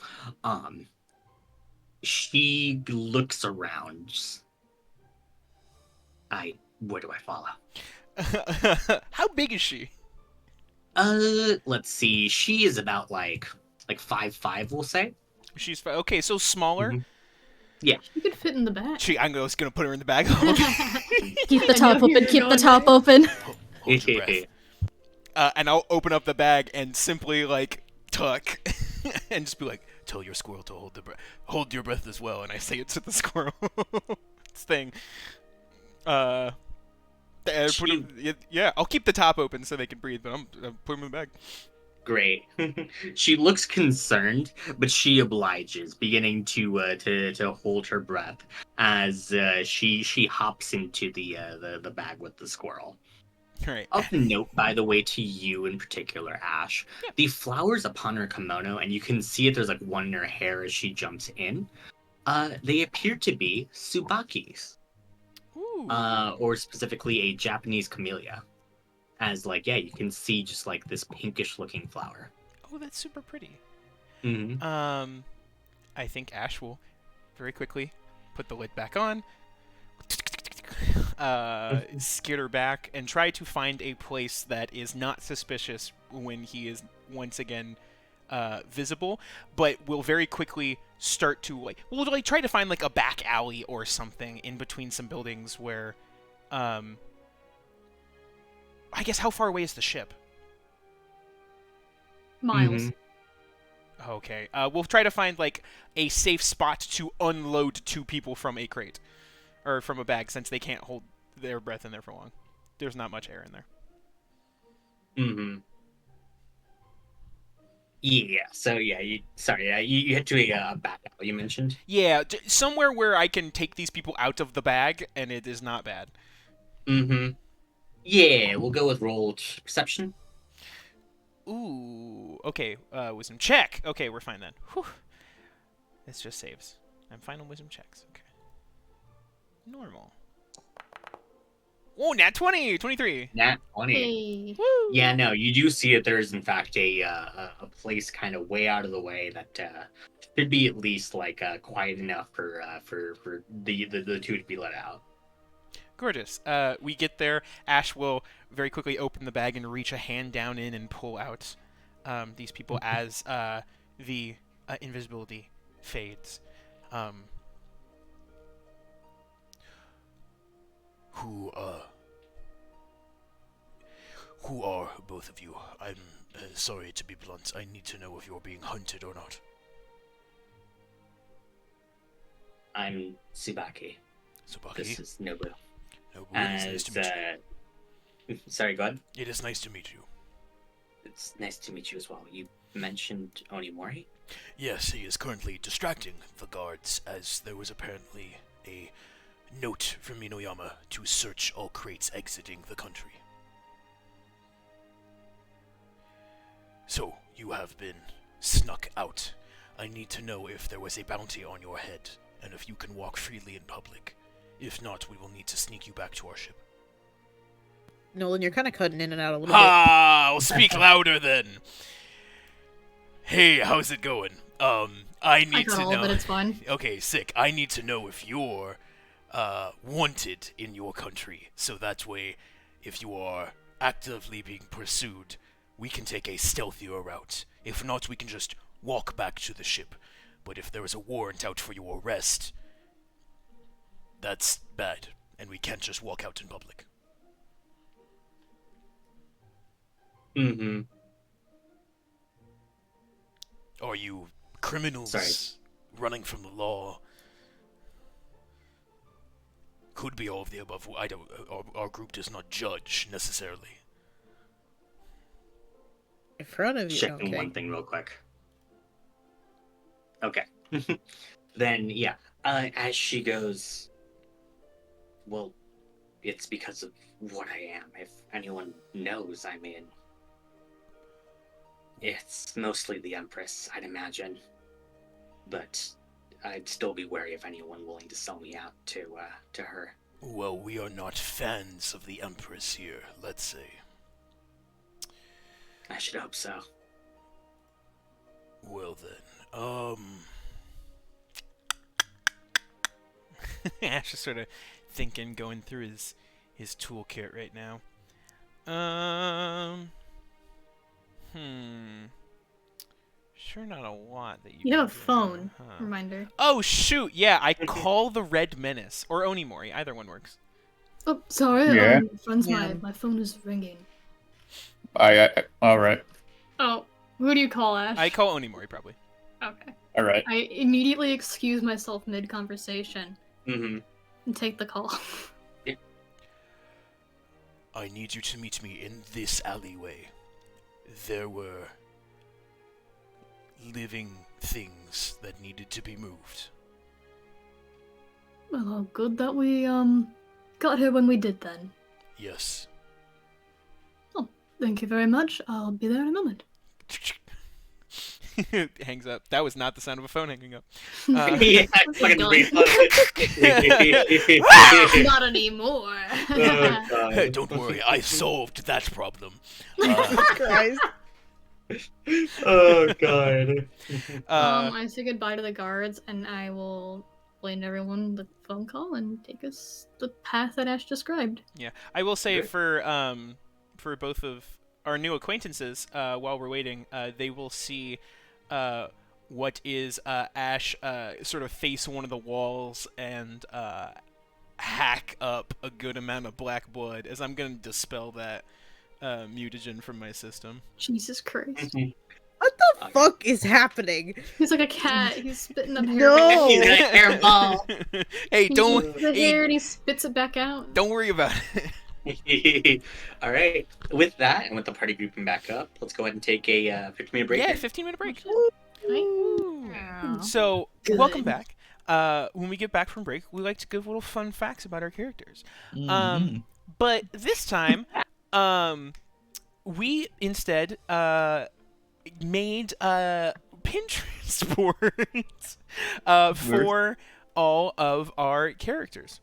she looks around. Where do I follow? how big is she? Let's see. She is about like 5'5", we'll say. She's okay, so smaller. Mhm. Yeah. You could fit in the back. I'm just gonna put her in the bag. Keep the I top know open, you're keep the going top there. open. Hold your breath. And I'll open up the bag and simply like tuck and just be like, Tell your squirrel to hold your breath as well. and I say it to the squirrel. Thing. Yeah, I'll keep the top open so they can breathe, but I'm putting them in the bag. Great. She looks concerned, but she obliges, beginning to hold her breath as she hops into the bag with the squirrel. All right. Of note, by the way, to you in particular, Ash, the flowers upon her kimono, and you can see it. There's like one in her hair as she jumps in. They appear to be Tsubakis. Ooh. or specifically a Japanese camellia. As like, yeah, you can see just like this pinkish looking flower. Oh, that's super pretty. Mm-hmm. I think Ash will very quickly put the lid back on, skitter back, and try to find a place that is not suspicious when he is once again visible, but will very quickly start to like try to find like a back alley or something in between some buildings where I guess how far away is the ship? Miles. Mm-hmm. Okay. We'll try to find like a safe spot to unload 2 people from a crate or from a bag, since they can't hold their breath in there for long. There's not much air in there. Mm-hmm. Yeah. So yeah, you head to a back alley you mentioned. Yeah, somewhere where I can take these people out of the bag and it is not bad. Mm-hmm. Yeah, we'll go with rolled perception. Ooh. Okay. Wisdom check. Okay, we're fine then. Whew. This just saves. I'm fine on wisdom checks. Okay. Normal. Oh, nat 20! 23! Nat 20. Hey. Woo! Yeah, no, you do see that there's in fact a place kind of way out of the way that should be at least like quiet enough for the 2 to be let out. Gorgeous. We get there. Ash will very quickly open the bag and reach a hand down in and pull out these people as the invisibility fades. Who are both of you? I'm sorry to be blunt. I need to know if you're being hunted or not. I'm Tsubaki. Tsubaki? This is Nobu. No, it is nice to meet you. Sorry, go ahead. It is nice to meet you. It's nice to meet you as well. You mentioned Onimori? Yes, he is currently distracting the guards, as there was apparently a note from Minoyama to search all crates exiting the country. So, you have been snuck out. I need to know if there was a bounty on your head, and if you can walk freely in public. If not, we will need to sneak you back to our ship. Nolan, you're kind of cutting in and out a little I'll speak louder then. Hey, how's it going? I need to know. But it's fine. Okay, sick. I need to know if you're wanted in your country, so that way, if you are actively being pursued, we can take a stealthier route. If not, we can just walk back to the ship. But if there is a warrant out for your arrest, that's bad, and we can't just walk out in public. Mm-hmm. Are you criminals Sorry. running from the law? Could be all of the above. I don't. Our group does not judge necessarily. in front of you. Checking Okay. one thing real quick. Okay. Then, yeah. As she goes, well, it's because of what I am. If anyone knows I'm in, it's mostly the Empress, I'd imagine. But I'd still be wary of anyone willing to sell me out to her. Well, we are not fans of the Empress here, let's say. I should hope so. Well then, Ash is sort of thinking, going through his toolkit right now. Sure, not a lot that you. You have a can do, phone. huh? Reminder. Oh shoot! Yeah, I call the Red Menace or Onimori. Either one works. Oh, sorry. Yeah. Friends, Yeah. my phone is ringing. I all right, Oh, who do you call, Ash? I call Onimori probably. Okay. all right. I immediately excuse myself mid-conversation Mm-hmm. and take the call. I need you to meet me in this alleyway. There were living things that needed to be moved. Well, how good that we, got here when we did then. Yes. Oh, thank you very much. I'll be there in a moment. Hangs up. That was not the sound of a phone hanging up. Yeah, I fucking Done. refunded. Not anymore. Oh, God. Hey, don't worry, I solved that problem. Christ. Oh, God. I say goodbye to the guards, and I will explain to everyone the phone call and take us the path that Ash described. Yeah, I will say Okay. for both of our new acquaintances, while we're waiting, they will see what is Ash sort of face one of the walls and hack up a good amount of black blood, as I'm going to dispel that mutagen from my system. Jesus Christ. What the fuck is happening? He's like a cat. He's spitting up No. hair. He's got a hairball. Hey, He don't eats the hair and he spits it back out. don't worry about it. All right. With that, and with the party grouping back up, let's go ahead and take a 15-minute break. Yeah, here. 15-minute break. Yeah. So, Good. welcome back. When we get back from break, we like to give little fun facts about our characters. Mhm. But this time, we instead made Pinterest boards for all of our characters.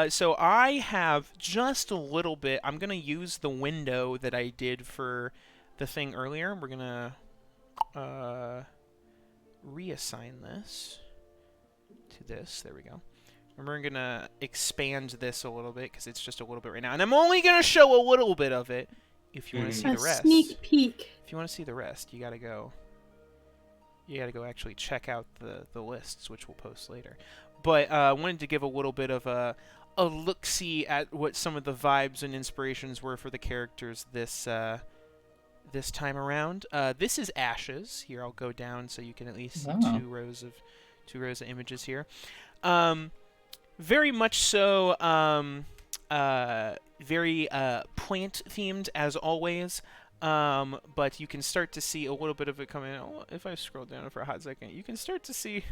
So I have just a little bit. I'm going to use the window that I did for the thing earlier. We're going to reassign this to this. There we go. And we're going to expand this a little bit because it's just a little bit right now. And I'm only going to show a little bit of it if you want to see A the rest. sneak peek. If you want to see the rest, you got to go. You got to go actually check out the lists, which we'll post later. But I wanted to give a little bit of a look-see at what some of the vibes and inspirations were for the characters this this time around. This is Ashes. Here, I'll go down so you can at least see Oh. two rows of images here. Very much so. Very plant-themed as always. But you can start to see a little bit of it coming out. If I scroll down for a hot second, you can start to see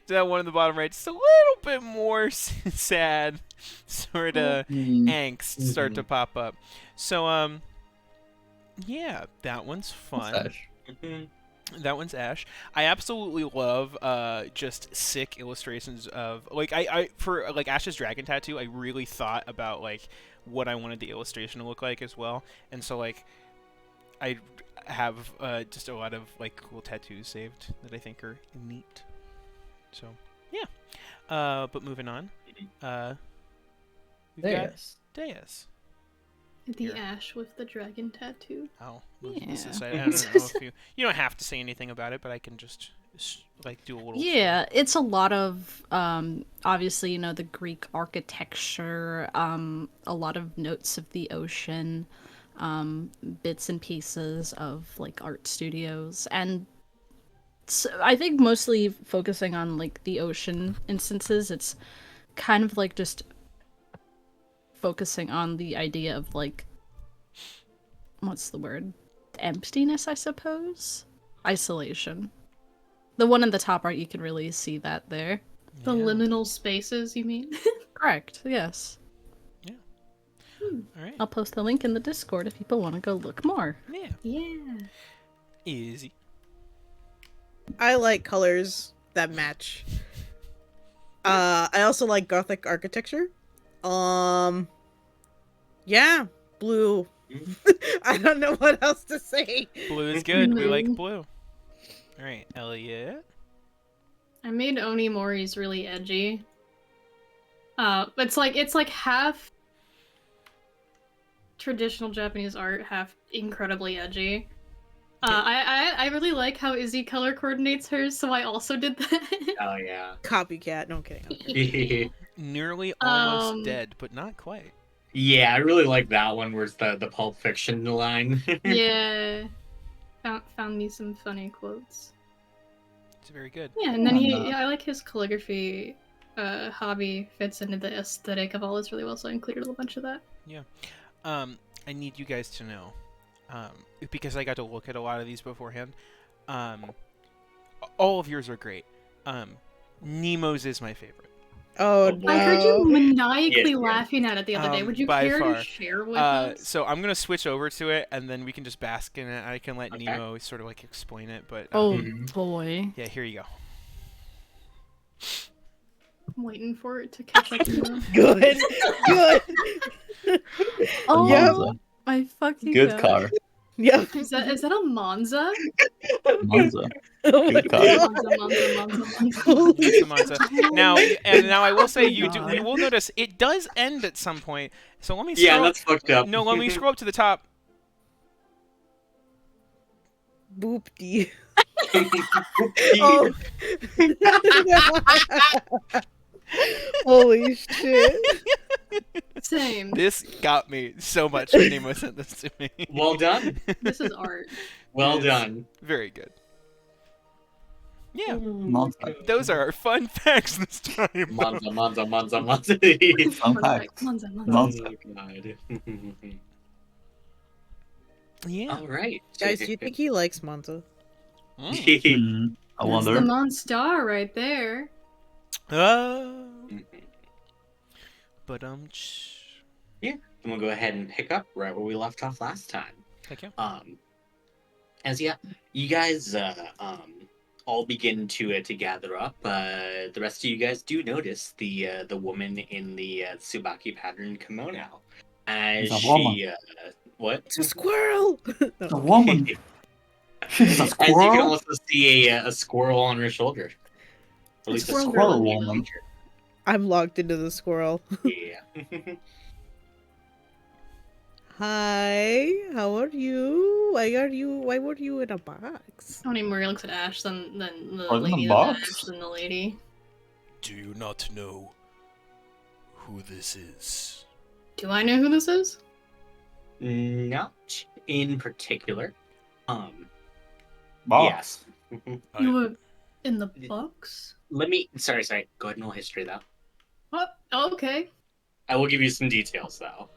that one in the bottom right, just a little bit more sad sort of angst start to pop up. So, yeah, that one's fun. Ash. Mhm. That one's Ash. I absolutely love just sick illustrations of I for like Ash's dragon tattoo. I really thought about like what I wanted the illustration to look like as well, and so like I have just a lot of like cool tattoos saved that I think are neat. So yeah, but moving on, we've got Yes. Deus. The Here. Ash with the dragon tattoo. Oh, this is, Yeah. I don't know if you don't have to say anything about it, but I can just like do a little. Yeah, it's a lot of obviously, the Greek architecture, a lot of notes of the ocean, bits and pieces of like art studios, and I think mostly focusing on like the ocean instances. It's kind of like just focusing on the idea of like, what's the word? Emptiness, I suppose? Isolation. The one in the top art, you can really see that there. The liminal spaces, you mean? Correct, yes. All right. I'll post the link in the Discord if people want to go look more. Yeah. Yeah. Easy. I like colors that match. I also like Gothic architecture. Yeah, blue. I don't know what else to say. Blue is good. We like Blue. blue. All right, Elliot. I made Onimori's really edgy. It's like half traditional Japanese art, half incredibly edgy. I really like how Izzy color coordinates hers, so I also did that. Oh yeah. Copycat. No, I'm kidding. Nearly almost Um, dead, but not quite. Yeah, I really like that one. Where's the Pulp Fiction line? Yeah. Found me some funny quotes. It's very good. Yeah, and then Oh, I like his calligraphy hobby fits into the aesthetic of all this really well, so I included a bunch of that. I need you guys to know, because I got to look at a lot of these beforehand. All of yours are great. Nemo's is my favorite. Oh, Oh, boy. I heard you no. maniacally Yes, yeah. laughing at it the other day. Would you By care far. to share with us? So I'm gonna switch over to it, and then we can just bask in it. I can let Okay. Nemo sort of like explain it, but Oh Mhm. boy. yeah, here you go. I'm waiting for it to catch up to you. Good. Good. Oh, Monza. my fucking Good gosh. car. Yep. Is that a Monza? Monza. Oh my Good car. God. Monza. Holy Monza. Now, and now I will say my you do. We God. will notice it does end at some point. So let me Yeah, scroll. that's fucked up. No, let me scroll up to the top. boopty. Oh. Oh. Holy shit. Same. This got me so much when Nemo sent this to me. Well done. This is art. Well It is. done. Very good. Yeah, Monza. those are our fun facts this time. Monza. Fun Perfect. fact. Monza. Monza. Oh, God. Yeah. All right. Guys, do you think he likes Monza? Mm. I That's the wonder. Monstar right there. But Yeah, and we'll go ahead and pick up right where we left off last time. Thank you. As you guys all begin to gather up. The rest of you guys do notice the woman in the Tsubaki pattern kimono. As It's a woman. she what? It's a squirrel. The woman. She's a As you can squirrel. also see a squirrel on her shoulder. At least a Squirrel squirrel girl. woman. I'm locked into the squirrel. Yeah. Hi, how are you? Why were you in a box? How many more looks at Ash than the Or in the lady than box? Ash than the lady? Do you not know who this is? Do I know who this is? Not in particular. Box. Yes. You were in the box? Let me. Sorry. Go ahead and roll history though. What? Oh, okay. I will give you some details though.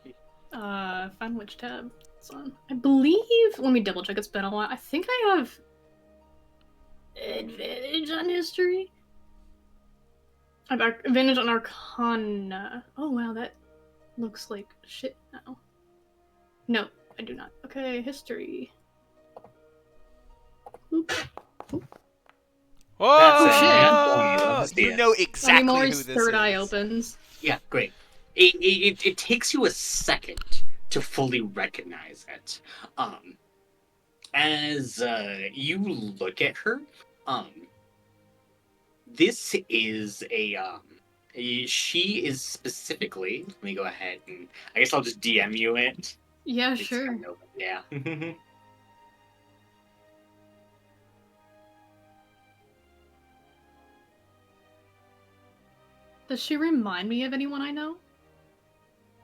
Find which tab it's on. I believe. Let me double check. It's been a while. I think I have advantage on history. I've advantage on Arcana. Oh wow, that looks like shit now. No, I do not. Okay, history. Oop. Whoa! That's it, man. Let's see You it. know exactly who Mori's this third is. eye opens. Yeah, great. It takes you a second to fully recognize it. As you look at her, this is she is specifically. Let me go ahead and I guess I'll just DM you it. Yeah, It's sure. kind of- yeah. Does she remind me of anyone I know?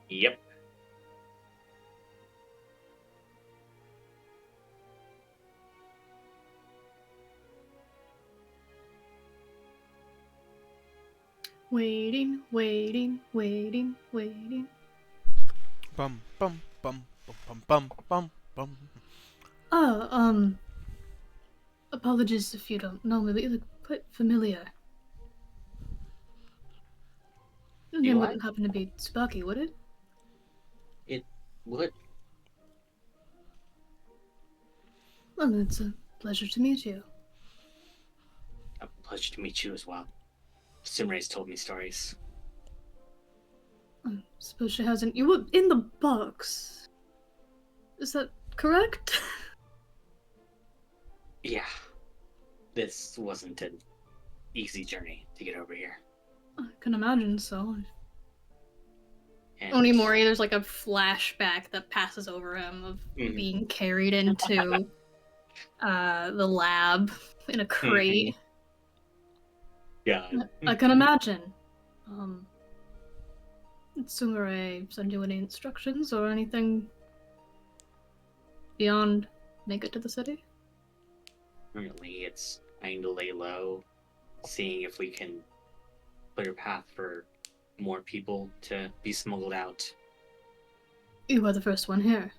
Yep. Waiting, waiting, waiting, waiting. Bum bum bum bum bum bum bum bum. Oh, apologies if you don't know me, but you look quite familiar. Your You name what? wouldn't happen to be Tsubaki, would it? What? Well, it's a pleasure to meet you. A pleasure to meet you as well. Simray's told me stories. I suppose she hasn't. You were in the box. Is that correct? Yeah. This wasn't an easy journey to get over here. I can imagine so. And Onimori, there's like a flashback that passes over him of Mhm. being carried into the lab in a crate. Yeah. I can imagine. Did Sumire send you any instructions or anything beyond make it to the city? Currently, it's trying to lay low, seeing if we can clear a path for more people to be smuggled out. You were the first one here.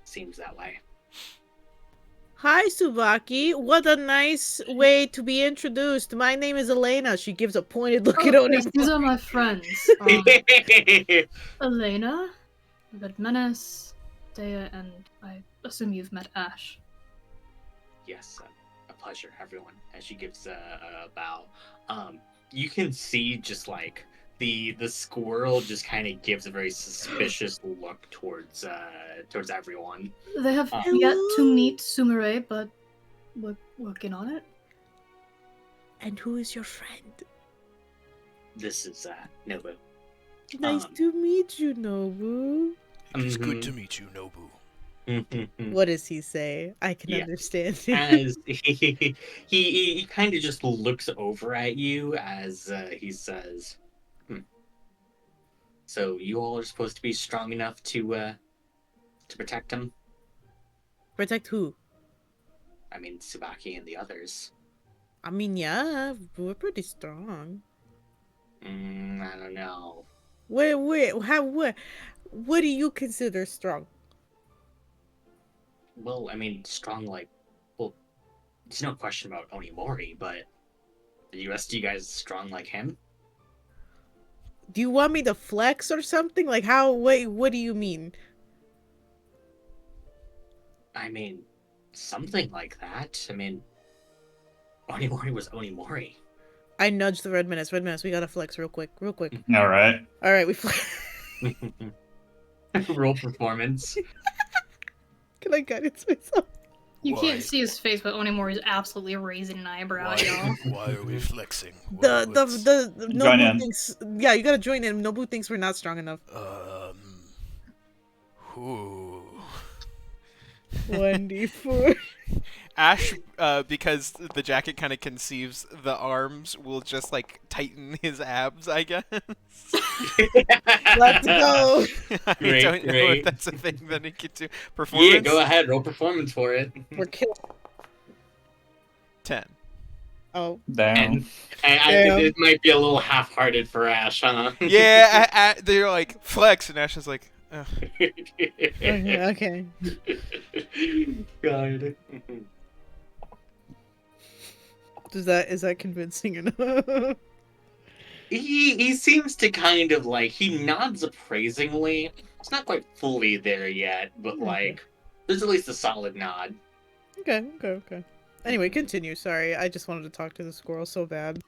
Seems that way. Hi, Subaki. What a nice way to be introduced. My name is Elena. She gives a pointed look at Oh, Oni. yes, these are my friends. Elena, Red Menace, Dea, and I assume you've met Ash. Yes, a pleasure, everyone. As she gives a bow, you can see just like the squirrel just kind of gives a very suspicious look towards everyone. They have yet to meet Sumire, but we're working on it. And who is your friend? This is Nobu. Nice to meet you, Nobu. It is good to meet you, Nobu. What does he say? I can Yeah. understand. As he kind of just looks over at you as he says, "So you all are supposed to be strong enough to protect him? Protect who? I mean, Tsubaki and the others. I mean, yeah, we're pretty strong. I don't know. What do you consider strong? Well, I mean, strong like, well, there's no question about Onimori, but the rest of you guys strong like him? Do you want me to flex or something? Like how? Wait, what do you mean? I mean, something like that. I mean, Onimori was Onimori. I nudged the Red Menace. Red Menace, we gotta flex real quick. All right. All right, we flex. Roll performance. Can I guidance myself? You Why? can't see his face, but Onimori is absolutely raising an eyebrow, y'all. Why are we flexing? The Join Nobu in. thinks. Yeah, you gotta join in. Nobu thinks we're not strong enough. Who? 1d4. Ash, because the jacket kind of conceives the arms, will just like tighten his abs, I guess. Let's go. I Great, don't know great. if that's a thing that he could do. Performance. Yeah, go ahead. Roll performance for it. We're killing. 10. Oh, Damn. And I Damn. think it might be a little half-hearted for Ash, huh? Yeah, they're like flex, and Ash is like, ugh. okay. God. Is that convincing enough? He seems to kind of like he nods appraisingly. It's not quite fully there yet, but Okay. like there's at least a solid nod. Okay. Anyway, continue. Sorry, I just wanted to talk to the squirrel so bad.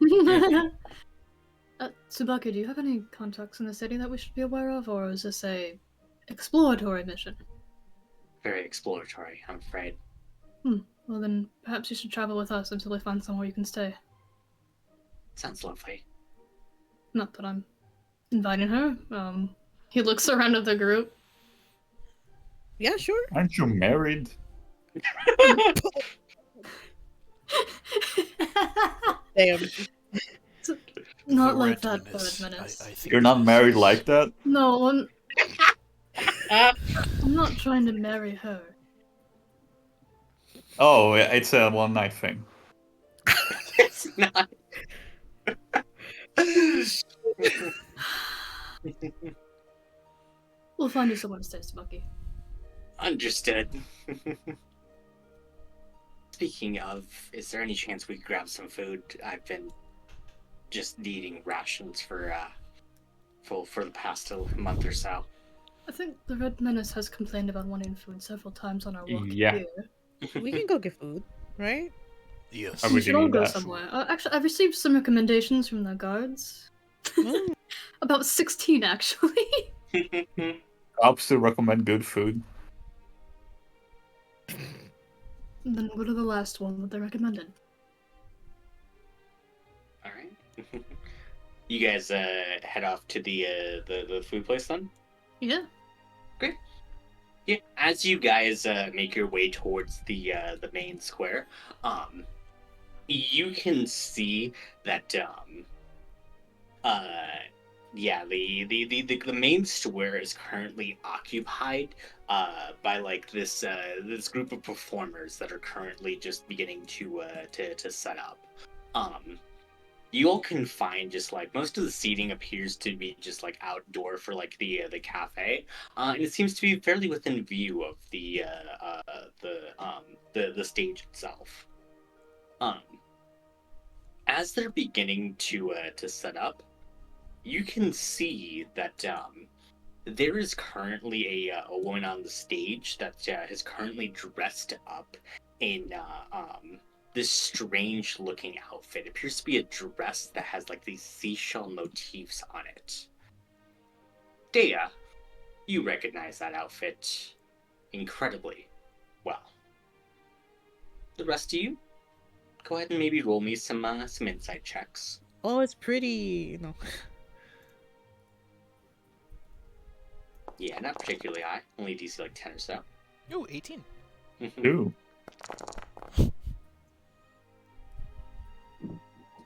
Tsubaki, do you have any contacts in the city that we should be aware of, or is this a exploratory mission? Very exploratory, I'm afraid. Well then, perhaps you should travel with us until we find somewhere you can stay. Sounds lovely. Not that I'm inviting her. He looks around at the group. Yeah, sure. Aren't you married? Damn. Not The like Red that, Menace. Bird Menace. I think You're not it is. married like that? No, I'm not trying to marry her. Oh, it's a one night thing. It's not. We'll find you somewhere to stay, Tsubaki. Understood. Speaking of, is there any chance we could grab some food? I've been just needing rations for the past month or so. I think the Red Menace has complained about wanting food several times on our walk Yeah. here. We can go get food, right? Yes. I We would should all do go that. somewhere. Actually, I've received some recommendations from the guards. Mm. About 16, actually. Cops to recommend good food. And then what are the last one that they recommended? All right. You guys head off to the food place then? Yeah. Yeah. As you guys make your way towards the main square, you can see that the main square is currently occupied by like this group of performers that are currently just beginning to set up. you all can find just like most of the seating appears to be just like outdoor for like the cafe, and it seems to be fairly within view of the stage itself. Um, as they're beginning to set up, you can see that there is currently a woman on the stage that is currently dressed up in this strange looking outfit. It appears to be a dress that has like these seashell motifs on it. Dea, you recognize that outfit incredibly well. The rest of you, go ahead and maybe roll me some insight checks. Oh, it's pretty. No. Yeah, not particularly high. Only DC like 10 or so. Ooh, 18. Ooh.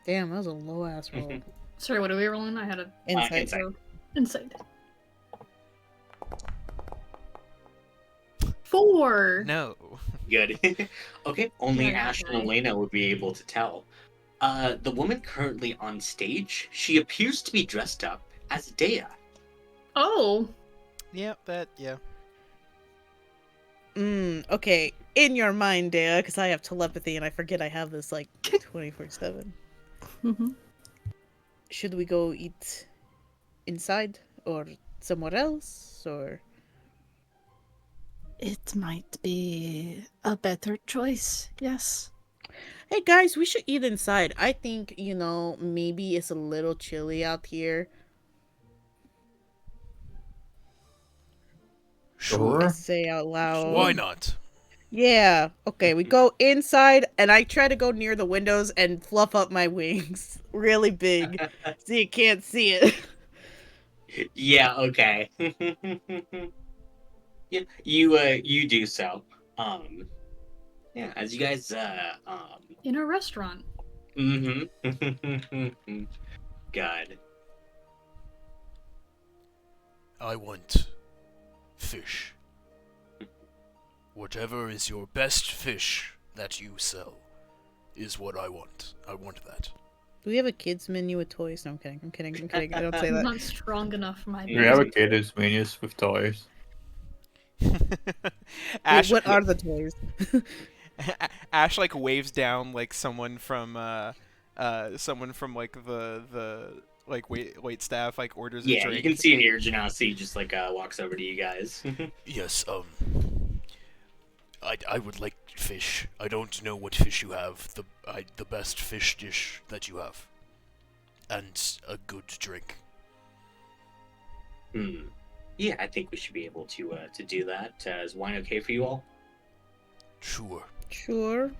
Damn, that was a low ass roll. Sorry, what are we rolling? I had a Insight. Insight. insight. 4. No. Good. Okay, only Yeah, Ash and okay. Elena would be able to tell. The woman currently on stage, she appears to be dressed up as Dea. Oh. Yeah, yeah. Okay. In your mind, Dea, because I have telepathy and I forget I have this like 24/7. Mm-hmm. Should we go eat inside or somewhere else or? It might be a better choice, yes. Hey guys, we should eat inside. I think, maybe it's a little chilly out here. I Sure. say out loud. Why not? Yeah. Okay, we go inside and I try to go near the windows and fluff up my wings really big so you can't see it. Yeah, okay. Yeah, you do so. Yeah, as you guys In a restaurant. mm-hmm. God. I want fish. Whatever is your best fish that you sell is what I want. I want that. Do we have a kids menu with toys? No, I'm kidding. I'm kidding. I don't say I'm that. not strong enough for my We have a basic. kid's menus with toys. Ash, Wait, what are the toys? Ash like waves down like someone from like the like wait staff like orders a Yeah, drink. you can see an ear Genasi just like walks over to you guys. Yes, I would like fish. I don't know what fish you have. The best fish dish that you have. And a good drink. Yeah, I think we should be able to do that. Is wine okay for you all? Sure. Sure.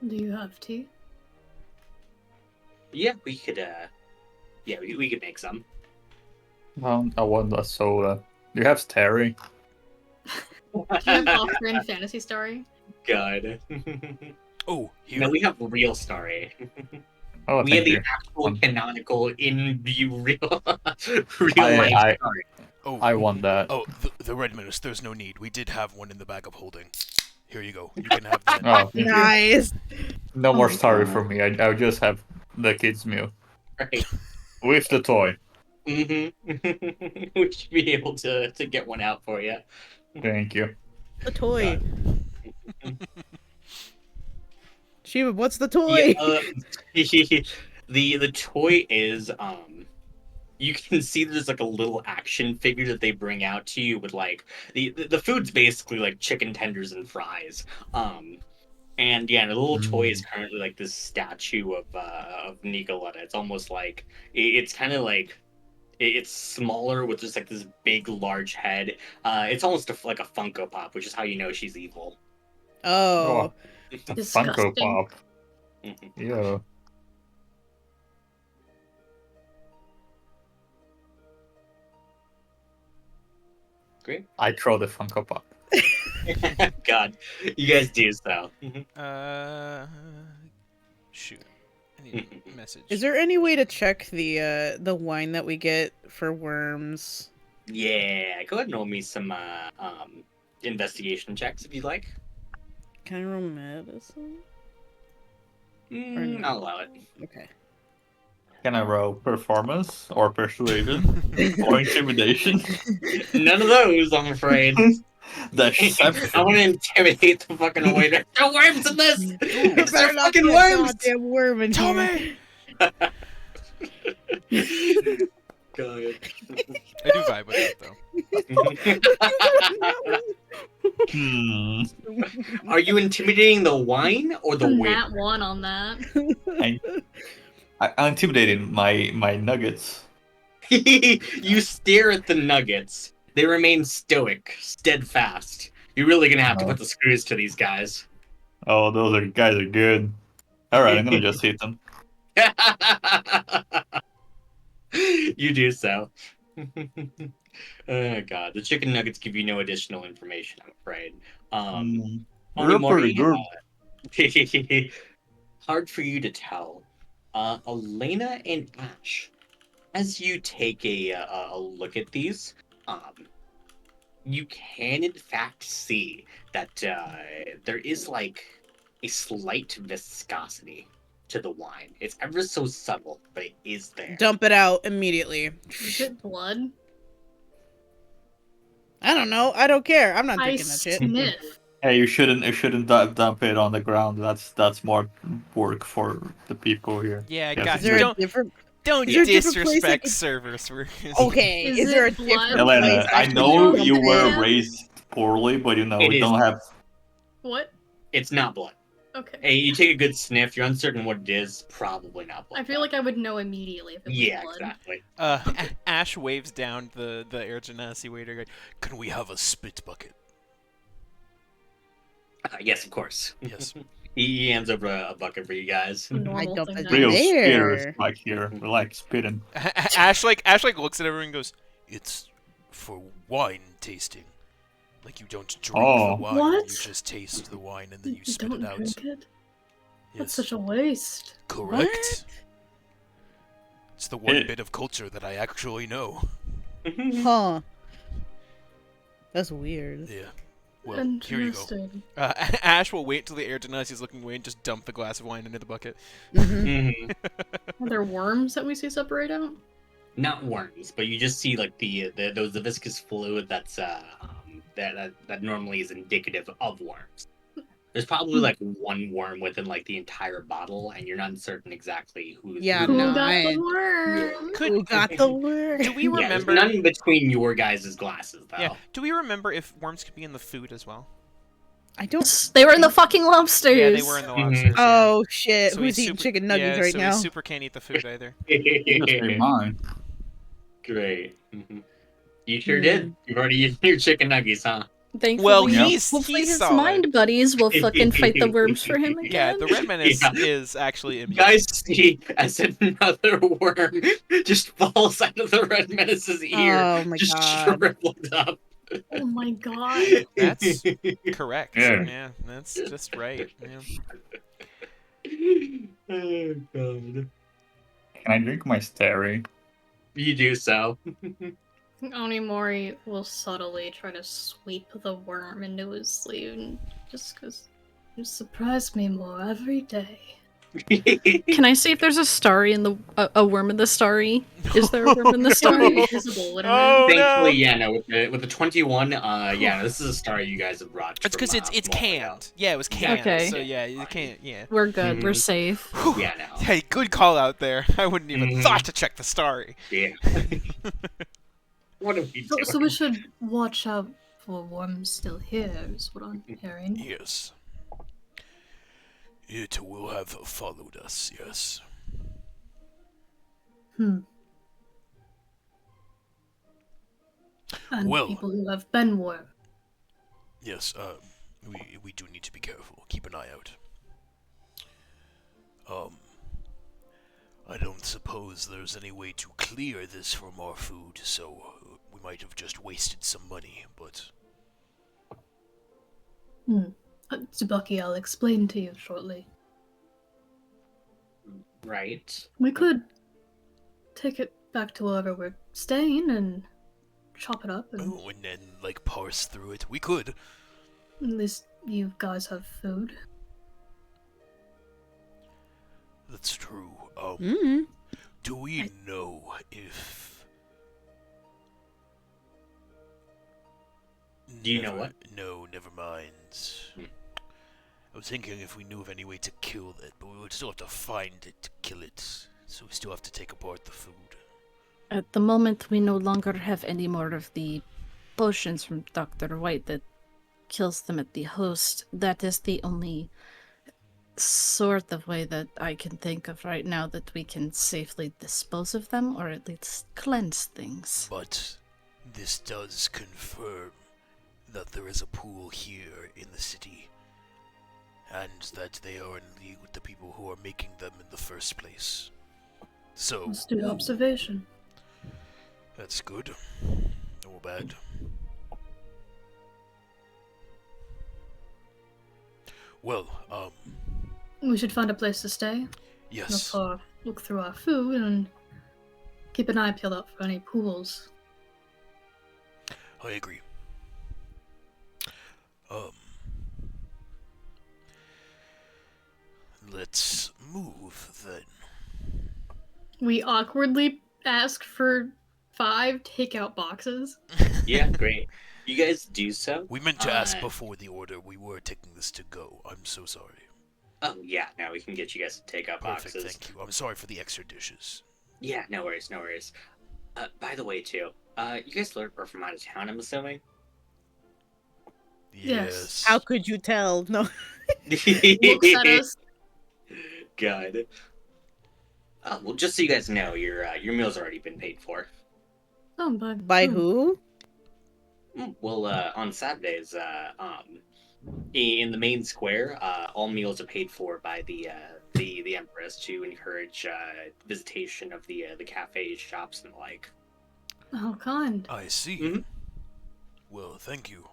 Do you have tea? Yeah, we could we could make some. I want a soda. Do you have Terry? Do you have Offer in Fantasy Story? God. Oh, here. No, we have real story. Oh, We have thank the you. actual canonical in view real life story. Oh, I want that. oh, the Red Menace. There's no need. We did have one in the bag of holding. Here you go. You can have that. Oh, thank you. Nice. No more Oh, story God. for me. I'll just have the kids meal Right. with the toy. Mm-hmm. We should be able to get one out for you. Thank you. The toy. Shiva, what's the toy? Yeah, the toy is you can see there's like a little action figure that they bring out to you with like the food's basically like chicken tenders and fries. And yeah, the little toy is currently like this statue of Nicoletta. It's almost like it's kind of like it's smaller with just like this big large head. It's almost like a Funko Pop, which is how you know she's evil. Oh. Funko Disgusting. Pop. Mhm. Yeah. Great. I throw the Funko Pop. God, you guys do so. Shoot. I need a message. Is there any way to check the wine that we get for worms? Yeah, go ahead and roll me some investigation checks if you'd like. Can I roll medicine? no? I'll allow it. Okay. Can I roll performance or persuasion or intimidation? None of those, I'm afraid. Deception. I want to intimidate the fucking waiter. There are worms in this! There There better are not be fucking a worms! goddamn worm in Tommy! here. God. I do vibe with that, though. Are you intimidating the wine or the waiter? Nat 1 on that. I'm intimidating my nuggets. You stare at the nuggets. They remain stoic, steadfast. You're really gonna have to put the screws to these guys. Oh, those guys are good. Alright, I'm gonna just eat them. You do so. Oh god, the chicken nuggets give you no additional information, I'm afraid. They're pretty good. Hard for you to tell. Elena and Ash, as you take a look at these, you can in fact see that there is like a slight viscosity to the wine. It's ever so subtle, but it is there. Dump it out immediately. Is it blood? I don't know. I don't care. I'm not I drinking that shit. sniff. Hey, you shouldn't dump it on the ground. That's more work for the people here. Yeah, Yes. guys, Is there a don't different? don't is there a different place I disrespect could- servers workers. Okay. Is Is there a it blood? different Elena, place I should know dump you it were in? raised poorly, but It we is. don't have. What? It's not blood. Okay. Hey, you take a good sniff. You're uncertain what it is. Probably not blood. I feel like I would know immediately if it was Yeah, blood. exactly. Ash waves down the Air Genasi waiter. Going, Can we have a spit bucket? Yes, of course. Yes. He hands over a bucket for you guys. Normal I dump thing it to Real do. there. spitters like here. We like spitting. Ash looks at everyone and goes, It's for wine tasting. Like you don't drink Oh. the wine, What? you just taste the wine and then you You spit don't it out. drink it? That's Yes, such a waste. correct. It's the one It- bit of culture that I actually know. Huh. That's weird. Yeah. Well, here you go. Interesting. Ash will wait till the Air Genasi is looking away and just dump the glass of wine into the bucket. Mhm. Are there worms that we see separate out? Not worms, but you just see like the viscous fluid that's that normally is indicative of worms. There's probably like one worm within like the entire bottle, and you're not certain exactly who's. Yeah, Who no, got I- the worm? Who got the word? Do we Yeah, there's remember? none between your guys' glasses though. Yeah. Do we remember if worms could be in the food as well? I don't. They were in the fucking lobsters. Yeah, they were in the Mhm. lobsters. Oh shit! So Who's we eating super- chicken nuggets yeah, right so now? we super can't eat the food either. Just be mine. Great. You sure did. You've already eaten your chicken nuggets, huh? Thankfully, Well, Yeah. hopefully he's his solid. mind buddies will fucking fight the worms for him Yeah, again. the Redman is, Yeah. is actually You immune. guys see as another worm just falls out of the red menace's ear, Oh my just god! shriveled up. Oh my god. That's correct. Yeah. Yeah, that's just right. Yeah. Oh god. Can I drink my starry? You do so. Onimori will subtly try to sweep the worm into his sleeve, just because. You surprise me more every day. Can I see if there's a starry in the a worm in the starry? Is there a worm in the starry? Invisible, wouldn't Oh, Thankfully, no. yeah, no. With the 21, yeah, this is a star you guys have brought. It's because from, it's from a while ago. canned. Yeah, it was canned. Okay. So yeah, you can't. Yeah. We're good. We're Mhm. safe. Whew. Yeah, no. Hey, good call out there. I wouldn't even Mhm. thought to check the starry. Yeah. What are we So, doing? so we should watch out for worms still here, is what I'm hearing. Yes. It will have followed us, yes. And Well- people who have been wormed. Yes, we do need to be careful. Keep an eye out. I don't suppose there's any way to clear this from our food, so we might have just wasted some money, but... Tsubaki, I'll explain to you shortly. Right. We could take it back to wherever we're staying and chop it up, and Oh, and then, like, parse through it. We could. at least you guys have food. That's true. Mm. Do we know if... Do you know what? No, never mind. Hmm. I was thinking if we knew of any way to kill it, but we would still have to find it to kill it. So we still have to take apart the food. At the moment, we no longer have any more of the potions from Dr. White that kills them at the host. That is the only sort of way that I can think of right now that we can safely dispose of them, or at least cleanse things. But this does confirm that there is a pool here in the city, and that they are in league with the people who are making them in the first place. So, Let's do observation. that's good. Or bad. Well, We should find a place to stay. yes. Look through our food and keep an eye peeled out for any pools. I agree. Let's move then. We awkwardly ask for 5 takeout boxes. Yeah, great. You guys do so. We meant to ask before the order. We were taking this to go. I'm so sorry. Oh yeah, now we can get you guys to take out Perfect, boxes. thank you. I'm sorry for the extra dishes. Yeah, no worries, no worries. By the way, too, you guys are from out of town, I'm assuming. Yes. How could you tell? No. Looks at us. God. Well, just so you guys know, your meal's already been paid for. Oh, By who? Well, on Saturdays, in the main square, all meals are paid for by the Empress to encourage visitation of the cafes, shops, and the like. How kind. I see. Mhm. Well, thank you.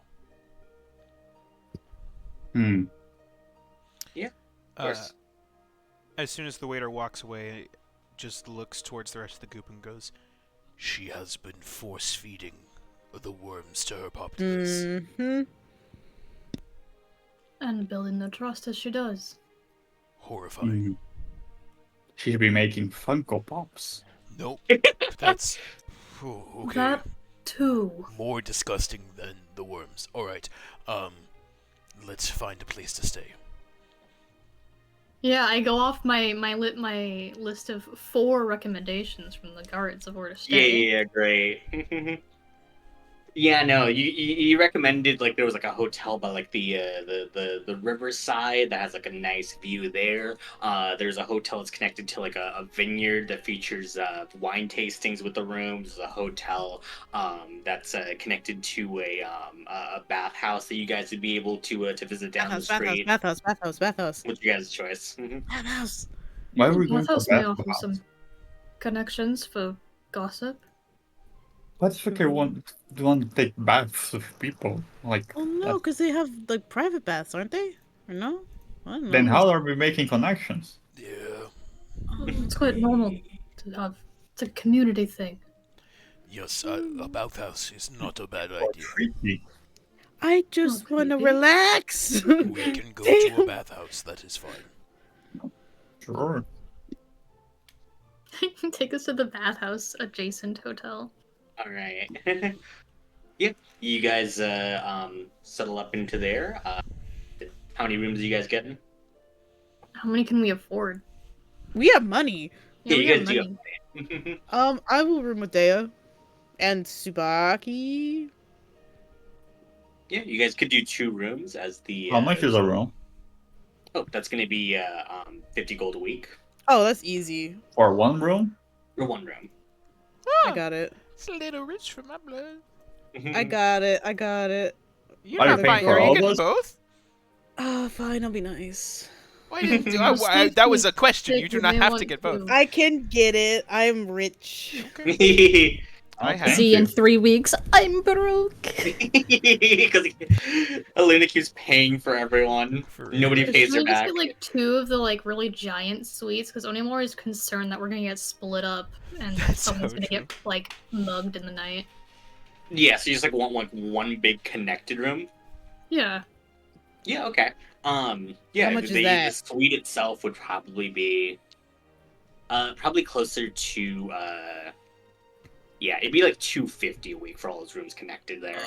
Yeah, of course. As soon as the waiter walks away, just looks towards the rest of the group and goes, She has been force-feeding the worms to her populace. Mm-hmm. And building their trust as she does. Horrifying. She should be making Funko Pops. Nope. That's... Whew, okay. That too. More disgusting than the worms. Alright, let's find a place to stay. Yeah, I go off my list of 4 recommendations from the guards of where to stay. Yeah, great. Yeah, no, you recommended like there was like a hotel by like the riverside that has like a nice view there. There's a hotel that's connected to like a vineyard that features wine tastings with the rooms. There's a hotel that's connected to a bathhouse that you guys would be able to visit down the street. Bathhouse. What's your guys' choice? Bathhouse. Why are we going Bathhouse for may offer Bathhouse? some connections for gossip. What's Vicar want to take baths with people? Like, Oh no, because they have like private baths, aren't they? Or no? I don't know. then how are we making connections? Yeah. It's quite normal to have. It's a community thing. Yes, a bathhouse is not a bad idea. Creepy. I just Oh, want to creepy. relax. We can go to a bathhouse, that is fine. Sure. Take us to the bathhouse adjacent hotel. All right. Yep. You guys settle up into there. How many rooms are you guys getting? How many can we afford? We have money. Yeah, we you got guys do money. I will room with Dea and Tsubaki. Yeah, you guys could do 2 rooms as the. How much is a room? Oh, that's going to be 50 gold a week Oh, that's easy. For one room? for 1 room. I got it. "It's a little rich for my blood." I got it. You're Are you not paying buying. for Are you all getting those? both? Oh, fine. I'll be nice. Why didn't you? Steve That was a needs question. You pick do who not they have to want get both. to. I can get it. I'm rich. I Oh, have. See, in 3 weeks, I'm broke. Because Elena keeps paying for everyone. For real. Nobody pays Should her we just back. get like 2 of the like really giant suites? Because Onimori is concerned that we're gonna get split up and That's someone's so gonna true. get like mugged in the night. Yeah, so you just like want like one big connected room. Yeah. Yeah, okay. Yeah, How much is the that? suite itself would probably be Probably closer to yeah, it'd be like 250 a week for all those rooms connected there.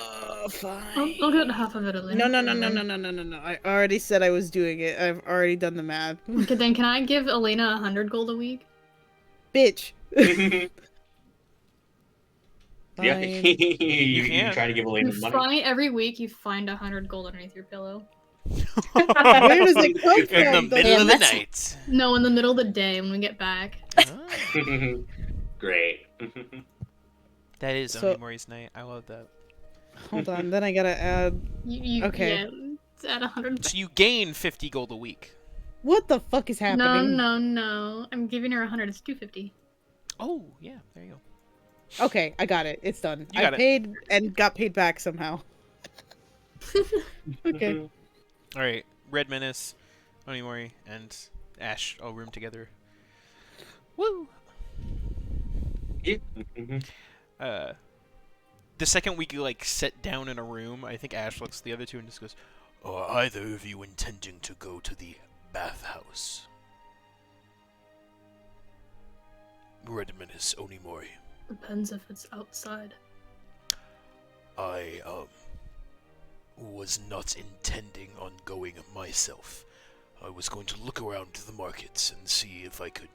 Fine. I'll get half of it, Elena. No. I already said I was doing it. I've already done the math. Okay, then can I give Elena 100 gold a week? Bitch. Yeah, Fine. you can. try to give Elena You money. find every week you find 100 gold underneath your pillow. Where does it come from? In the middle of the night. No, in the middle of the day when we get back. Great. That is So- Onimori's night. I love that. Hold on, then I gotta add. Okay. Yeah, it's at 100. So you gain 50 gold a week. What the fuck is happening? No. I'm giving her 100. It's 250. Oh, yeah, there you go. Okay, I got it. It's done. You I got it. paid and got paid back somehow. Okay. All right, Red Menace, Onimori, and Ash all room together. Woo! Yeah. The second we like sit down in a room, I think Ash looks at the other two and just goes, Are either of you intending to go to the bathhouse? Red Menace, Onimori. Depends if it's outside. I, was not intending on going myself. I was going to look around the markets and see if I could,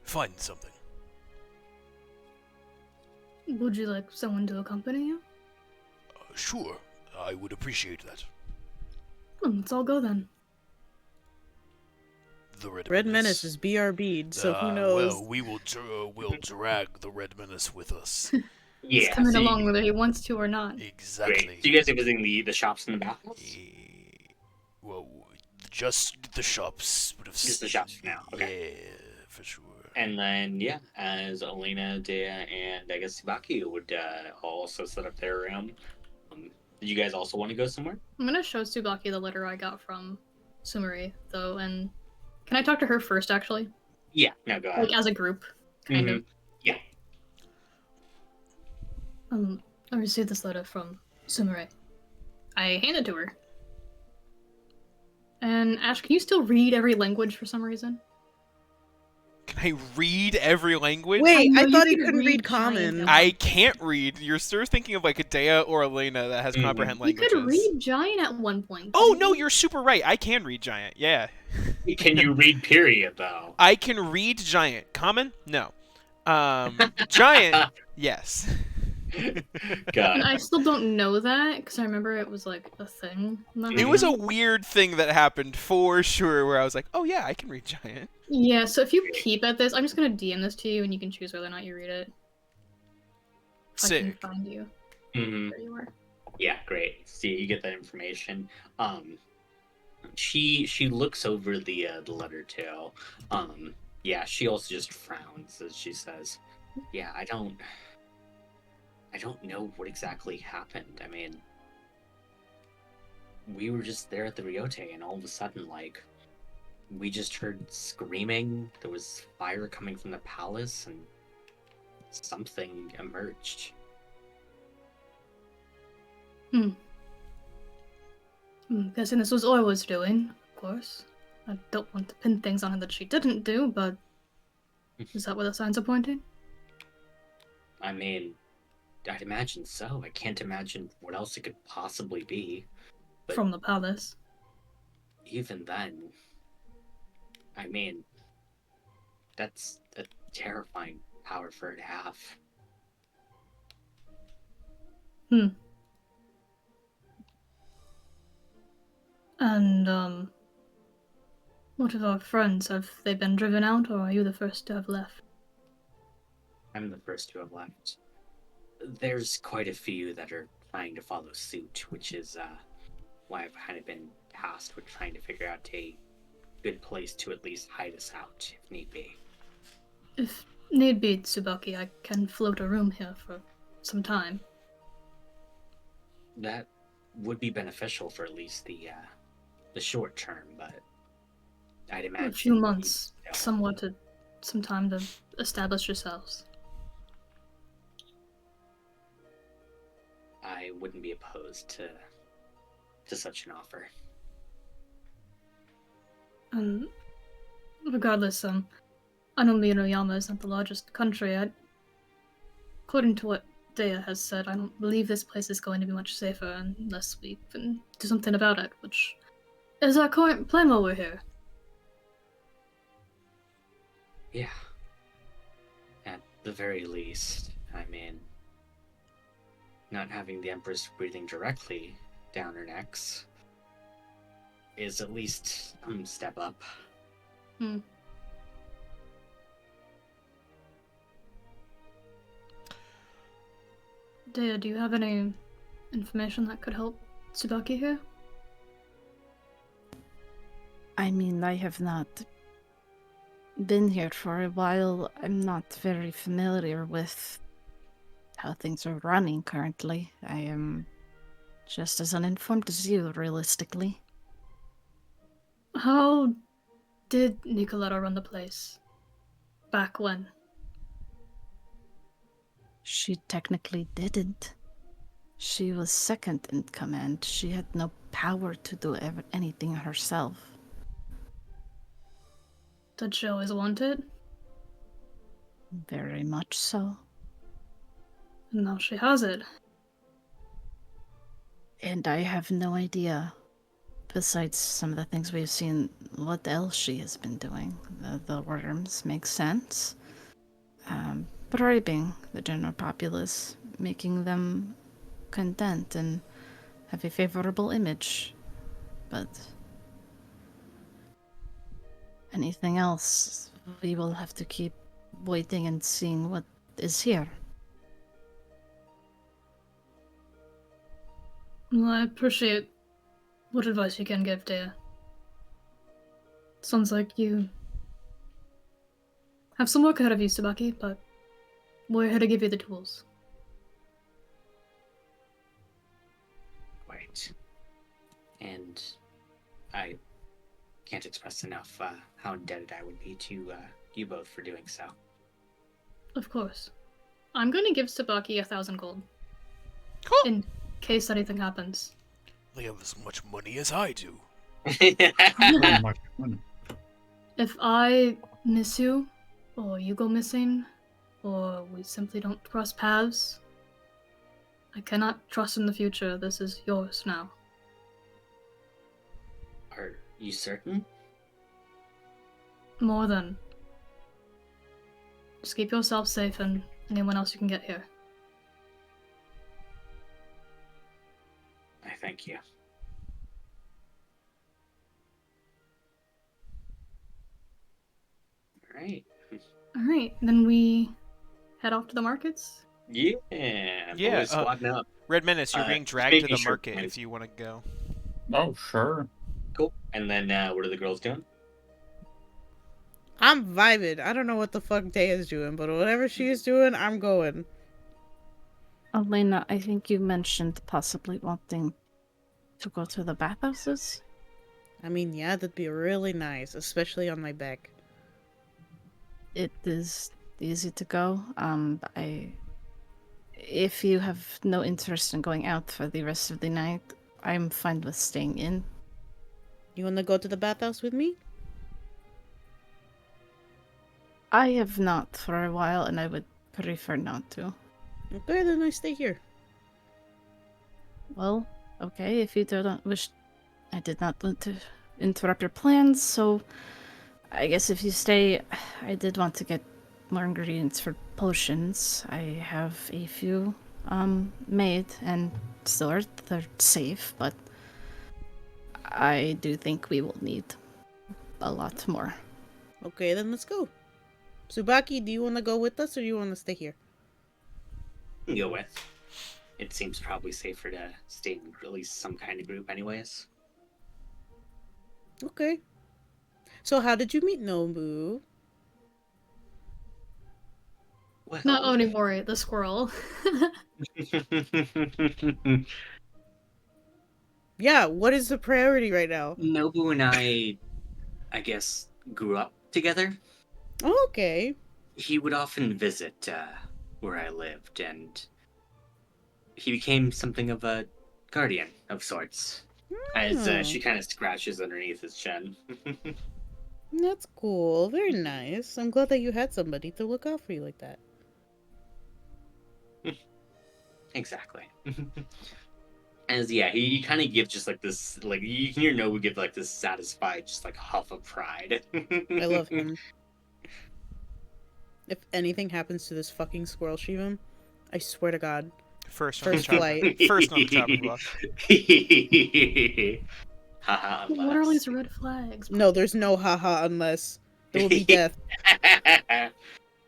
find something. Would you like someone to accompany you? Sure, I would appreciate that. Well, let's all go then. The Red Menace is BRB'd, so who knows? Well, we'll drag the Red Menace with us. Yeah. He's coming so along whether he wants to or not. Exactly. Great. So you guys are visiting the shops in the bathhouse? Well, just the shops. Just the shops for now, okay. Yeah, for sure. And then, yeah, as Elena, Dea, and I guess Tsubaki would also set up their room. Did you guys also want to go somewhere? I'm gonna show Tsubaki the letter I got from Sumire, though, and can I talk to her first, actually? Yeah, no, go ahead. Like, as a group, kind of. Yeah. I received this letter from Sumire. I hand it to her. And Ash, can you still read every language for some reason? "Can I read every language?" Wait, know I you thought he could couldn't read read giant common. numbers. I can't read. You're still thinking of like a Dea or Elena that has comprehend You languages. could read giant at one point. Oh couldn't no, you? you're super right. I can read giant. Yeah, Can you read period, though? I can read giant. Common? No. Giant? Yes. God. And I still don't know that because I remember it was like a thing. It was a weird thing that happened for sure, where I was like, "Oh yeah, I can read giant." Yeah, so if you keep at this, I'm just gonna DM this to you, and you can choose whether or not you read it. If I Sick. can find you. Mhm. There you are. Yeah, great. See, you get that information. She looks over the letter too. Yeah, she also just frowns as she says, "Yeah, I don't know what exactly happened. I mean, we were just there at the Ryote, and all of a sudden, like, we just heard screaming. There was fire coming from the palace, and something emerged." I'm guessing this was Orwa's doing, of course. I don't want to pin things on her that she didn't do, but is that where the signs are pointing? I mean, I'd imagine so. I can't imagine what else it could possibly be. But From the palace. even then, I mean, that's a terrifying power for her to have. And, what of our friends? Have they been driven out, or are you the first to have left? I'm the first to have left. There's quite a few that are trying to follow suit, which is why I've kind of been tasked with trying to figure out a good place to at least hide us out, if need be. If need be, Tsubaki, I can float a room here for some time. That would be beneficial for at least the short term, but I'd imagine A few months, you know, some time to establish yourselves. I wouldn't be opposed to such an offer. And regardless, I know Minoyama is not the largest country. According to what Dea has said, I don't believe this place is going to be much safer unless we can do something about it, which is our current plan while we're here. Yeah. At the very least, I mean, not having the Empress breathing directly down her necks is at least some step up. Dea, do you have any information that could help Tsubaki here? I mean, I have not been here for a while. I'm not very familiar with how things are running currently. I am just as uninformed as you, realistically. How did Nicoletta run the place? Back when? She technically didn't. She was second in command. She had no power to do anything herself. Did she always want it? Very much so. And now she has it. And I have no idea, besides some of the things we've seen, what else she has been doing. The worms make sense. Bribing the general populace, making them content and have a favorable image. But anything else, we will have to keep waiting and seeing what is here. Well, I appreciate what advice you can give, Dea. Sounds like you have some work ahead of you, Tsubaki, but we're here to give you the tools. Right. And I can't express enough how indebted I would be to you both for doing so. Of course. I'm going to give Tsubaki 1,000 gold. Cool. In case anything happens. They have as much money as I do. Not much money. If I miss you, or you go missing, or we simply don't cross paths, I cannot trust in the future. This is yours now. Are you certain? More than. Just keep yourself safe and anyone else you can get here. I thank you. All right. Alright, then we head off to the markets. Yeah. Yeah, Boys squatting up. Red Menace, you're being dragged to making the sure market my- if you want to go. Oh, sure. Cool. And then what are the girls doing? I'm vibing. I don't know what the fuck Day is doing, but whatever she is doing, I'm going. Elena, I think you mentioned possibly wanting to go to the bathhouses? I mean, yeah, that'd be really nice, especially on my back. It is easy to go. If you have no interest in going out for the rest of the night, I'm fine with staying in. You want to go to the bathhouse with me? I have not for a while, and I would prefer not to. Okay, then I stay here. Well, okay, if you don't wish... I did not want to interrupt your plans, so I guess if you stay, I did want to get more ingredients for potions. I have a few made and stored. They're safe, but I do think we will need a lot more. Okay, then let's go. Tsubaki, do you want to go with us or do you want to stay here? You can go with. It seems probably safer to stay in at least some kind of group anyways. Okay. So how did you meet Nobu? Well, Not Onimori, the squirrel. Yeah, what is the priority right now? Nobu and I guess, grew up together. Oh, okay. He would often visit where I lived, and he became something of a guardian of sorts. As she kind of scratches underneath his chin. That's cool. Very nice. I'm glad that you had somebody to look out for you like that. Exactly. As yeah, he kind of gives just like this, like you can hear Nobu give like this satisfied, just like huff of pride. I love him. If anything happens to this fucking squirrel Shivam, I swear to God, First First on the flight. first on the chopping block. Haha, What are unless. these red flags? no, there's no haha unless there will be death.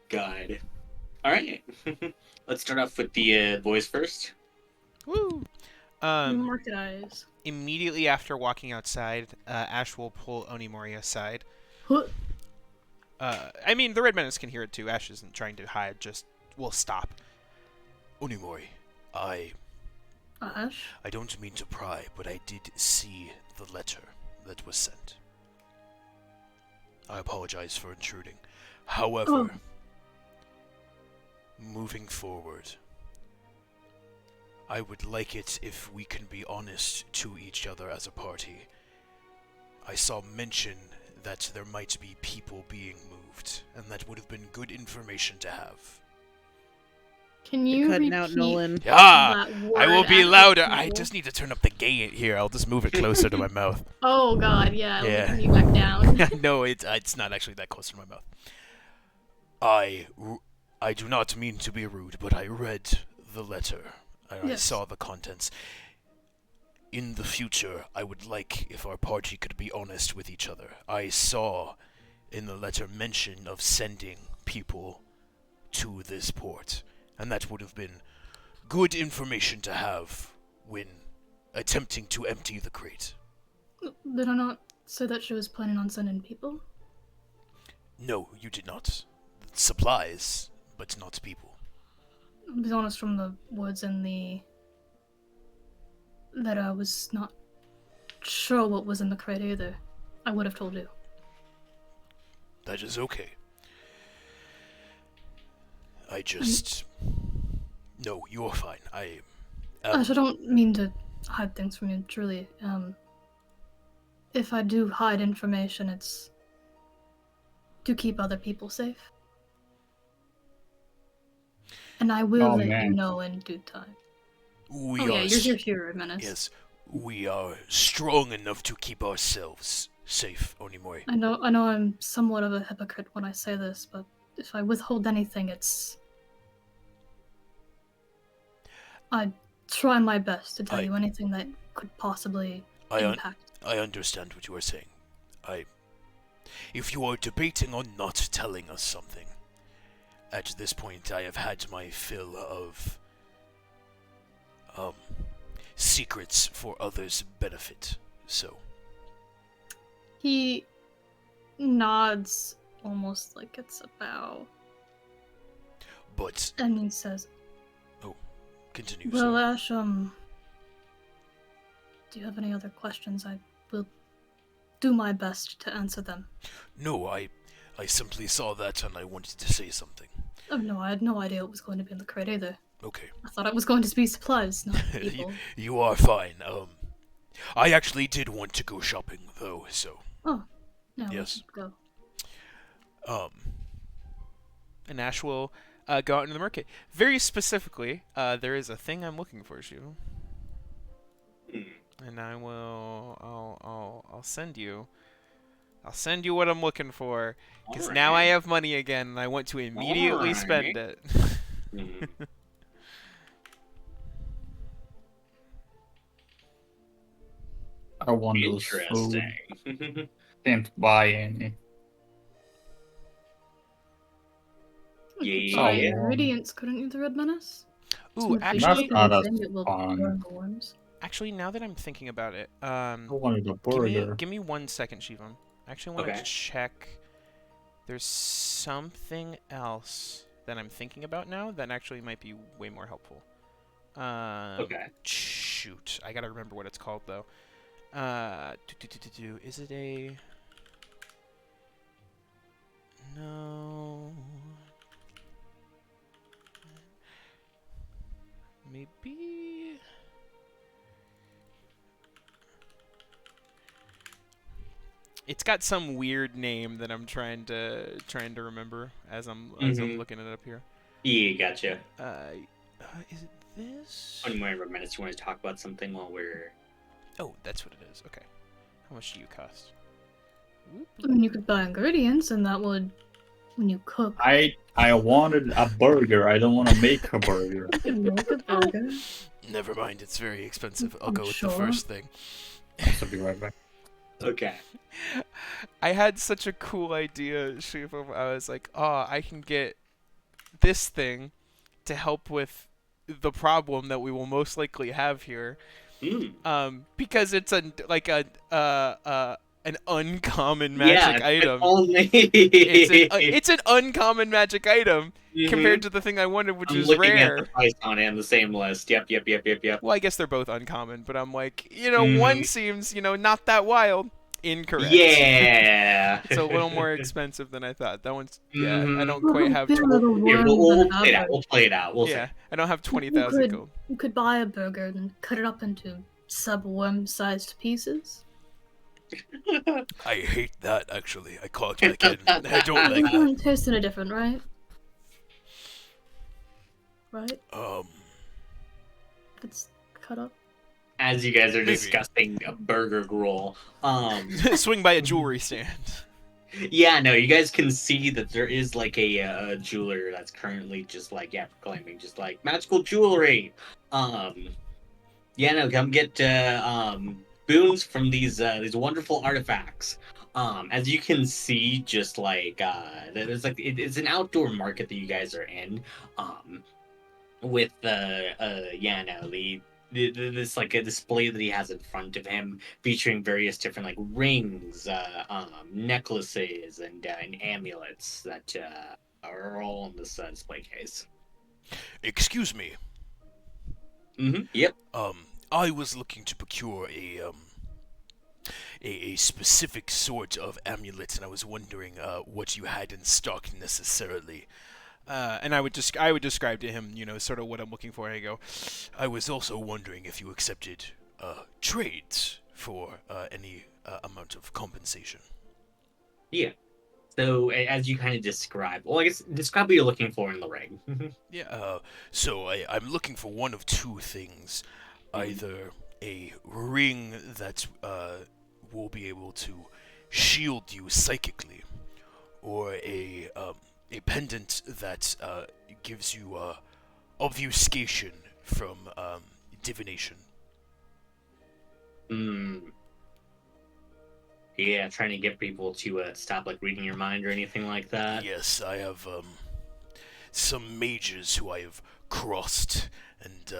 God. All right. Let's start off with the boys first. Woo! Market eyes. Immediately after walking outside, Ash will pull Onimori aside. Huh. I mean, the Red Menace can hear it too. Ash isn't trying to hide, just will stop. Onimori, I Ash? don't mean to pry, but I did see the letter that was sent. I apologize for intruding. However, moving forward, I would like it if we can be honest to each other as a party. I saw mention that there might be people being moved, and that would have been good information to have. Can You're you cutting repeat out Nolan. Ah! that word I will be after louder. I people? just need to turn up the gain here. I'll just move it closer to my mouth. Oh god, yeah. Yeah. Let me turn you back down. No, it's not actually that close to my mouth. I do not mean to be rude, but I read the letter. I Yes. saw the contents. In the future, I would like if our party could be honest with each other. I saw in the letter mention of sending people to this port, and that would have been good information to have when attempting to empty the crate. Did I not say that she was planning on sending people? No, you did not. Supplies, but not people. I'll be honest, from the words in the... that I was not sure what was in the crate either. I would have told you. That is okay. I just... No, you're fine. Ash, I don't mean to hide things from you, truly. If I do hide information, it's to keep other people safe. And I will let you know in due time. You're here, Red Menace. Yes, we are strong enough to keep ourselves safe, Onimori. I know I'm somewhat of a hypocrite when I say this, but if I withhold anything, it's... I try my best to tell you anything that could possibly impact. I understand what you are saying. If you are debating on not telling us something, at this point I have had my fill of secrets for others' benefit, so... He nods almost like it's a bow. But... And he says... Oh, continue, Well, sir. Ash, do you have any other questions? I will do my best to answer them. No, I simply saw that and I wanted to say something. Oh no, I had no idea it was going to be in the crate either. Okay. I thought it was going to be supplies, not people. You are fine. I actually did want to go shopping, though, so... Oh, yeah, Yes. we should go. And Ash will go out into the market. Very specifically, there is a thing I'm looking for, Shu. And I will... I'll send you... I'll send you what I'm looking for. Because now I have money again, and I want to immediately spend it. I want those food. Can't buy any. You could Yeah. buy yeah. ingredients, couldn't you, the Red Menace? Ooh, Some actually... fish That's not and as it will fun. burn the worms. Actually, now that I'm thinking about it, I wanted a burger. give me 1 second, Shivam. I actually want to check. There's something else that I'm thinking about now that actually might be way more helpful. Okay. Shoot, I gotta remember what it's called though. Is it a? No. Maybe. It's got some weird name that I'm trying to remember as I'm looking it up here. Yeah, gotcha. Is it this? 20 more minutes. You want to talk about something while we're... Oh, that's what it is. Okay. How much do you cost? I mean, you could buy ingredients, and that would, when you cook. I wanted a burger. I don't want to make a burger. You can make a burger. Never mind, it's very expensive. I'll I'm go with the sure. first thing. I'll be right back. Okay. I had such a cool idea, Shiva. I was like, oh, I can get this thing to help with the problem that we will most likely have here. Because it's an uncommon magic item. It's an uncommon magic item compared to the thing I wanted, which is looking rare. at the price on it on the same list. Yep. Well, I guess they're both uncommon, but I'm like, one seems, not that wild. Incorrect. Yeah. It's a little more expensive than I thought. That one's, I don't quite have... We'll play it out. We'll see. I don't have 20,000 gold. You could buy a burger and cut it up into sub-worm-sized pieces. I hate that, actually. I caught back in. I don't like that. It tastes any different, right? Right? Um, If it's cut up. As you guys are discussing a burger roll, Swing by a jewelry stand. yeah, no, you guys can see that there is like a jeweler that's currently just like proclaiming just like magical jewelry. Yeah, no, come get boons from these wonderful artifacts. As you can see, just like there's like it's an outdoor market that you guys are in. With this like a display that he has in front of him featuring various different like rings, necklaces, and amulets that are all in this display case. excuse me. Yep. I was looking to procure a specific sort of amulet, and I was wondering what you had in stock necessarily. And I would describe to him, sort of what I'm looking for. And I go, I was also wondering if you accepted trades for any amount of compensation. Yeah. So as you kind of describe, well, I guess describe what you're looking for in the ring. Yeah. So I'm looking for one of two things: either a ring that will be able to shield you psychically, or a pendant that gives you obfuscation from divination. Yeah, trying to get people to stop like reading your mind or anything like that. Yes, I have some mages who I have crossed, and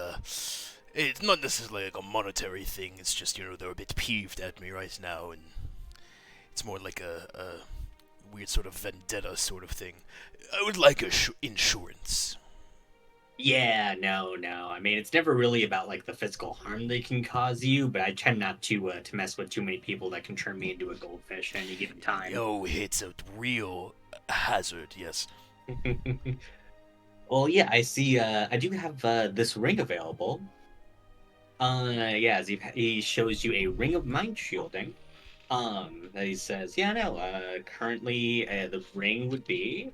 it's not necessarily like a monetary thing. It's just they're a bit peeved at me right now, and it's more like a weird sort of vendetta sort of thing. I would like insurance. Yeah, no. I mean, it's never really about like the physical harm they can cause you, but I tend not to mess with too many people that can turn me into a goldfish at any given time. Oh, it's a real hazard, yes. Well, yeah, I see. I do have this ring available. Yeah, as he shows you a ring of mind shielding. That he says, currently the ring would be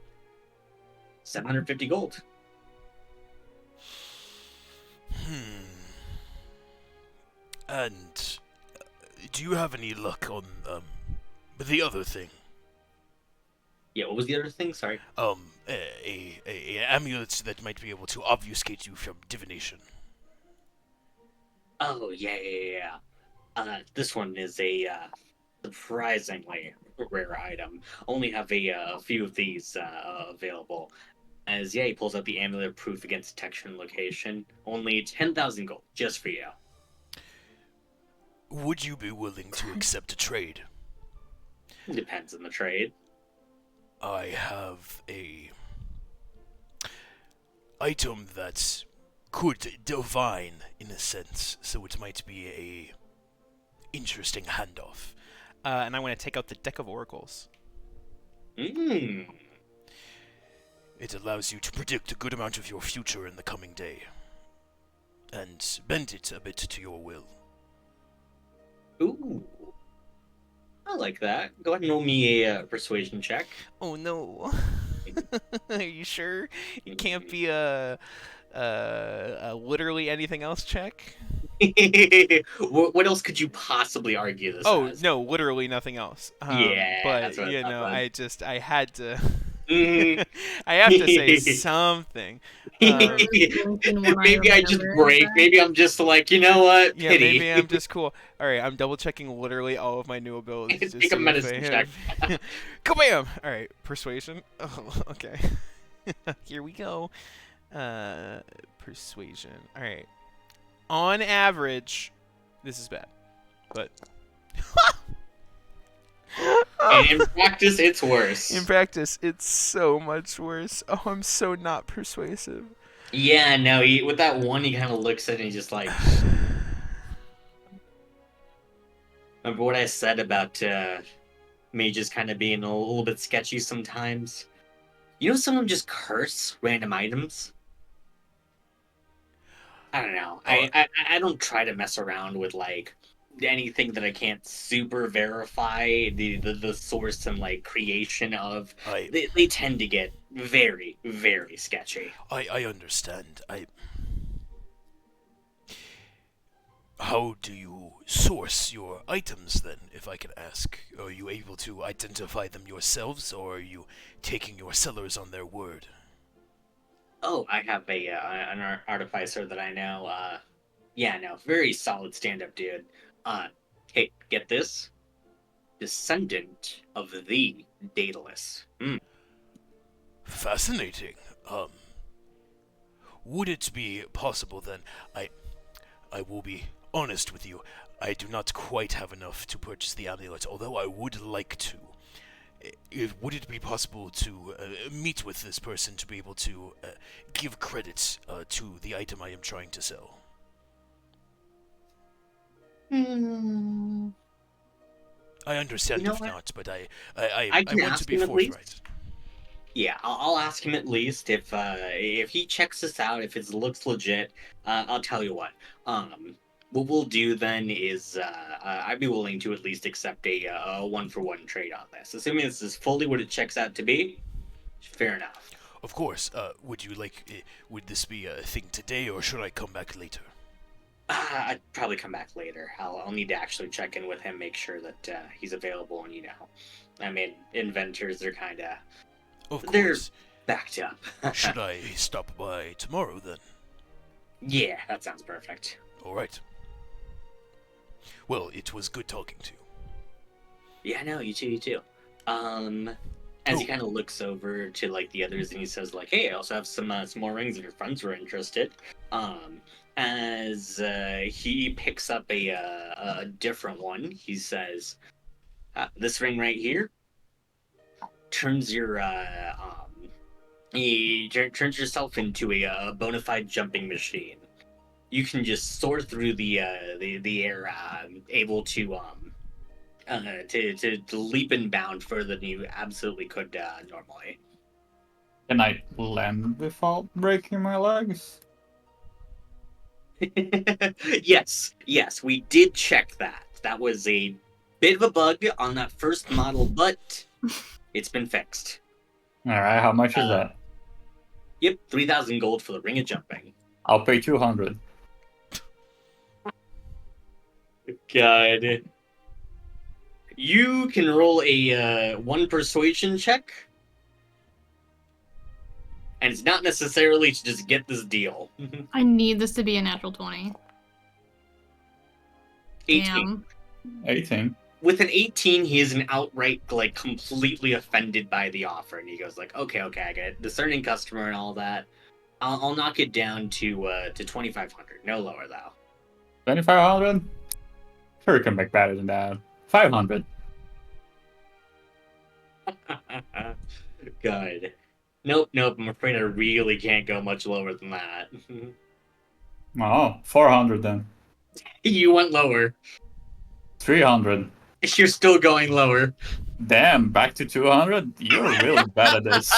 750 gold. And do you have any luck on the other thing? Yeah, what was the other thing? Sorry. A amulet that might be able to obfuscate you from divination. Oh, yeah. This one is a surprisingly rare item. Only have a few of these available. As he pulls out the amulet proof against detection location. Only 10,000 gold, just for you. Would you be willing to accept a trade? Depends on the trade. I have a item that could divine in a sense, so it might be a interesting handoff. And I want to take out the deck of oracles. It allows you to predict a good amount of your future in the coming day, and bend it a bit to your will. Ooh. I like that. Go ahead and roll me a persuasion check. Oh no. Are you sure? It can't be a literally anything else check? What else could you possibly argue this Oh as? no, literally nothing else. Yeah, But that's what I thought I had to. Mhm. I have to say something. Blinking when Maybe I just remember break. that. Maybe I'm just like, you know what? Yeah, Pity. maybe I'm just cool. All right, I'm double checking literally all of my new abilities to Take a see if medicine they check. have. Kabam! All right, persuasion. Oh, okay. Here we go. Persuasion. All right. On average, this is bad, but And in practice, it's worse. in practice, it's so much worse. Oh, I'm so not persuasive. Yeah, no. With that one, he kind of looks at it and he's just like, remember what I said about me just kind of being a little bit sketchy sometimes? You know, some of them just curse random items. I don't know. I don't try to mess around with like anything that I can't super verify the source and like creation of. They tend to get very, very sketchy. I understand. How do you source your items then, if I can ask? Are you able to identify them yourselves, or are you taking your sellers on their word? Oh, I have an artificer that I know. Yeah, no, very solid stand-up dude. Hey, get this? Descendant of the Daedalus. Fascinating. Would it be possible then? I will be honest with you. I do not quite have enough to purchase the amulet, although I would like to. Would it be possible to meet with this person to be able to give credit to the item I am trying to sell? I understand if not, but I can want to ask be him at least. forthright. Yeah, I'll ask him at least if he checks this out, if it looks legit. I'll tell you what. What we'll do then is I'd be willing to at least accept a 1-for-1 trade on this, assuming this is fully what it checks out to be. Fair enough. Of course. Would you like? Would this be a thing today, or should I come back later? I'd probably come back later. I'll need to actually check in with him, make sure that he's available, and I mean, inventors are kind of. Of They're course. backed up. Should I stop by tomorrow then? Yeah, that sounds perfect. All right. Well, it was good talking to you. Yeah, no, you too. As he kind of looks over to like the others and he says like, "Hey, I also have some more rings if your friends were interested." As he picks up a different one, he says, "This ring right here turns your turns yourself into a bona fide jumping machine. You can just soar through the air, able to leap and bound further than you absolutely could normally." Can I land without breaking my legs? Yes, we did check that. That was a bit of a bug on that first model, but it's been fixed. Alright, how much is that? Yep, 3,000 gold for the ring of jumping. I'll pay 200. God. You can roll a 1 persuasion check. And it's not necessarily to just get this deal. I need this to be a natural 20. 18. Damn. 18. With an 18, he is an outright, like, completely offended by the offer. And he goes like, okay, I get it. Discerning customer and all that. I'll knock it down to 2,500. No lower, though. 2,500? Sure, you can make better than that. 500. Good. Nope. I'm afraid I really can't go much lower than that. Oh, 400 then. You went lower. 300. You're still going lower. Damn, back to 200? You're really bad at this.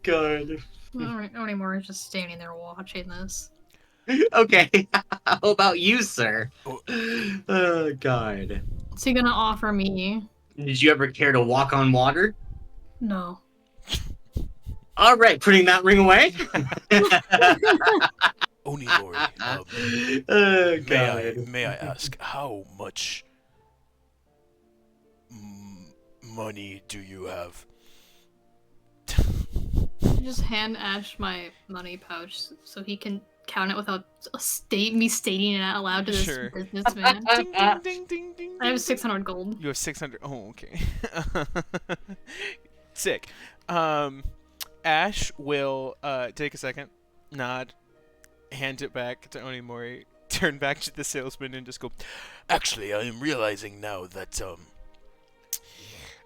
Good. Not anymore. Just standing there watching this. Okay. How about you, sir? Oh. Oh, God. Is he gonna offer me? Did you ever care to walk on water? No. All right, putting that ring away. Onimori, Oh, God. may I ask how much money do you have? Just hand Ash my money pouch so he can count it without me stating it out loud to this Sure. businessman. Ding, ding, ding, ding, ding. I have 600 gold. You have 600. Oh, okay. Sick. Ash will take a second, nod, hand it back to Onimori, turn back to the salesman, and just go, Actually, I am realizing now that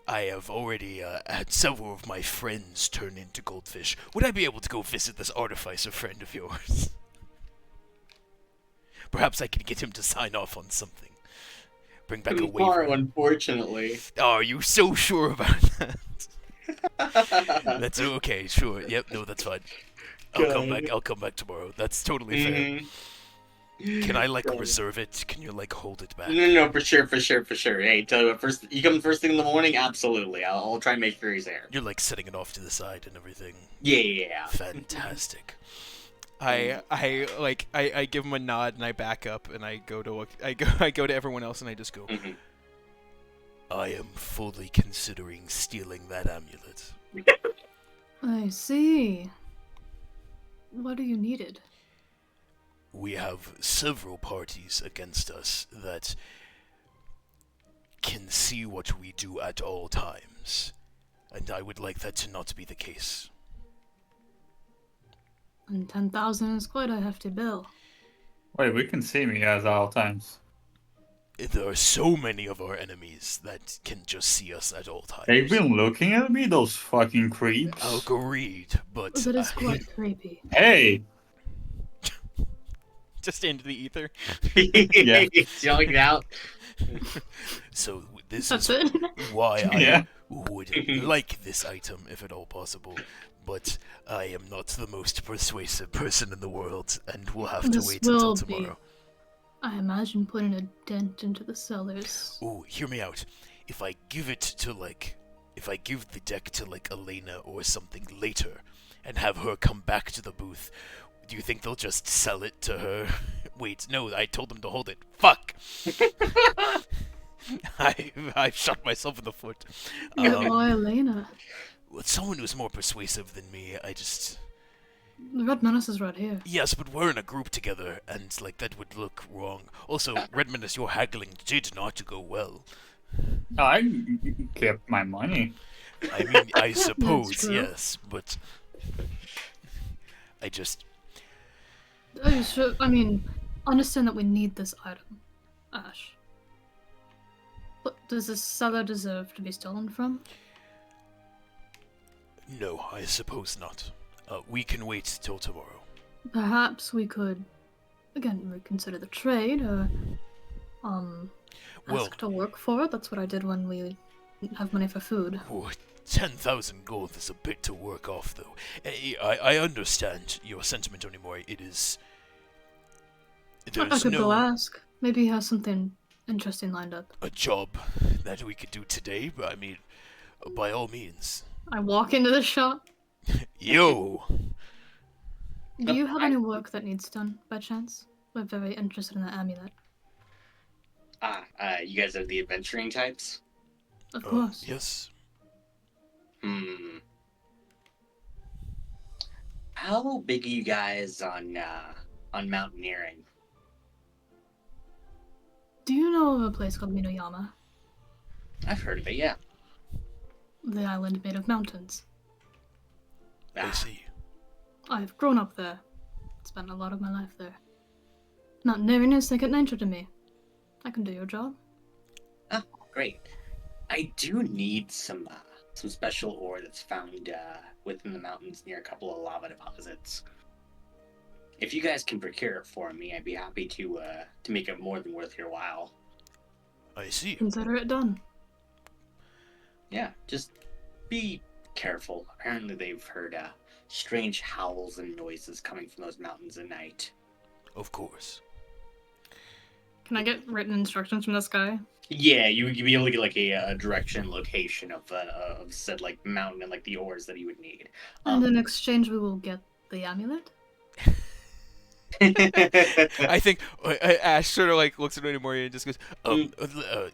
I have already had several of my friends turn into goldfish. Would I be able to go visit this artificer friend of yours? Perhaps I could get him to sign off on something. Bring back a waiver. Unfortunately. Oh, are you so sure about that? That's okay, sure. Yep, no, that's fine. I'll come back tomorrow. That's totally fair. Can I reserve it? Can you hold it back? No, for sure. Hey, tell you what, first you come first thing in the morning. Absolutely, I'll try and make sure he's there. You're setting it off to the side and everything. Yeah. Fantastic. I give him a nod and I back up and I go to everyone else and I just go. I am fully considering stealing that amulet. I see. What do you needed? We have several parties against us that can see what we do at all times, and I would like that to not be the case. And 10,000 is quite a hefty bill. Wait, we can see me at all times. There are so many of our enemies that can just see us at all times. They've been looking at me, those fucking creeps. Agreed, but... That is quite creepy. Hey! Just into the ether. Yeah. Yelling it out. So this That's is it. why I Yeah. would like this item, if at all possible. But I am not the most persuasive person in the world, and we'll have to This wait until will be- tomorrow. I imagine putting a dent into the cellars. Ooh, hear me out. If I give it to if I give the deck to Elena or something later, and have her come back to the booth, do you think they'll just sell it to her? Wait, no, I told them to hold it. Fuck! I shot myself in the foot. Why Elena? With someone who's more persuasive than me, The Red Menace is right here. Yes, but we're in a group together, and that would look wrong. Also, Red Menace, your haggling did not go well. I kept my money. I mean, I suppose, true. yes, but Are you sure? I mean, understand that we need this item, Ash. But does this seller deserve to be stolen from? No, I suppose not. We can wait till tomorrow. Perhaps we could, again, reconsider the trade, or, Well- ask to work for it. That's what I did when we didn't have money for food. Oh, 10,000 gold is a bit to work off, though. I understand your sentiment, Onimori. It is... I There's could go no ask. Maybe he has something interesting lined up. a job that we could do today, but I mean, by all means. I walk into the shop. Yo! Do you have any work that needs done, by chance? We're very interested in the amulet. You guys are the adventuring types? Of course. Yes. How big are you guys on mountaineering? Do you know of a place called Minoyama? I've heard of it, yeah. The island made of mountains. I see. I've grown up there. Spent a lot of my life there. Mountaineering is second nature to me. I can do your job. Ah, great. I do need some special ore that's found within the mountains near a couple of lava deposits. If you guys can procure it for me, I'd be happy to make it more than worth your while. I see. Consider it done. Yeah, just be careful. Apparently they've heard strange howls and noises coming from those mountains at night. Of course. Can I get written instructions from this guy? Yeah, you'd be able to get like a direction, location of said like mountain and like the ores that you would need. And in exchange, we will get the amulet. I think Ash sort of like looks at Onimori and just goes,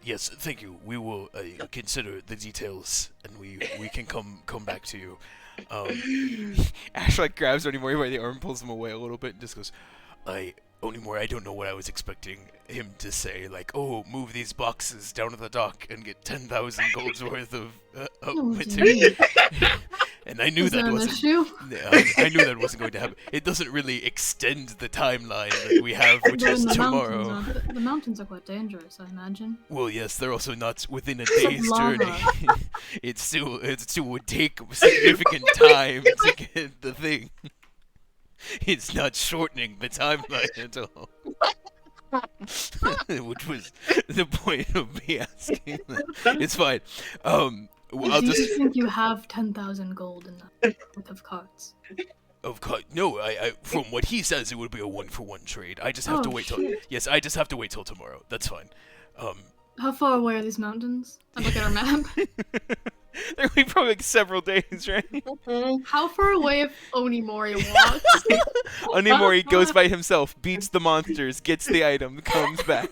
yes, thank you. We will consider the details, and we can come back to you. Ash like grabs Onimori by the arm, pulls him away a little bit, and just goes, Onimori, I don't know what I was expecting him to say. Like, oh, move these boxes down to the dock and get 10,000 gold's worth of material. And I knew that wasn't. I knew that wasn't going to happen. It doesn't really extend the timeline that we have, which is tomorrow. The mountains are quite dangerous, I imagine. Well, yes, they're also not within a day's journey. it still would take significant time to get the thing. It's not shortening the timeline at all. Which was the point of me asking that. It's fine. I'll Do just... you think you have 10,000 gold in that worth of cards? No, I from what he says, it would be a 1-for-1 trade. I just have to wait till... Yes, I just have to wait till tomorrow. That's fine. How far away are these mountains? I look at our map. They're like probably like several days, right? How far away if Onimori walks? Onimori goes by himself, beats the monsters, gets the item, comes back.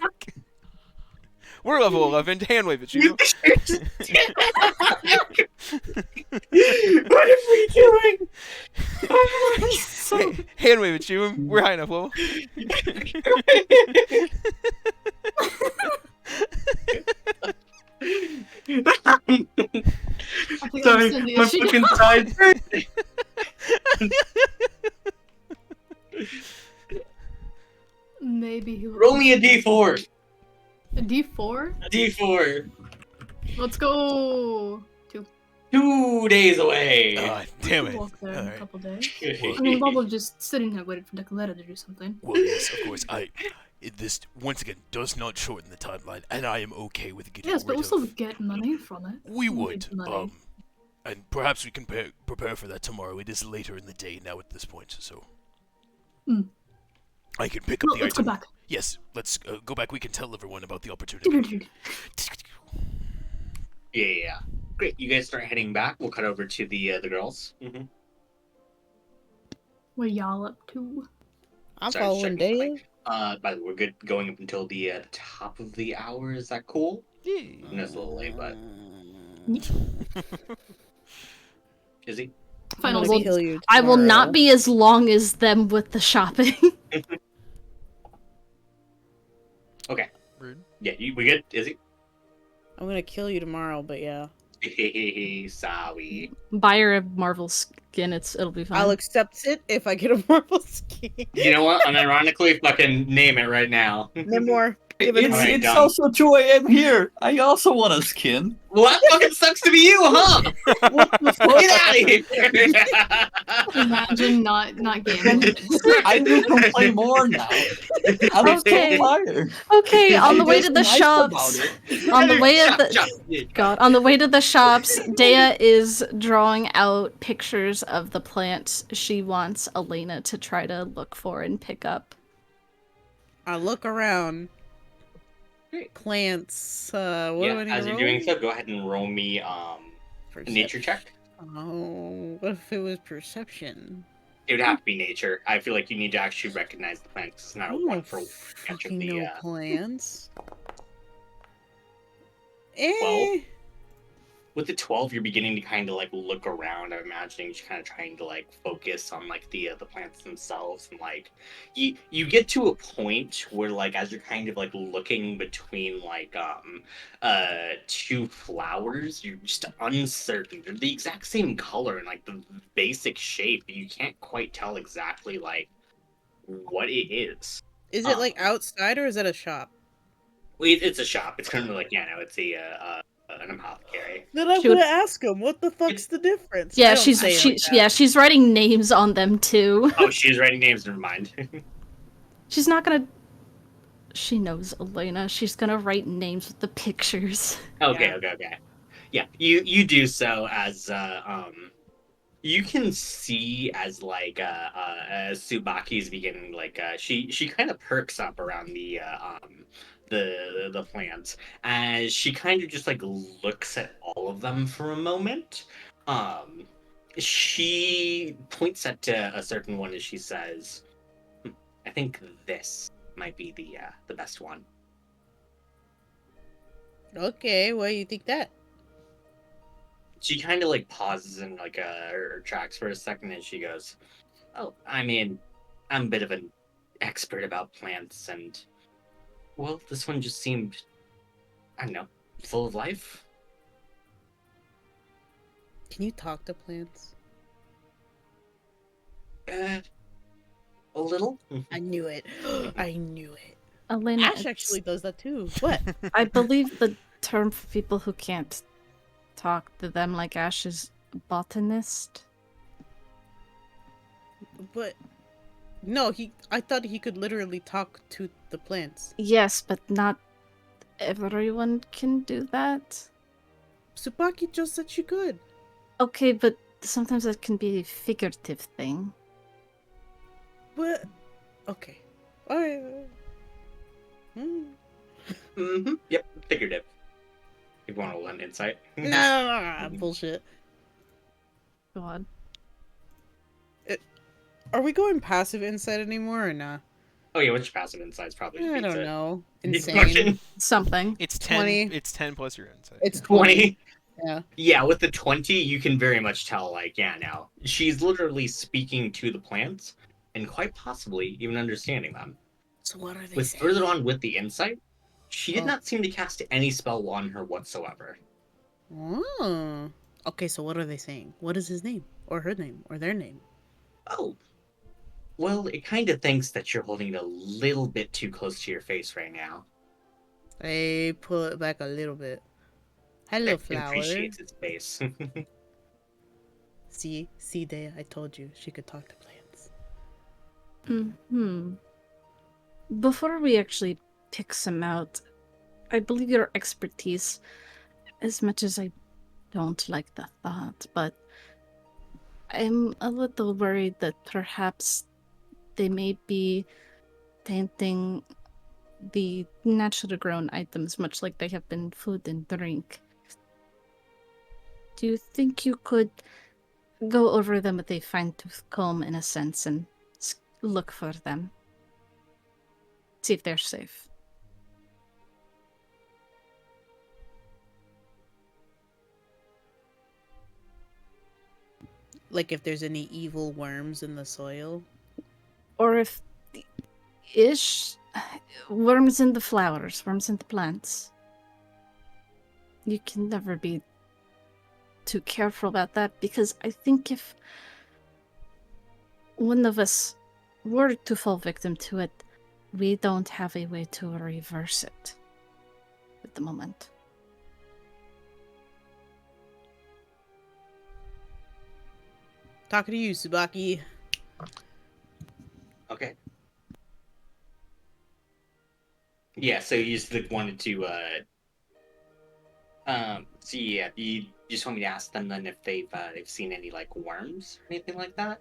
We're level 11. Hand wave at you. What are we doing? Hand wave at you. We're high enough level. Sorry, my fucking side. Maybe he will. Roll me a d4. A D4? A d4. Let's go. 2 days away. Damn it. Walk there in a Alright. couple days. I mean, Bob was just sitting there waiting for Decoletta to do something. Well, yes, of course. This once again does not shorten the timeline, and I am okay with getting Yes, but rid we'll still of... get money from it. We We'll would. get money. And perhaps we can prepare for that tomorrow. It is later in the day now at this point, so I can pick up the Let's item. go back. Yes, let's go back. We can tell everyone about the opportunity. Yeah. Great. You guys start heading back. We'll cut over to the girls. Mm-hmm. What are y'all up to? I'm Sorry, following checking Dave. By the way, we're good going up until the top of the hour. Is that cool? Yeah. I know it's a little late, but is he? I'm Final gonna scene. kill you I will not tomorrow. be as long as them with the shopping. Okay. Rude. Yeah, we good? Is he? I'm gonna kill you tomorrow, but yeah. Sorry. Buy her a Marvel skin. It'll be fine. I'll accept it if I get a Marvel skin. You know what? Unironically, fucking name it right now. No more. Give it It's, to Alright, me. it's done. also 2 a.m. here. I also want a skin. Well, that fucking sucks to be you, huh? Get out of here! Imagine not gambling. I do complain more now. I'm Okay. so fired. Okay, on the I'm way just to the nice shops. about it. On the way of Shut the up. God, on the way to the shops, Dea is drawing out pictures of the plants she wants Elena to try to look for and pick up. I look around. Great. Plants. What do Yeah, I need as to you're roll? doing so, go ahead and roll me a nature check. Oh, what if it was perception? It would have to be nature. I feel like you need to actually recognize the plant 'cause it's not I a don't one know for one catch of fucking the. no plants. 12? With the 12, you're beginning to kind of like look around. I'm imagining you're kind of trying to like focus on like the plants themselves, and like you get to a point where like as you're kind of like looking between like two flowers, you're just uncertain. They're the exact same color and like the basic shape, but you can't quite tell exactly like what it is. Is it like outside or is it a shop? Well, it's a shop. It's kind of like it's an apothecary. Then I'm She would- gonna ask him, what the fuck's the difference? I Yeah, don't say it like that. she's writing names on them too. Oh, she's writing names. Never mind. She's not gonna. She knows Elena. She's gonna write names with the pictures. Okay. Yeah, you do so You can see as as Tsubaki's beginning, she kind of perks up around the plants as she kind of just like looks at all of them for a moment. Um, she points at a certain one as she says, "I think this might be the best one." Okay, why do you think that? She kind of like pauses and her tracks for a second, and she goes, "Oh, I mean, I'm a bit of an expert about plants, and well, this one just seemed, I don't know, full of life." Can you talk to plants? Uh, a little. I knew it. I knew it. Elena, Ash actually does that too. What? I believe the term for people who can't talk to them like Ash is botanist. But no, I thought he could literally talk to the plants. Yes, but not everyone can do that. Tsubaki just said she could. Okay, but sometimes that can be a figurative thing. But okay. Alright. Yep, figurative. You want to learn insight? Nah, bullshit. Go on. Are we going passive insight anymore or not? Oh yeah, what's your passive insights? Probably. I don't know. Next Insane. question. Something. It's 10. 20. It's 10 plus your insight. It's 20. Yeah. Yeah, with the 20, you can very much tell, now. She's literally speaking to the plants, and quite possibly even understanding them. So what are they With saying? further on with the insight, she did Oh. not seem to cast any spell on her whatsoever. Oh. Okay, so what are they saying? What is his name? Or her name? Or their name? Oh. Well, it kind of thinks that you're holding it a little bit too close to your face right now. I pull it back a little bit. Hello, It flower. appreciates its space. See, Dea, I told you she could talk to plants. Before we actually pick some out, I believe your expertise, as much as I don't like the thought, but I'm a little worried that perhaps they may be tainting the naturally grown items, much like they have been food and drink. Do you think you could go over them with a fine-tooth comb, in a sense, and look for them? See if they're safe. Like if there's any evil worms in the soil? Or if ish worms in the flowers, worms in the plants. You can never be too careful about that, because I think if one of us were to fall victim to it, we don't have a way to reverse it at the moment. Talking to you, Tsubaki. Okay. Yeah, so you just wanted to so yeah, you just want me to ask them then if they've seen any worms or anything like that?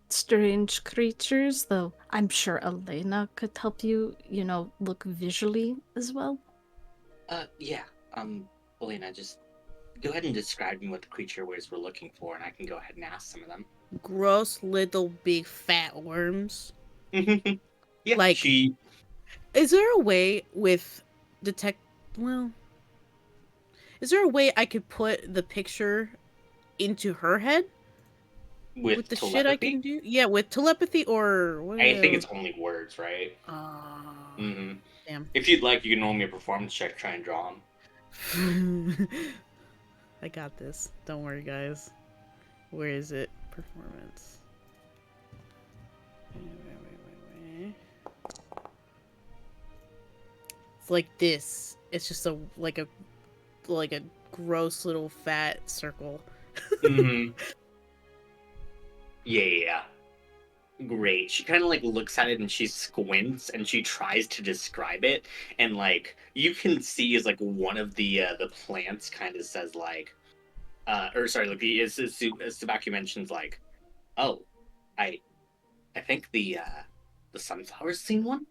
Strange creatures, though I'm sure Elena could help you, look visually as well. Yeah. Elena, just go ahead and describe me what the creature was we're looking for, and I can go ahead and ask some of them. Gross little big fat worms. Yeah, Like- she. Is there a way with is there a way I could put the picture into her head? With the telepathy? shit I can do? Yeah, with telepathy or what? I think it's only words, right? Damn. If you'd like, you can roll me a performance check, try and draw them. I got this. Don't worry, guys. Where is it? Performance. Wait. It's like this. It's just a gross little fat circle. Mm-hmm. Yeah. Great. She kind of like looks at it and she squints and she tries to describe it, and like you can see is like one of the plants kind of says like or sorry, like Sabaki mentions like, oh, I I think the sunflower's seen one.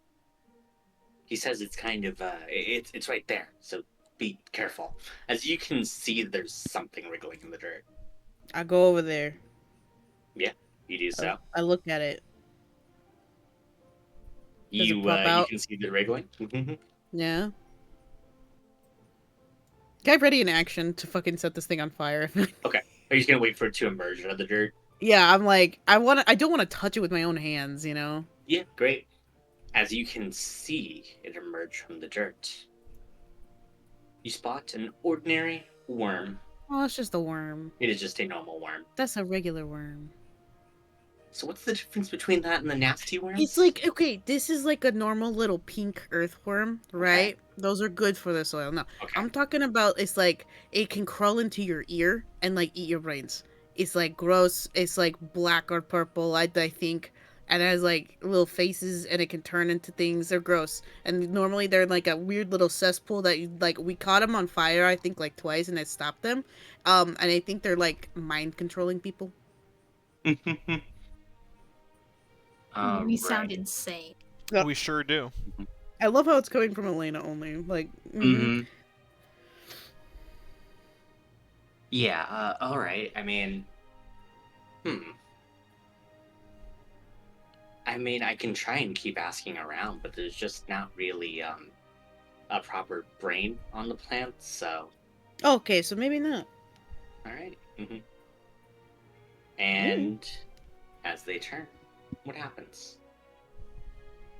He says it's kind of it's right there, so be careful. As you can see, there's something wriggling in the dirt. I go over there. Yeah, you do so. I look at it. Does it You pop you out? can see the wriggling. Yeah. Get ready in action to fucking set this thing on fire. Okay, are you just gonna wait for it to emerge out of the dirt? Yeah, I'm like, I don't want to touch it with my own hands, you know? Yeah, great. As you can see it emerge from the dirt, you spot an ordinary worm. Oh, it's just a worm. It is just a normal worm. That's a regular worm. So what's the difference between that and the nasty worm? It's like, okay, this is like a normal little pink earthworm, right? Okay. Those are good for the soil. No, Okay. I'm talking about it's like it can crawl into your ear and like eat your brains. It's like gross. It's like black or purple, I think. And it has like little faces and it can turn into things. They're gross. And normally they're like a weird little cesspool that you like. We caught them on fire, I think, like twice and I stopped them. And I think they're like mind controlling people. We sound insane. Yeah. We sure do. I love how it's coming from Elena only. Like, Yeah, all right. I mean, I can try and keep asking around, but there's just not really a proper brain on the plant, so. Okay, so maybe not. All right. And as they turn, what happens?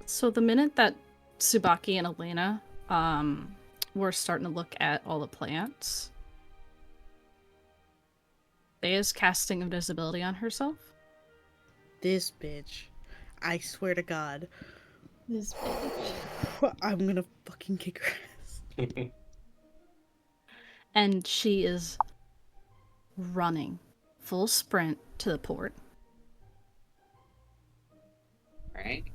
So the minute that Tsubaki and Elena were starting to look at all the plants, Thea's casting invisibility on herself. This bitch. I swear to God. This bitch. I'm gonna fucking kick her ass. And she is running full sprint to the port. Right.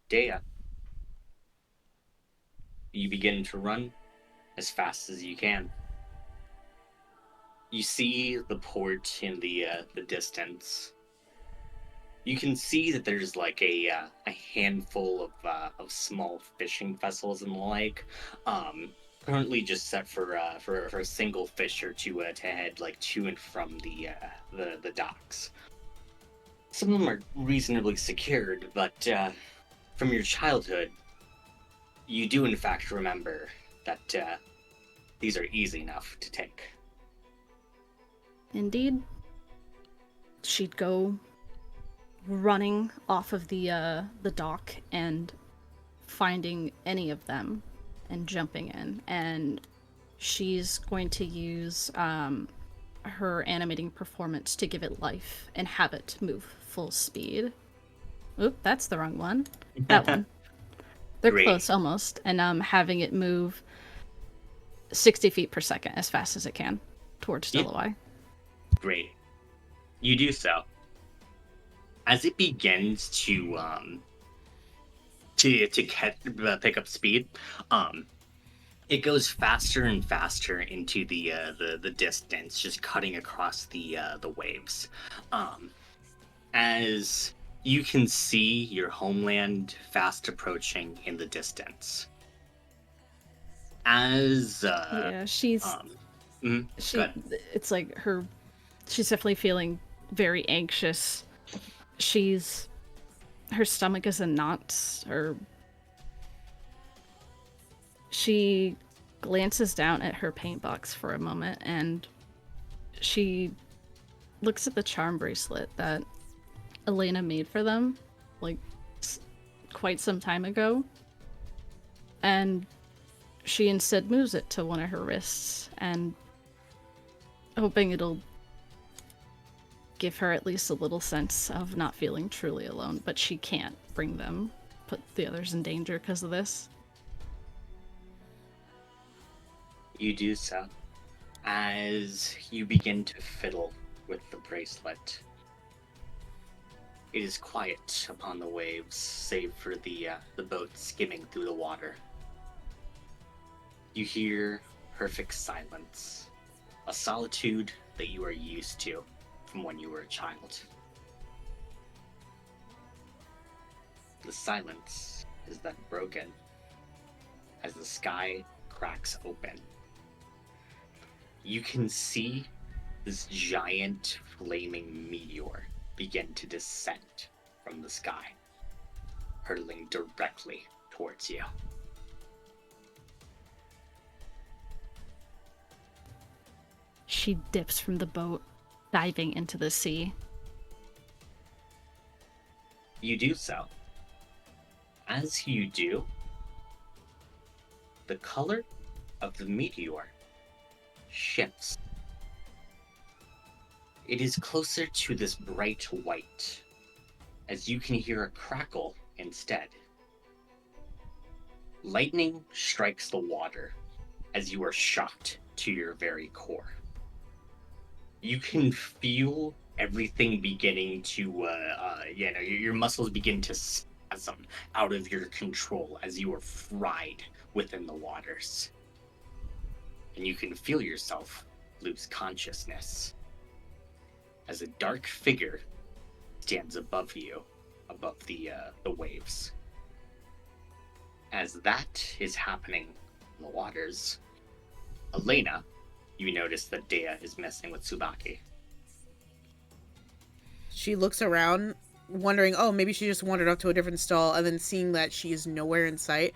Dea. You begin to run as fast as you can. You see the port in the distance. You can see that there's like a handful of small fishing vessels in the lake, currently just set for a single fisher to head like to and from the docks. Some of them are reasonably secured, but from your childhood, you do in fact remember that these are easy enough to take. Indeed. She'd go running off of the dock and finding any of them and jumping in, and she's going to use her animating performance to give it life and have it move full speed. Oop, that's the wrong one. That one. They're Great. close almost, and having it move 60 feet per second as fast as it can towards Delaware. Great. You do so. As it begins to pick up speed, it goes faster and faster into the distance, just cutting across the waves. As you can see your homeland fast approaching in the distance. As Yeah, she's it's like she's definitely feeling very anxious. Her stomach is in knots, she glances down at her paint box for a moment and she looks at the charm bracelet that Elena made for them like quite some time ago, and she instead moves it to one of her wrists and hoping it'll give her at least a little sense of not feeling truly alone, but she can't put the others in danger because of this. You do so. As you begin to fiddle with the bracelet, It is quiet upon the waves, save for the boat skimming through the water. You hear perfect silence, a solitude that you are used to from when you were a child. The silence is then broken as the sky cracks open. You can see this giant flaming meteor begin to descend from the sky, hurtling directly towards you. She dips from the boat, diving into the sea. You do so. As you do, the color of the meteor shifts. It is closer to this bright white, as you can hear a crackle instead. Lightning strikes the water as you are shocked to your very core. You can feel everything beginning to, your muscles begin to spasm out of your control as you are fried within the waters. And you can feel yourself lose consciousness as a dark figure stands above you, above the waves. As that is happening in the waters, Elena, you notice that Dea is messing with Tsubaki. She looks around, wondering, oh, maybe she just wandered up to a different stall, and then seeing that she is nowhere in sight,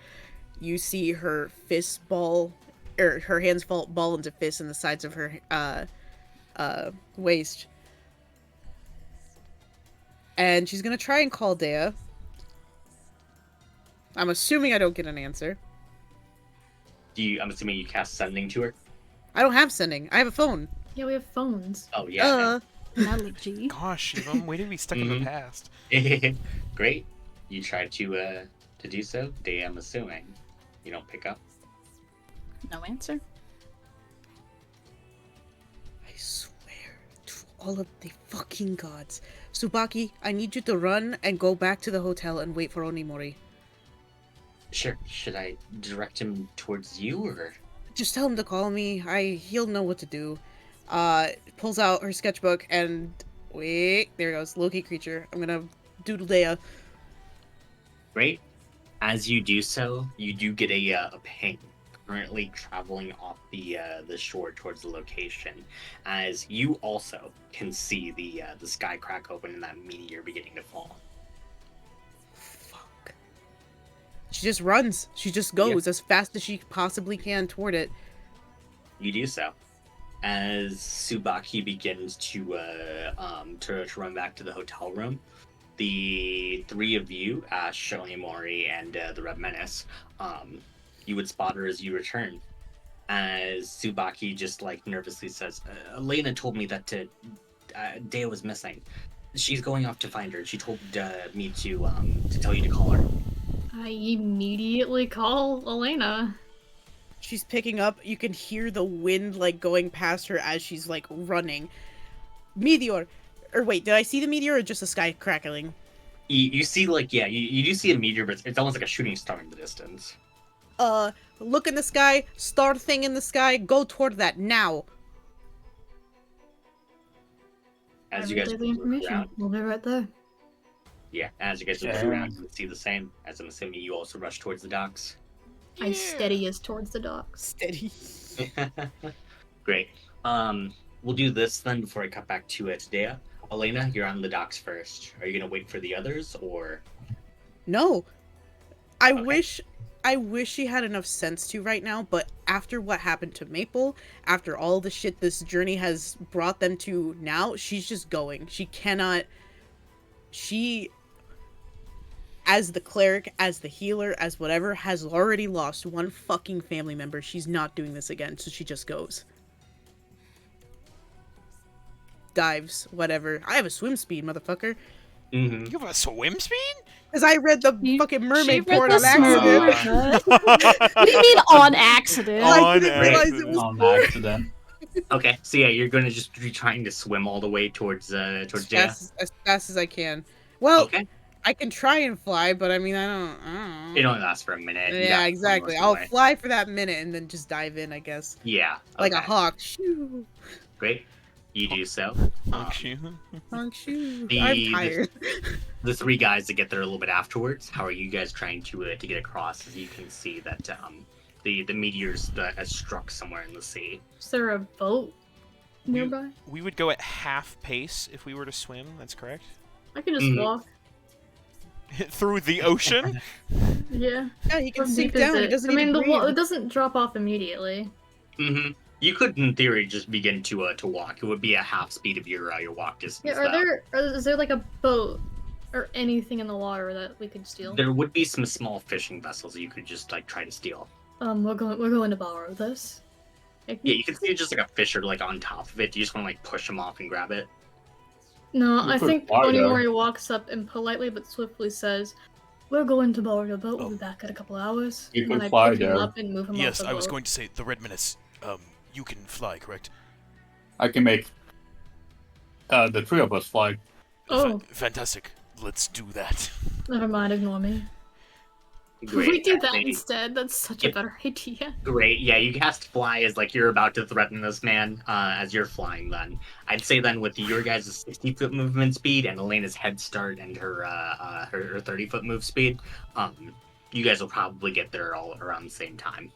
you see her fist ball, or her hands ball into fists in the sides of her waist. And she's gonna try and call Dea. I'm assuming I don't get an answer. I'm assuming you cast sending to her? I don't have sending. I have a phone. Yeah, we have phones. Oh, yeah. Not like G. Gosh, Shivam, way to be stuck in the past. Great. You try to do so. Dea, I'm assuming. You don't pick up? No answer. I swear to all of the fucking gods. Tsubaki, I need you to run and go back to the hotel and wait for Onimori. Sure. Should I direct him towards you, or...? Just tell him to call me. He'll know what to do. Pulls out her sketchbook and... Wait, there it goes. Low-key creature. I'm gonna doodle Dea. Great. As you do so, you do get a ping currently traveling off the shore towards the location, as you also can see the sky crack open and that meteor beginning to fall. Fuck. She just runs. She just goes as fast as she possibly can toward it. You do so. As Tsubaki begins to run back to the hotel room, the three of you, Ash, Onimori, and the Red Menace, you would spot her as you return. As Tsubaki just nervously says, "Elena told me that Dea was missing. She's going off to find her. She told me to tell you to call her." I immediately call Elena. She's picking up. You can hear the wind going past her as she's running. Meteor. Or wait, did I see the meteor or just the sky crackling? You see you do see a meteor, but it's almost like a shooting star in the distance. Look in the sky, star thing in the sky, go toward that now. As you guys the information. around, We'll be right there. yeah, as you guys look around, you see the same. As I'm assuming you also rush towards the docks. I steady us towards the docks. Steady. Great. We'll do this then before I cut back to Dea. Elena, you're on the docks first. Are you gonna wait for the others, or? No. I wish she had enough sense to right now, but after what happened to Maple, after all the shit this journey has brought them to now, she's just going. She, as the cleric, as the healer, as whatever, has already lost one fucking family member. She's not doing this again, so she just goes. Dives, whatever. I have a swim speed, motherfucker. Mm-hmm. You have a swim speed? Because I read the fucking mermaid porn on accident. accident. What do you mean on accident? I didn't realize it was On porn. accident. Okay, so yeah, you're gonna just be trying to swim all the way towards Dea. As fast as I can. Well, Okay. I can try and fly, but I mean, I don't It know. only lasts for a minute. You Yeah, got exactly. most of the I'll way. fly for that minute and then just dive in, I guess. Yeah. Like a okay. hawk. Shoo. Great. You do so. Honk shoe. Hawk shoo. The- I'm the- tired. The three guys that get there a little bit afterwards. How are you guys trying to get across? As you can see that the meteors that has struck somewhere in the sea. Is there a boat nearby? We would go at half pace if we were to swim. That's correct. I can just Mm. walk. Through the ocean. Yeah. Yeah, he can How sink deep is down. He it? doesn't I need mean, to breathe. it doesn't drop off immediately. Mm-hmm. You could, in theory, just begin to walk. It would be a half speed of your walk distance. Yeah. Is there like a boat or anything in the water that we could steal? There would be some small fishing vessels you could just try to steal. We're going to borrow this. Yeah, you can see just like a fisher on top of it. You just want to push him off and grab it. No, You I could think fly there. Onimori walks up and politely but swiftly says, "We're going to borrow your boat. We'll be back in a couple hours." You And then could I fly pick him there. up and move him off Yes, the I was boat. going to say the Red Menace. You can fly, correct? I can make the three of us fly. Oh, Fantastic. Let's do that. never mind. Ignore me. Great. We do that They- instead. That's such a Yep. better idea. Great. Yeah, you cast fly as you're about to threaten this man as you're flying. Then I'd say then with your guys' 60-foot movement speed and Elena's head start and her 30-foot move speed, you guys will probably get there all around the same time.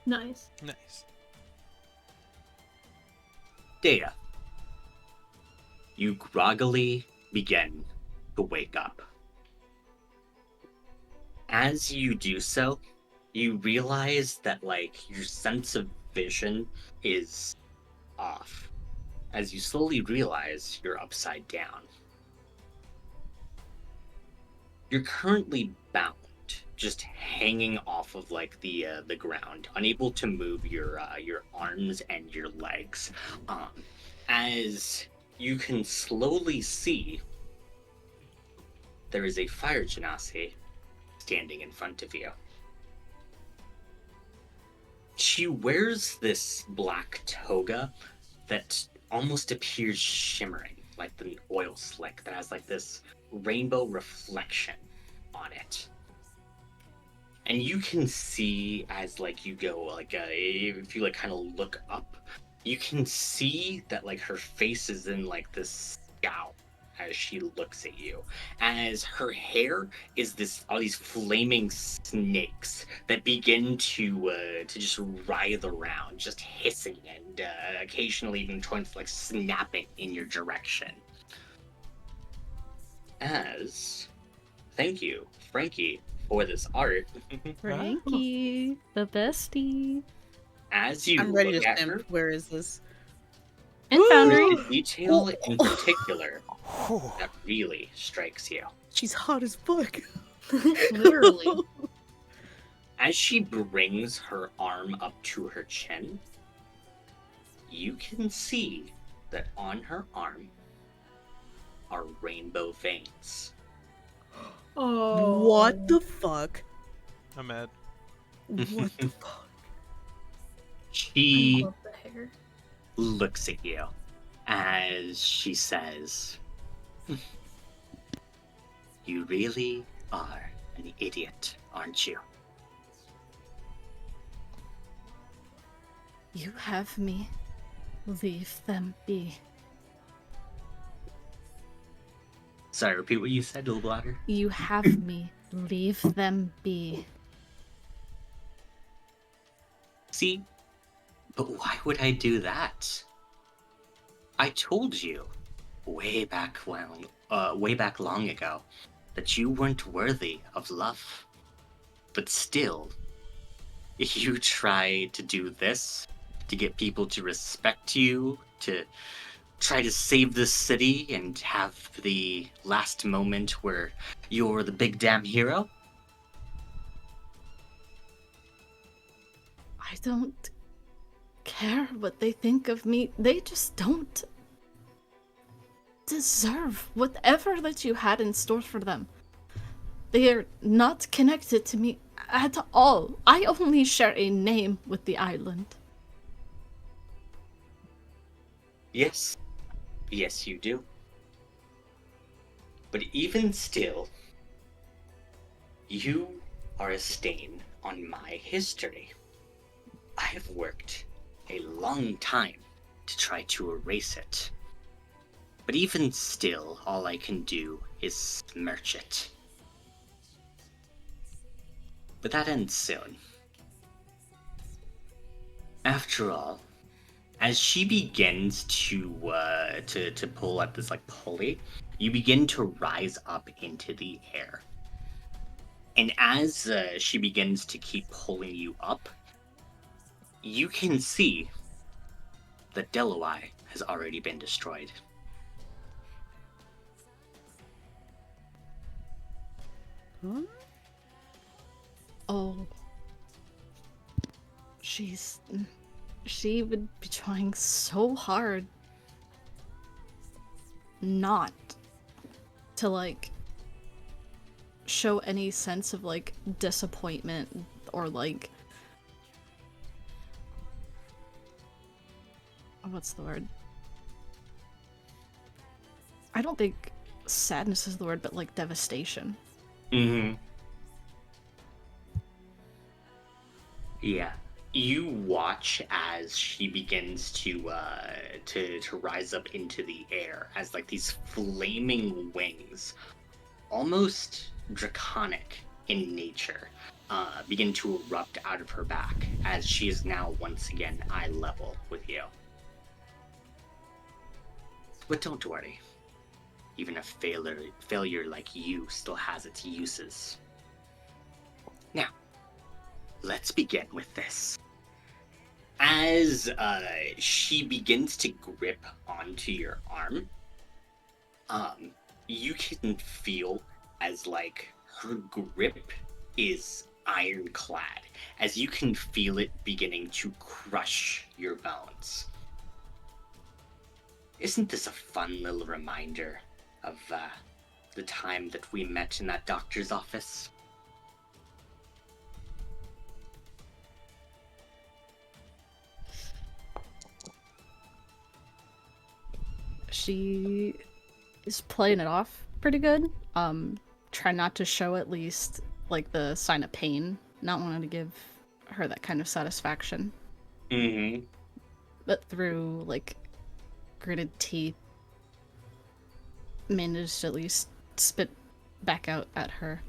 Nice. Nice. Data. You groggily begin to wake up. As you do so, you realize that your sense of vision is off. As you slowly realize you're upside down. You're currently bound, just hanging off of the ground, unable to move your arms and your legs. As you can slowly see, there is a fire genasi standing in front of you. She wears this black toga that almost appears shimmering, like the oil slick that has this rainbow reflection on it. And you can see as you go, if you kind of look up, you can see that her face is in this scowl as she looks at you, as her hair is all these flaming snakes that begin to just writhe around, just hissing and occasionally even trying to snapping in your direction. As thank you, Frankie, for this art. Frankie, the bestie. As you I'm ready look to at simp. her, Where is this? And Foundry. there's a detail in particular that really strikes you. She's hot as fuck. Literally. As she brings her arm up to her chin, you can see that on her arm are rainbow veins. Oh. What the fuck? I'm mad. What the fuck? She I love the hair. looks at you as she says, "You really are an idiot, aren't you?" You have me. Leave them be. Sorry, repeat what you said a little louder. You have me. Leave them be. See, but why would I do that? I told you way back long ago that you weren't worthy of love. But still, you try to do this to get people to respect you, to try to save this city and have the last moment where you're the big damn hero? I don't care what they think of me. They just don't deserve whatever that you had in store for them. They are not connected to me at all. I only share a name with the island. Yes. Yes, you do. But even still, you are a stain on my history. I have worked a long time to try to erase it. But even still, all I can do is smirch it. But that ends soon. After all, as she begins to pull at this like pulley, you begin to rise up into the air. And as she begins to keep pulling you up, you can see that Deloi has already been destroyed. Huh? Oh. She would be trying so hard not to, like, show any sense of, like, disappointment or, like, what's the word? I don't think sadness is the word, but, like, devastation. Mm-hmm. Yeah. You watch as she begins to rise up into the air as like these flaming wings, almost draconic in nature, begin to erupt out of her back as she is now once again eye level with you. But don't worry. Even a failure like you still has its uses. Now, let's begin with this. As she begins to grip onto your arm, you can feel as like her grip is ironclad, as you can feel it beginning to crush your bones. Isn't this a fun little reminder of the time that we met in that doctor's office? She is playing it off pretty good. Try not to show at least like the sign of pain, not wanting to give her that kind of satisfaction. Mm-hmm. But through like gritted teeth, managed to at least spit back out at her.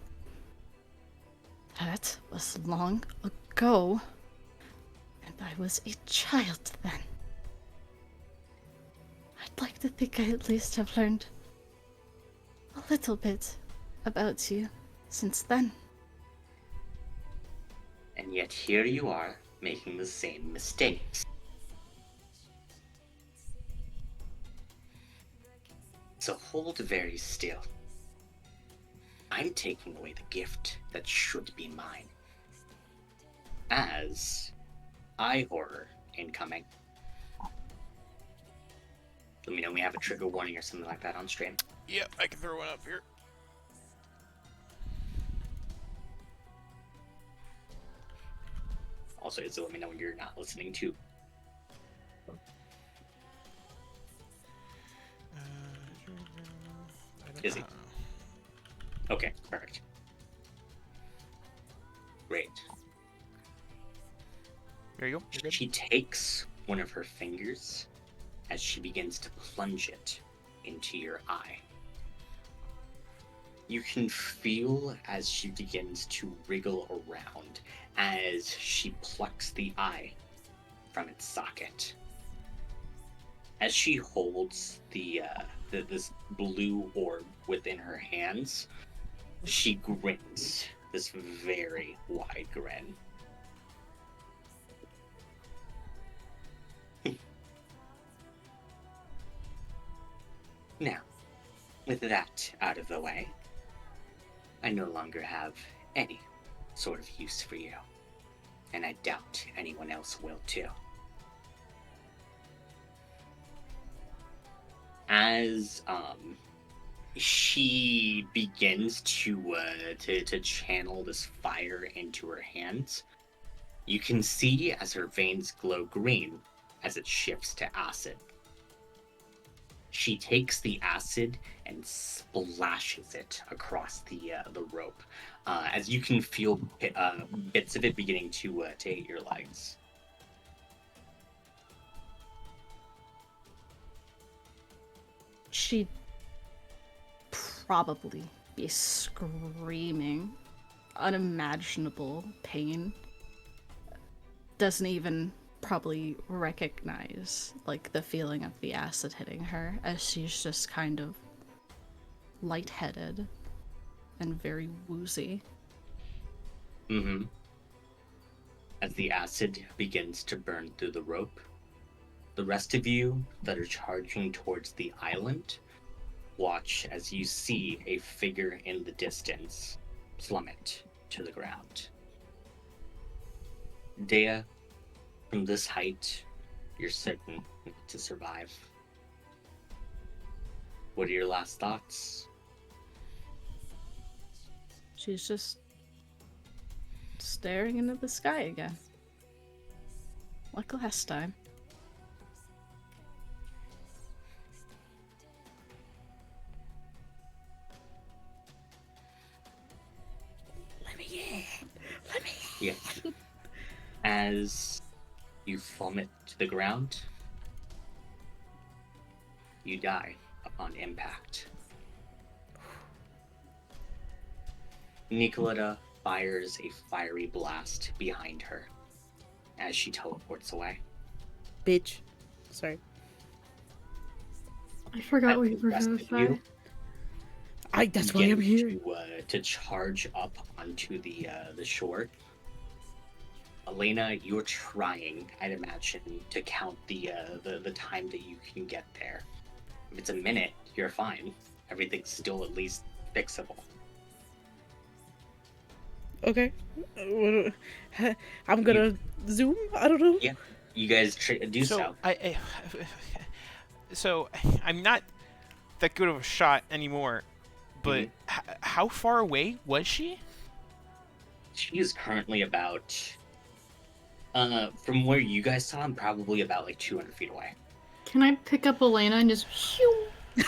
That was long ago, and I was a child then. I'd like to think I at least have learned a little bit about you since then. And yet here you are, making the same mistakes. So hold very still. I'm taking away the gift that should be mine. As eye horror incoming. Let me know when we have a trigger warning or something like that on stream. Yep, I can throw one up here. Also, so let me know when you're not listening to. Is he? Okay, perfect. Great. There you go. You're good. She takes one of her fingers as she begins to plunge it into your eye. You can feel as she begins to wriggle around as she plucks the eye from its socket. As she holds this blue orb within her hands, she grins this very wide grin. Now, with that out of the way, I no longer have any sort of use for you, and I doubt anyone else will too. As she begins to channel this fire into her hands, you can see as her veins glow green as it shifts to acid. She takes the acid and splashes it across the rope, as you can feel bits of it beginning to hit your legs. She'd probably be screaming unimaginable pain. Doesn't even probably recognize like the feeling of the acid hitting her, as she's just kind of lightheaded and very woozy. Mm-hmm. As the acid begins to burn through the rope, the rest of you that are charging towards the island watch as you see a figure in the distance plummet to the ground. Dea, from this height, you're certain to survive. What are your last thoughts? She's just staring into the sky again. Like last time. Let me in. Let me in. Yeah. As you plummet to the ground, you die upon impact. Nicoletta fires a fiery blast behind her as she teleports away. Bitch. Sorry. I forgot what you were Rest gonna of say. That's why I'm begin here. to charge up onto the shore. Elena, you're trying, I'd imagine, to count the time that you can get there. If it's a minute, you're fine. Everything's still at least fixable. Okay. I'm gonna zoom. I don't know. Yeah, you guys do so. So I'm not that good of a shot anymore, but how far away was she? She is currently about, from where you guys saw him, probably about like 200 feet away. Can I pick up Elena and just shoo?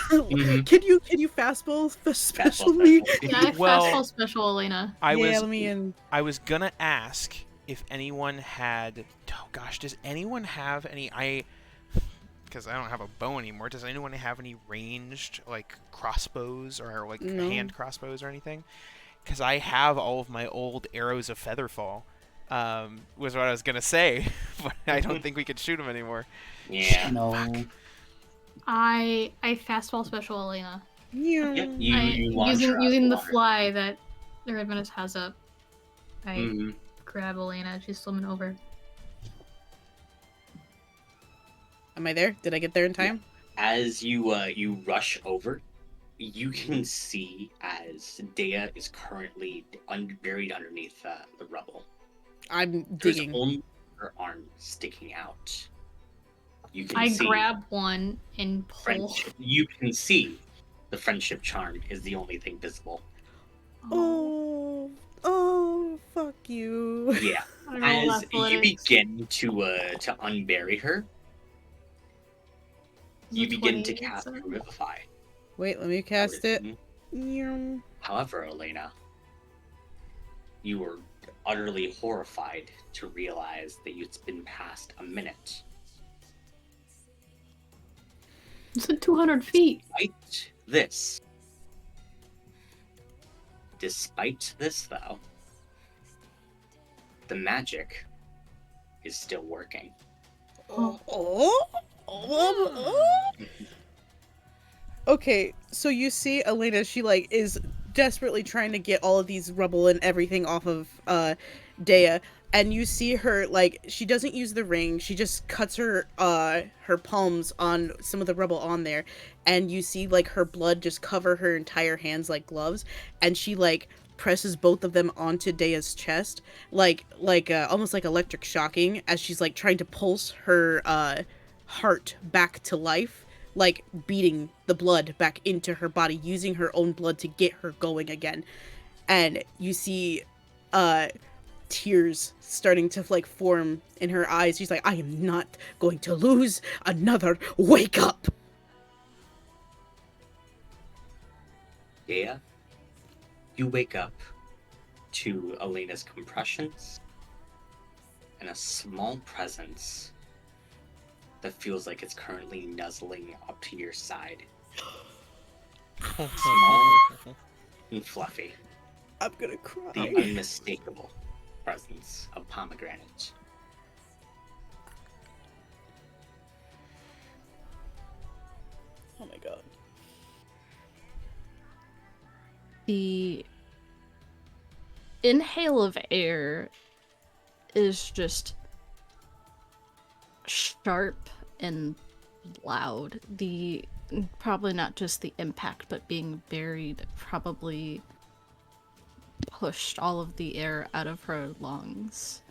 Can you fastball special me? Yeah, I Well, fastball special Elena. Let me in. I was gonna ask if anyone had. Oh gosh, does anyone have any? Because I don't have a bow anymore. Does anyone have any ranged like crossbows or like hand crossbows or anything? Because I have all of my old arrows of Featherfall. Was what I was gonna say, but I don't think we could shoot them anymore. Yeah. No. Fuck. I fastball special Elena. Yeah, you launch her out using the water. fly that the Redmanus has up. I Mhm. grab Elena as she's swimming over. Am I there? Did I get there in time? As you rush over, you can see as Dea is currently buried underneath the rubble. I'm There's digging. only her arm sticking out. You can I see grab one and pull. friendship. You can see the friendship charm is the only thing visible. Oh, fuck you. Yeah. I roll As you athletics. begin to unbury her, you begin to 20, cast so- Revivify. Wait, let me cast it. However, Elena, you were utterly horrified to realize that it's been past a minute. It's at 200 feet. Despite this though, the magic is still working. Okay, so you see Elena, she like is desperately trying to get all of these rubble and everything off of Dea, and you see her like she doesn't use the ring, she just cuts her palms on some of the rubble on there, and you see like her blood just cover her entire hands like gloves, and she like presses both of them onto Dea's chest, like almost like electric shocking, as she's like trying to pulse her heart back to life, like beating the blood back into her body, using her own blood to get her going again. And you see tears starting to like form in her eyes. She's like, I am not going to lose another. Wake up. Yeah. You wake up to Elena's compressions and a small presence that feels like it's currently nuzzling up to your side. Small and fluffy. I'm gonna cry. The unmistakable presence of pomegranate. Oh my god. The inhale of air is just sharp and loud. The probably not just the impact, but being buried probably pushed all of the air out of her lungs.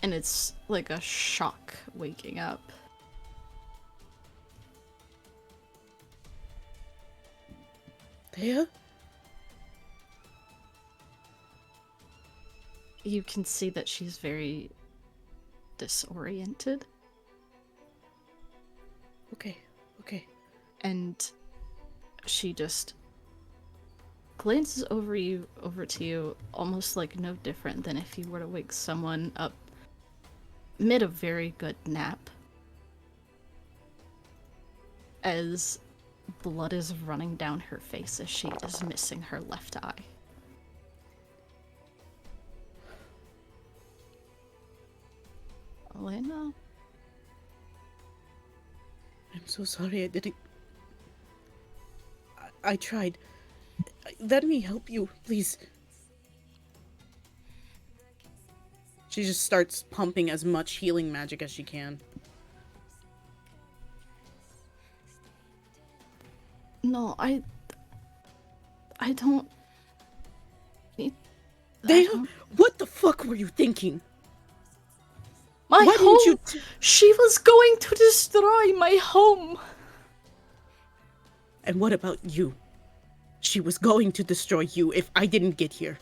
And it's like a shock waking up. Thea? You can see that she's very disoriented. Okay. And she just glances over to you, almost like no different than if you were to wake someone up mid a very good nap. As blood is running down her face as she is missing her left eye. Elena? I'm so sorry I didn't... I tried. Let me help you, please. She just starts pumping as much healing magic as she can. No, I don't need... Thea, what the fuck were you thinking? My Why home! didn't you... She was going to destroy my home! And what about you? She was going to destroy you if I didn't get here.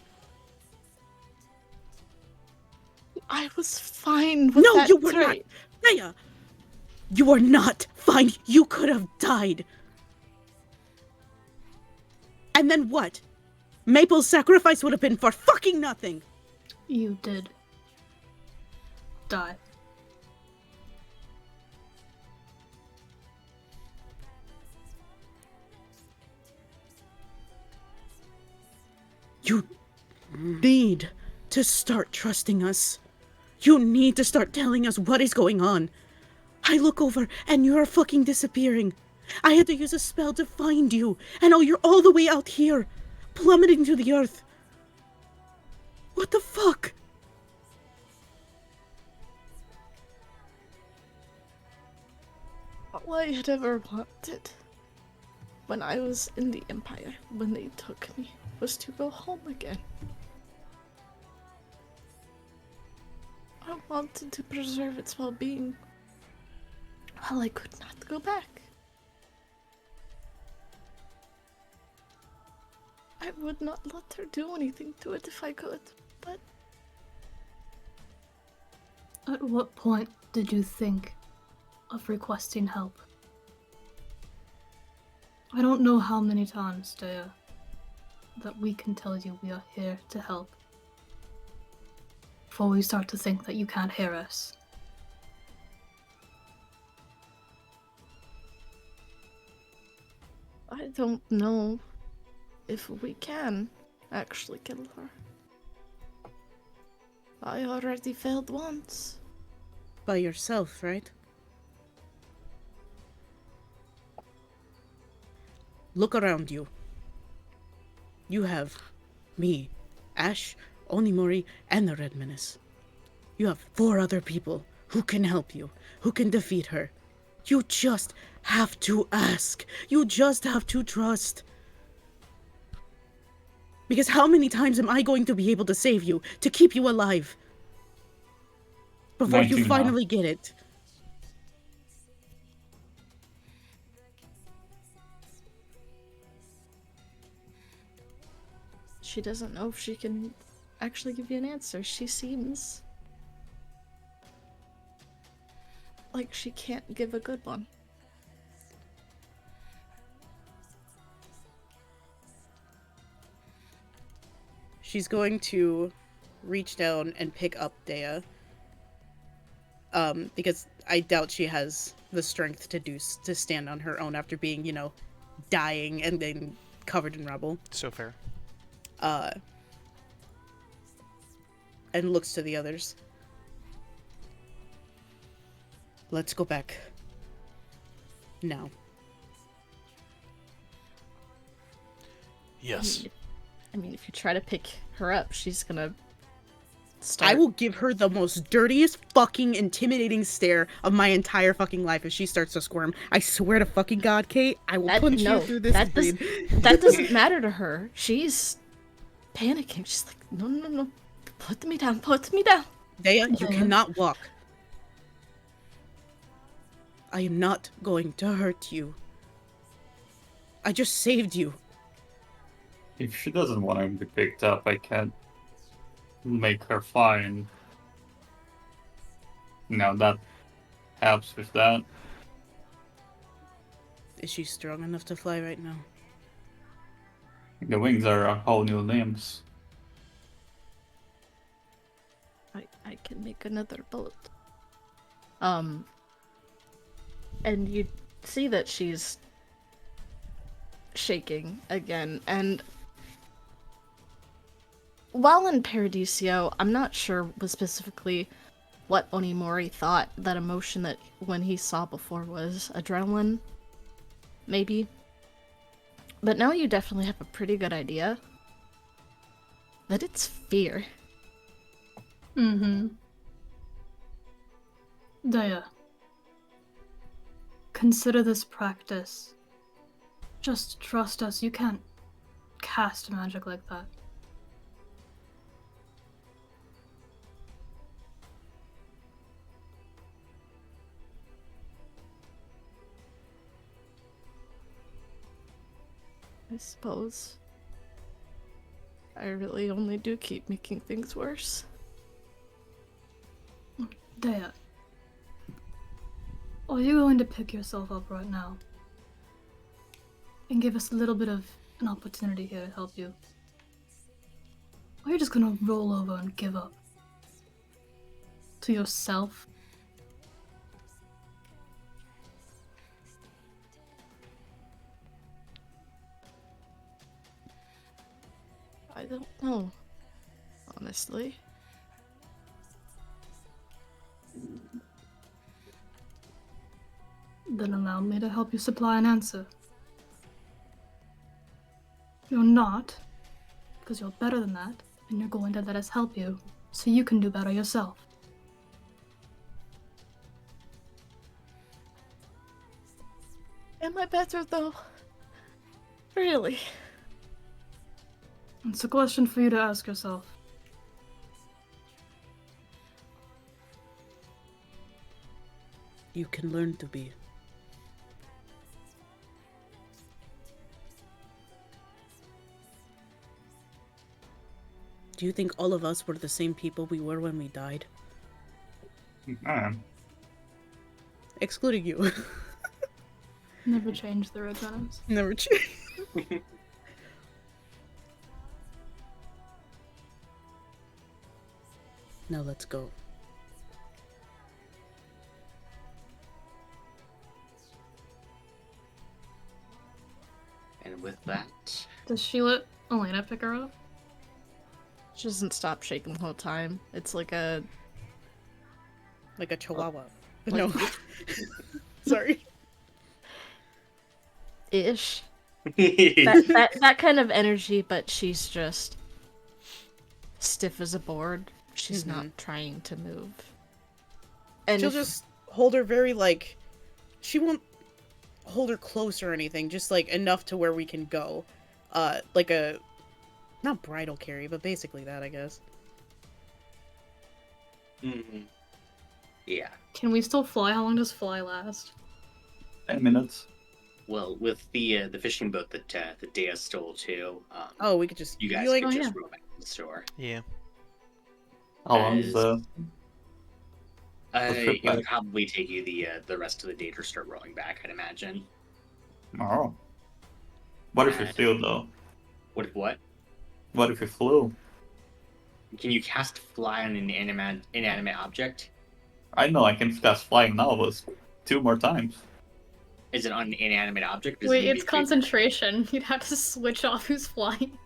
I was fine with No, that you were not! trait. Thea! You are not fine! You could have died! And then what? Maple's sacrifice would have been for fucking nothing! You did die. You need to start trusting us. You need to start telling us what is going on. I look over and you're fucking disappearing. I had to use a spell to find you, and now you're all the way out here, plummeting to the earth. What the fuck? All I had ever wanted when I was in the Empire, when they took me, was to go home again. I wanted to preserve its well-being while I could not go back. I would not let her do anything to it if I could, but At what point did you think of requesting help? I don't know how many times, Dea, that we can tell you we are here to help before we start to think that you can't hear us. I don't know if we can actually kill her. I already failed once. By yourself, right? Look around you. You have me, Ash, Onimori, and the Red Menace. You have 4 other people who can help you, who can defeat her. You just have to ask. You just have to trust. Because how many times am I going to be able to save you, to keep you alive? Before you 19 now. finally get it. She doesn't know if she can actually give you an answer. She seems like she can't give a good one. she's going to reach down and pick up Dea. Because I doubt she has the strength to stand on her own after being, dying and then covered in rubble. So fair. And looks to the others. Let's go back. Now. Yes. I mean, if you try to pick her up, she's gonna start. I will give her the most dirtiest fucking intimidating stare of my entire fucking life if she starts to squirm. I swear to fucking God, Kate, I will punch you through this screen. That doesn't matter to her. She's panicking. She's like, no. Put me down. Dea, you cannot walk. I am not going to hurt you. I just saved you. If she doesn't want to be picked up, I can't make her fine. Now that helps with that. Is she strong enough to fly right now? The wings are a whole new limbs. I can make another boat. And you see that she's shaking again, and while in Paradiso, I'm not sure specifically what Onimori thought that emotion that when he saw before was adrenaline, maybe. But now you definitely have a pretty good idea that it's fear. Mm-hmm. Dea, consider this practice. Just trust us, you can't cast magic like that. I suppose. I really only do keep making things worse. Dea, are you going to pick yourself up right now? And give us a little bit of an opportunity here to help you? Or are you just gonna roll over and give up? To yourself? I don't know, honestly. Then allow me to help you supply an answer. You're not, because you're better than that, and you're going to let us help you, so you can do better yourself. Am I better though? Really? It's a question for you to ask yourself. You can learn to be. Do you think all of us were the same people we were when we died? Excluding you. Never change the red venoms. Never change. Now let's go. And with that, Does she let Elena pick her up? She doesn't stop shaking the whole time. It's like a... Like a chihuahua. Like- No. Sorry. ish. That kind of energy, but she's just stiff as a board. She's not trying to move. And She'll just hold her very, like... She won't hold her close or anything, just, like, enough to where we can go. Like a... Not bridal carry, but basically that, I guess. Yeah. Can we still fly? How long does fly last? 10 minutes. Well, with the fishing boat that Dea stole too, Oh, we could just... you guys like, could oh, just yeah. roam back to the store. Yeah. How long is the... trip It would back? probably take you the rest of the day to start rolling back, I'd imagine. Oh. What if we flew, though? What? What if we flew? Can you cast fly on an inanimate object? I know I can cast flying now, but 2 more times. Is it on an inanimate object? Or Wait, it's concentration. You'd have to switch off who's flying.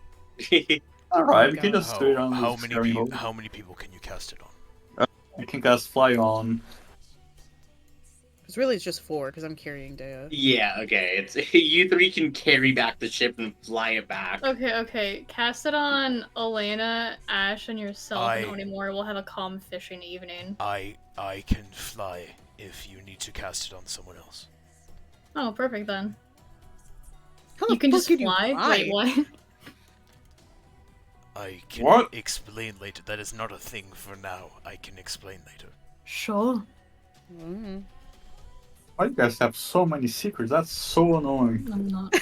Alright, Oh, we can God. just do it on How the many scary people? hole. How many people can you cast it on? I can cast fly on. Because really it's just 4, because I'm carrying Dea. Yeah, okay. It's you 3 can carry back the ship and fly it back. Okay. Cast it on Elena, Ash, and yourself, and I- Onimori will have a calm fishing evening. I can fly if you need to cast it on someone else. Oh, perfect then. How You the can fuck just could fly? fly? Wait, what? I can What? explain later. That is not a thing for now. I can explain later. Sure. Mm. Why you guys have so many secrets? That's so annoying. I'm not.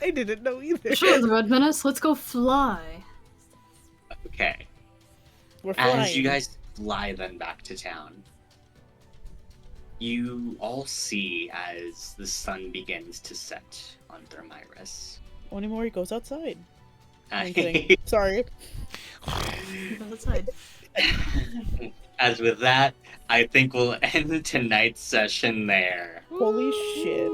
I didn't know either. Sure, the Red Menace, let's go fly. Okay. We're flying. As you guys fly then back to town, you all see as the sun begins to set on Thermyrus. Onimori goes outside. I'm Uh, kidding. Sorry. Go outside. As with that, I think we'll end tonight's session there. Holy shit.